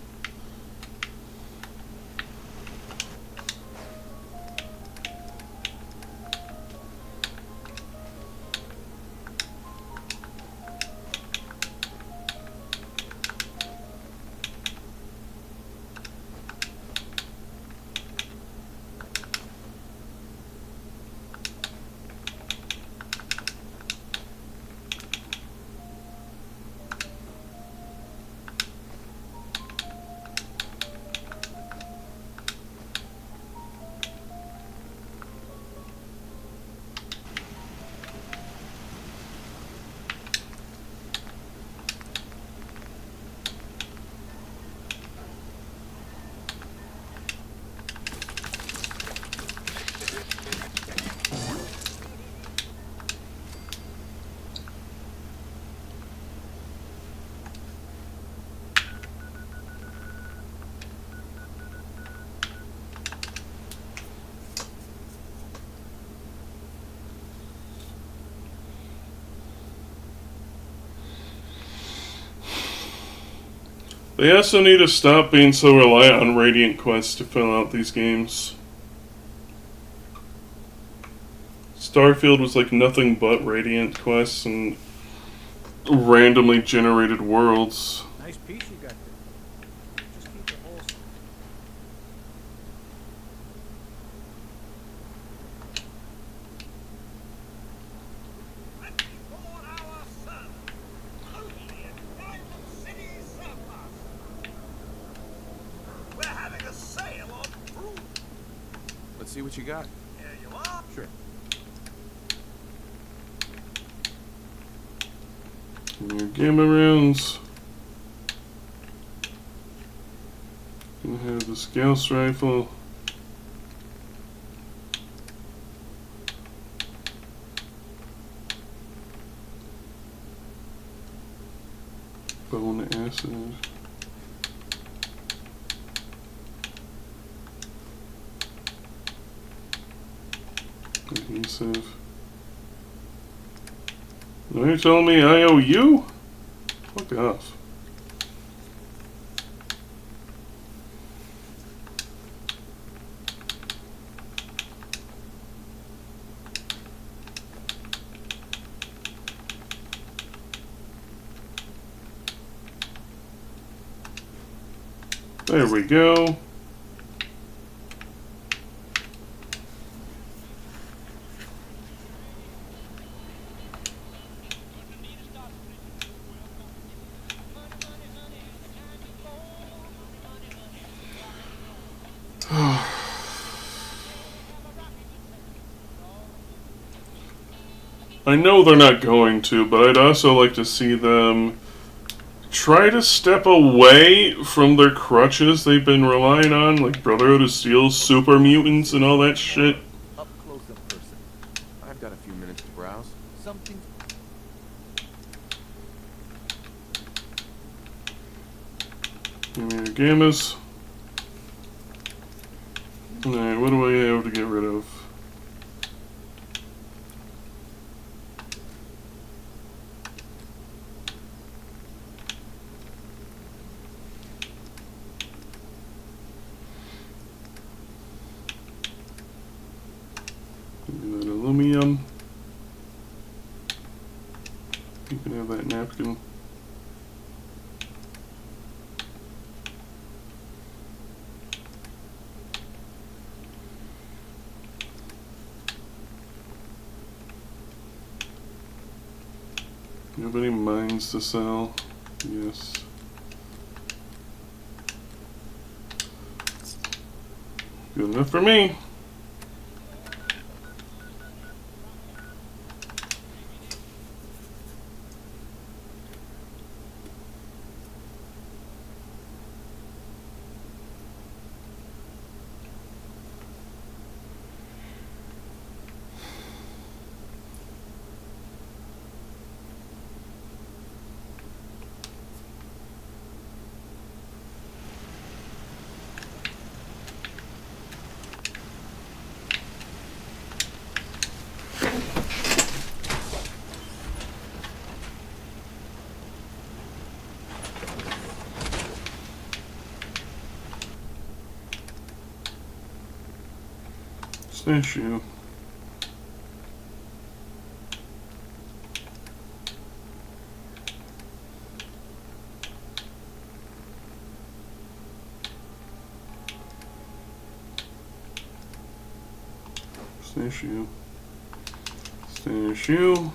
They also need to stop being so reliant on Radiant quests to fill out these games. Starfield was like nothing but Radiant quests and randomly generated worlds. Nice piece you got there. Just keep it wholesome. We're having a sale on fruit. Let's see what you got. Here you are. Sure. Your gamma rounds. Gonna have the Scouse rifle. Bone acid. Adhesive. Are you telling me I owe you? Fuck off. There we go. I know they're not going to, but I'd also like to see them try to step away from their crutches they've been relying on, like Brotherhood of Steel, super mutants, and all that shit. Up close and personal. I've got a few minutes to browse. Something. Give me your gammas. Alright, what do I have to get rid of? Give me that aluminum. You can have that napkin. You have any mines to sell? Yes. Good enough for me. Issue. Issue. Issue.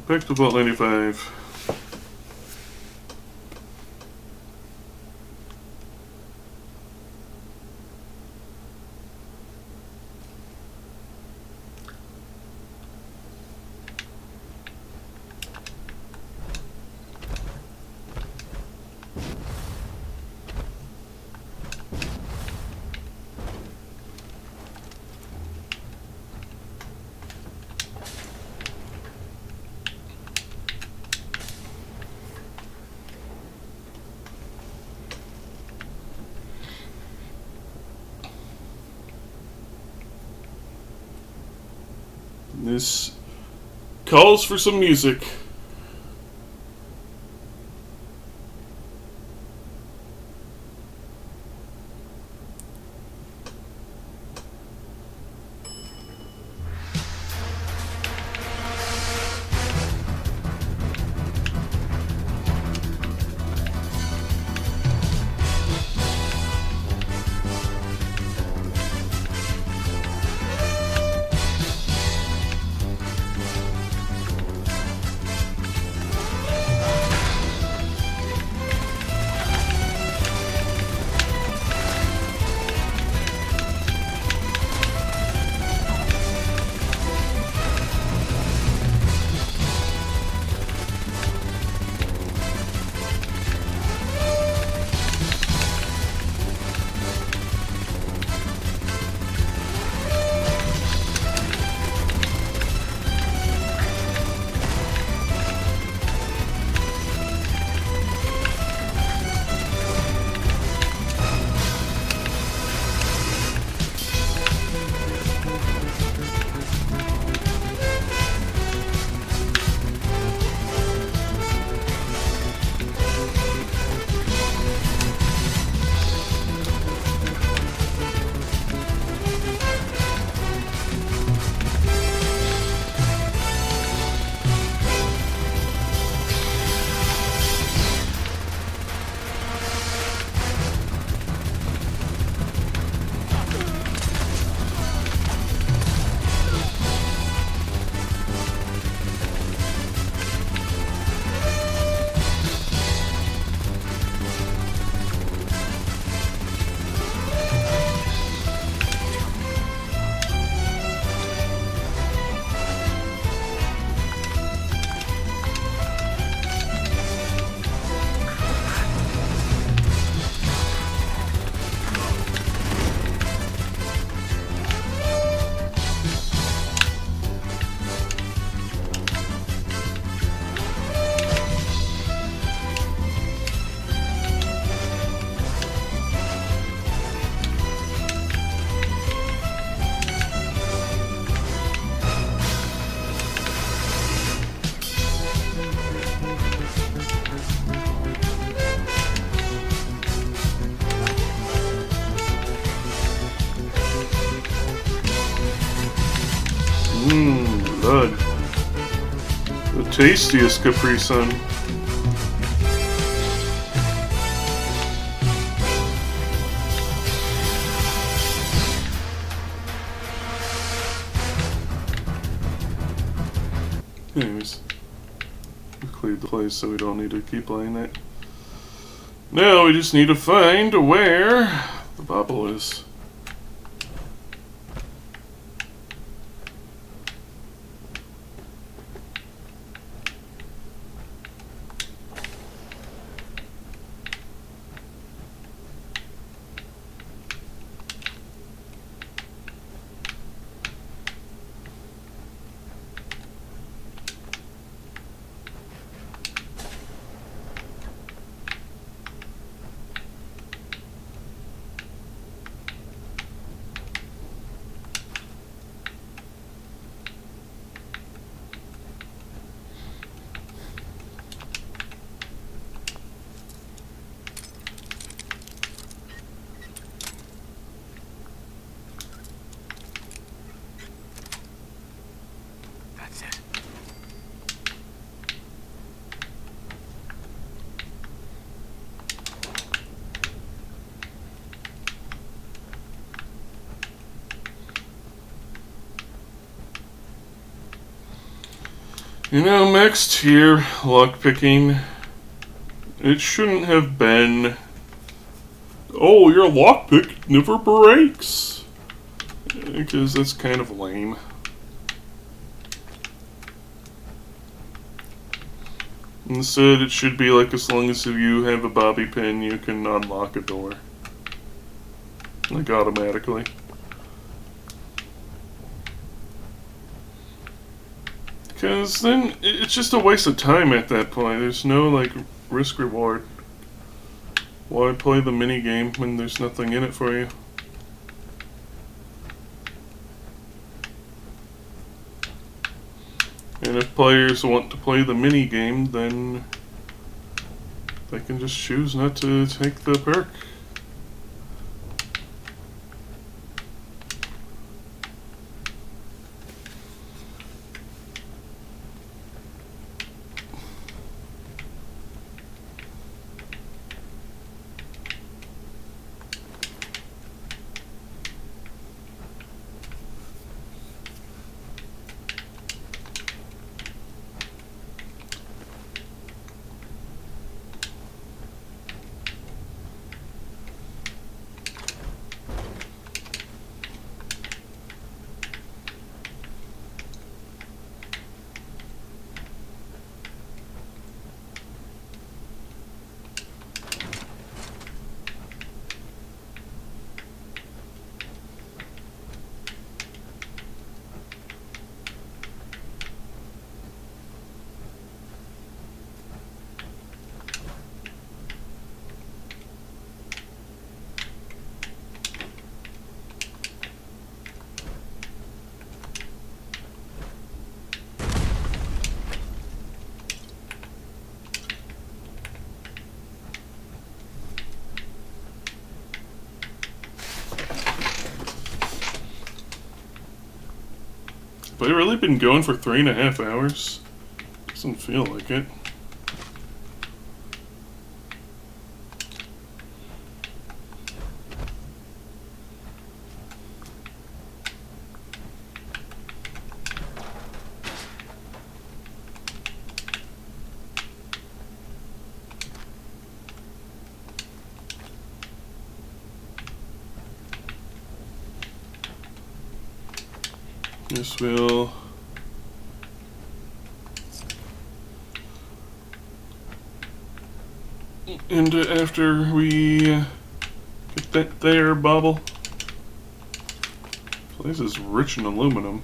Picked about 95. This calls for some music. Blood. The tastiest Capri Sun. Anyways, we cleared the place so we don't need to keep playing it. Now we just need to find where the bauble is. You know, next here, lockpicking, it shouldn't have been, oh, your lockpick never breaks, because that's kind of lame. Instead, it should be like, as long as you have a bobby pin, you can unlock a door, like automatically. Because then it's just a waste of time at that point. There's no, like, risk reward. Why play the minigame when there's nothing in it for you? And if players want to play the mini game, then they can just choose not to take the perk. But I've really been going for 3.5 hours. Doesn't feel like it. Guess we'll end it after we get that there, Bobble. This place is rich in aluminum.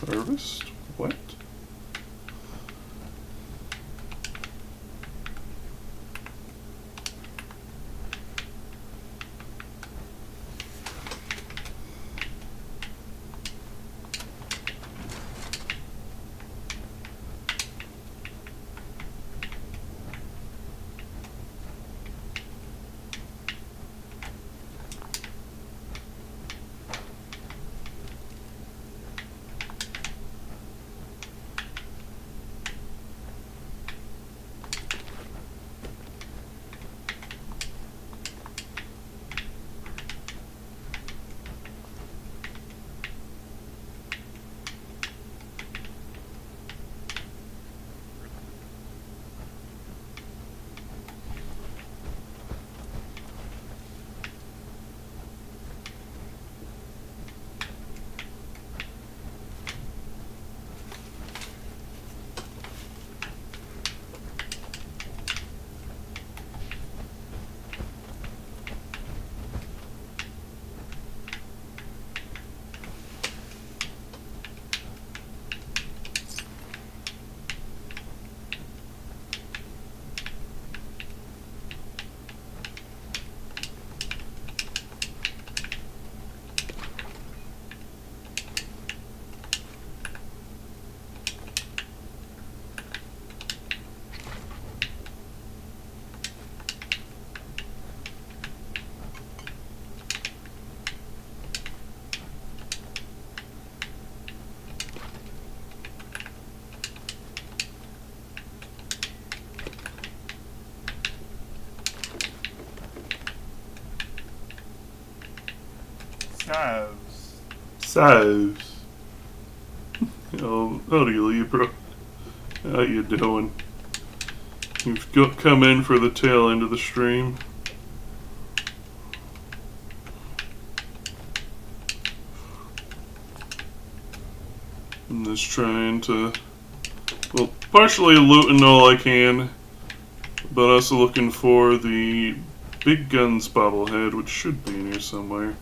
Harvest? What? Size. Oh, howdy, Libra. How you doing? You've come in for the tail end of the stream. I'm just trying to, well, partially looting all I can, but also looking for the Big Guns bobblehead, which should be in here somewhere.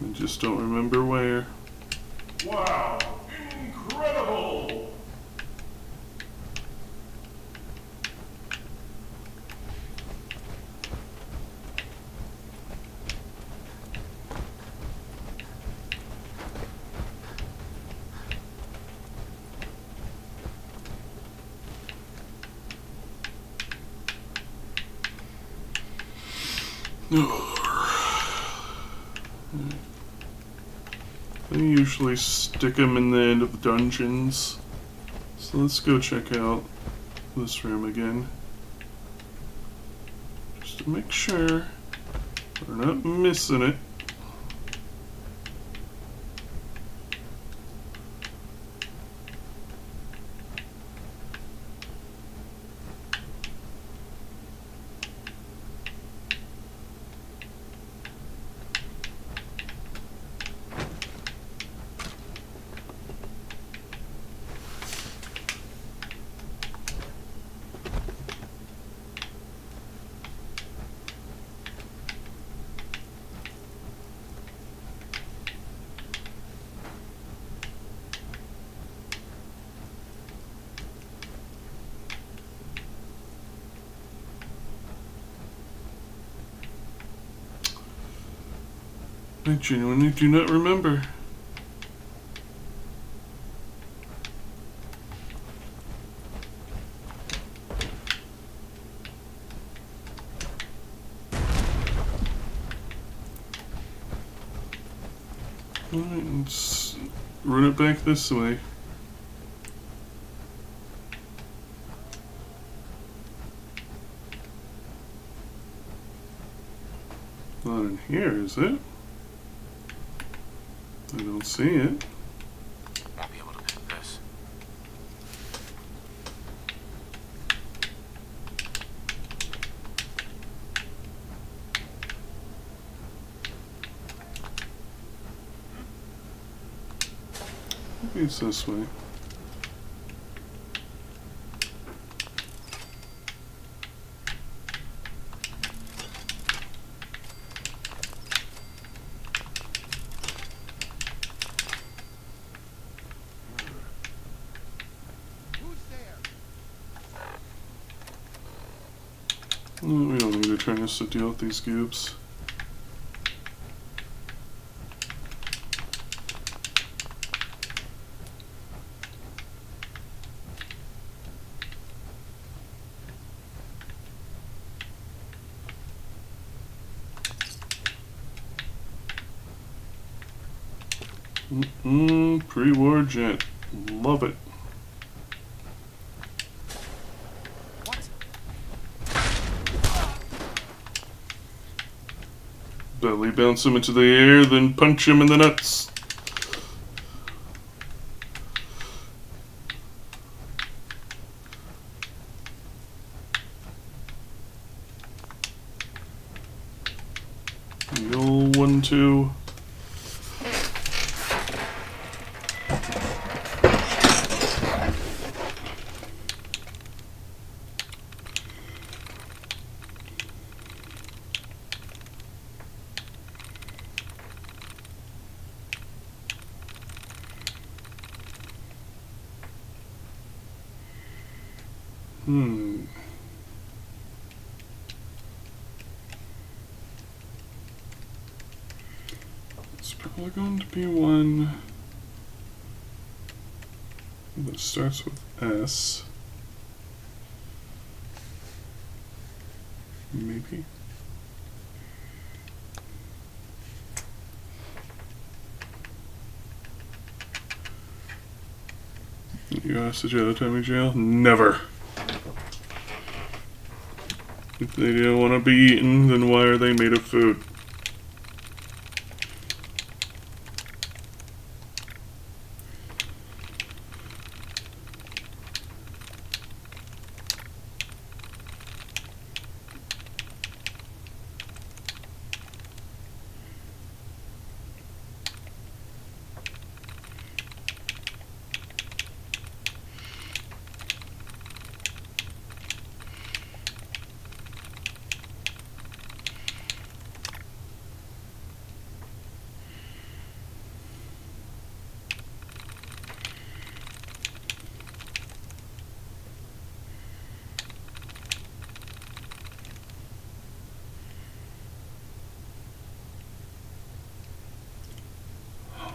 I just don't remember where. Wow! Incredible! They usually stick them in the end of the dungeons. So let's go check out this room again. Just to make sure we're not missing it. I genuinely do not remember. Alright, let's run it back this way. Not in here, is it? I don't see it. Won't be able to pick this. Maybe it's this way. We don't need to try to deal with these goobs. Pre-war jet. Love it. Belly bounce him into the air, then punch him in the nuts. The old 1-2. It's probably going to be one that starts with S. Maybe. You asked the jail time in jail? Never. If they don't want to be eaten, then why are they made of food?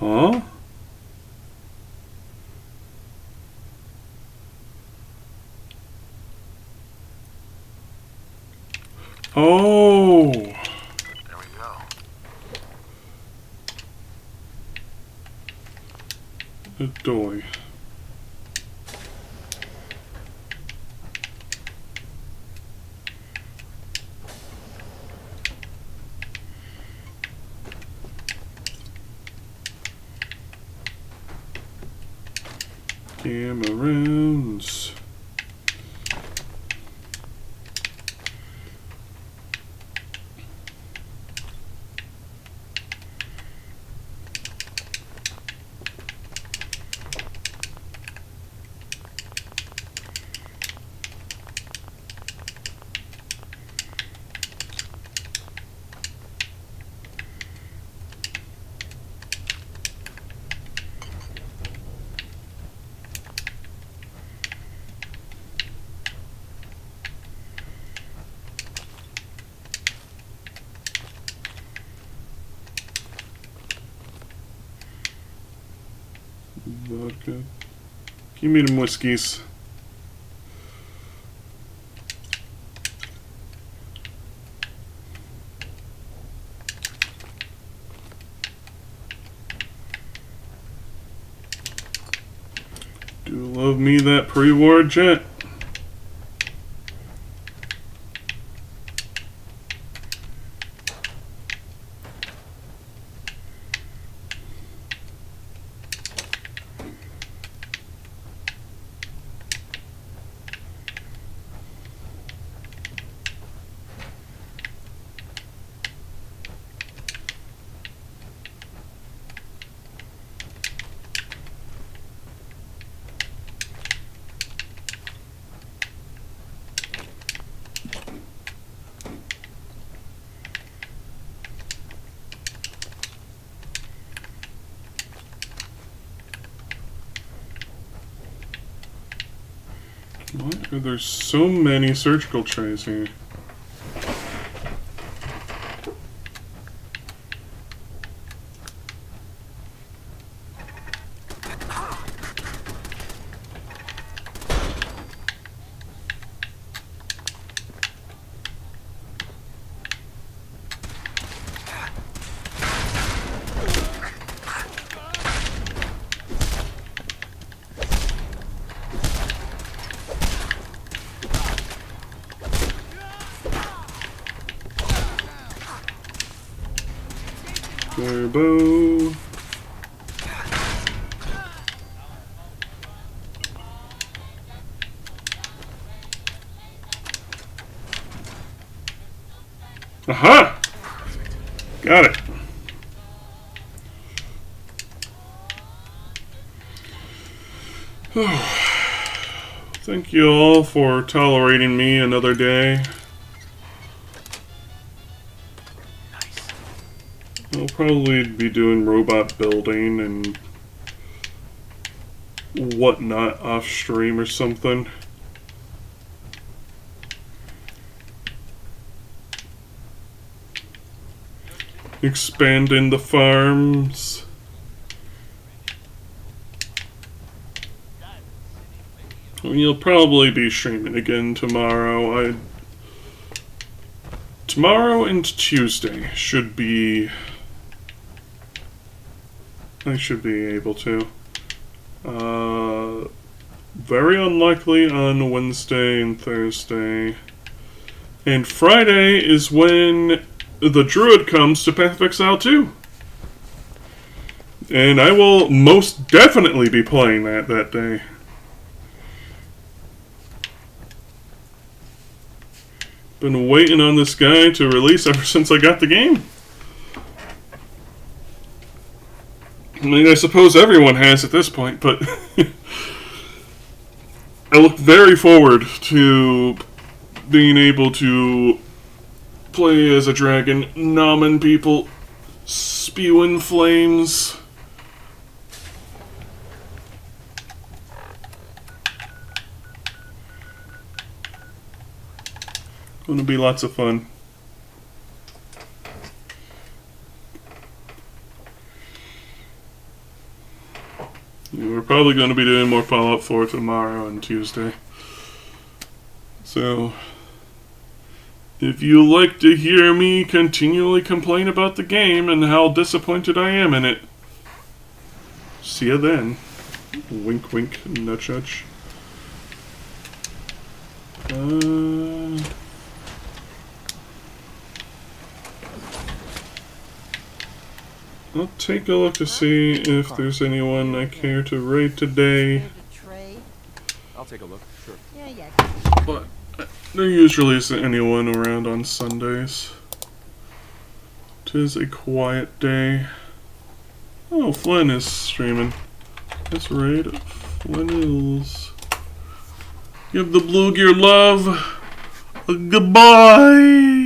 Huh? Oh. There we go. A doy. Camerons. Vodka. Give me them whiskeys. Do love me that pre-war jet. Why are there so many surgical trays here? Turbo. Aha! Got it. Thank you all for tolerating me another day. I'll probably be doing robot building and whatnot off stream or something. Expanding the farms. You'll probably be streaming again tomorrow. Tomorrow and Tuesday should be... I should be able to. Very unlikely on Wednesday and Thursday. And Friday is when the Druid comes to Path of Exile 2. And I will most definitely be playing that day. Been waiting on this guy to release ever since I got the game. I mean, I suppose everyone has at this point, but I look very forward to being able to play as a dragon, nomming people, spewing flames. Gonna be lots of fun. probably going to be doing more Fallout 4 tomorrow and Tuesday. So, if you like to hear me continually complain about the game and how disappointed I am in it, see you then. Wink, wink, nudge, nudge. I'll take a look to see if there's anyone I care to raid today. I'll take a look, sure. Yeah. But there usually isn't anyone around on Sundays. 'Tis a quiet day. Oh, Flynn is streaming. Let's raid Flynn is. Give the Blue Gear love a goodbye.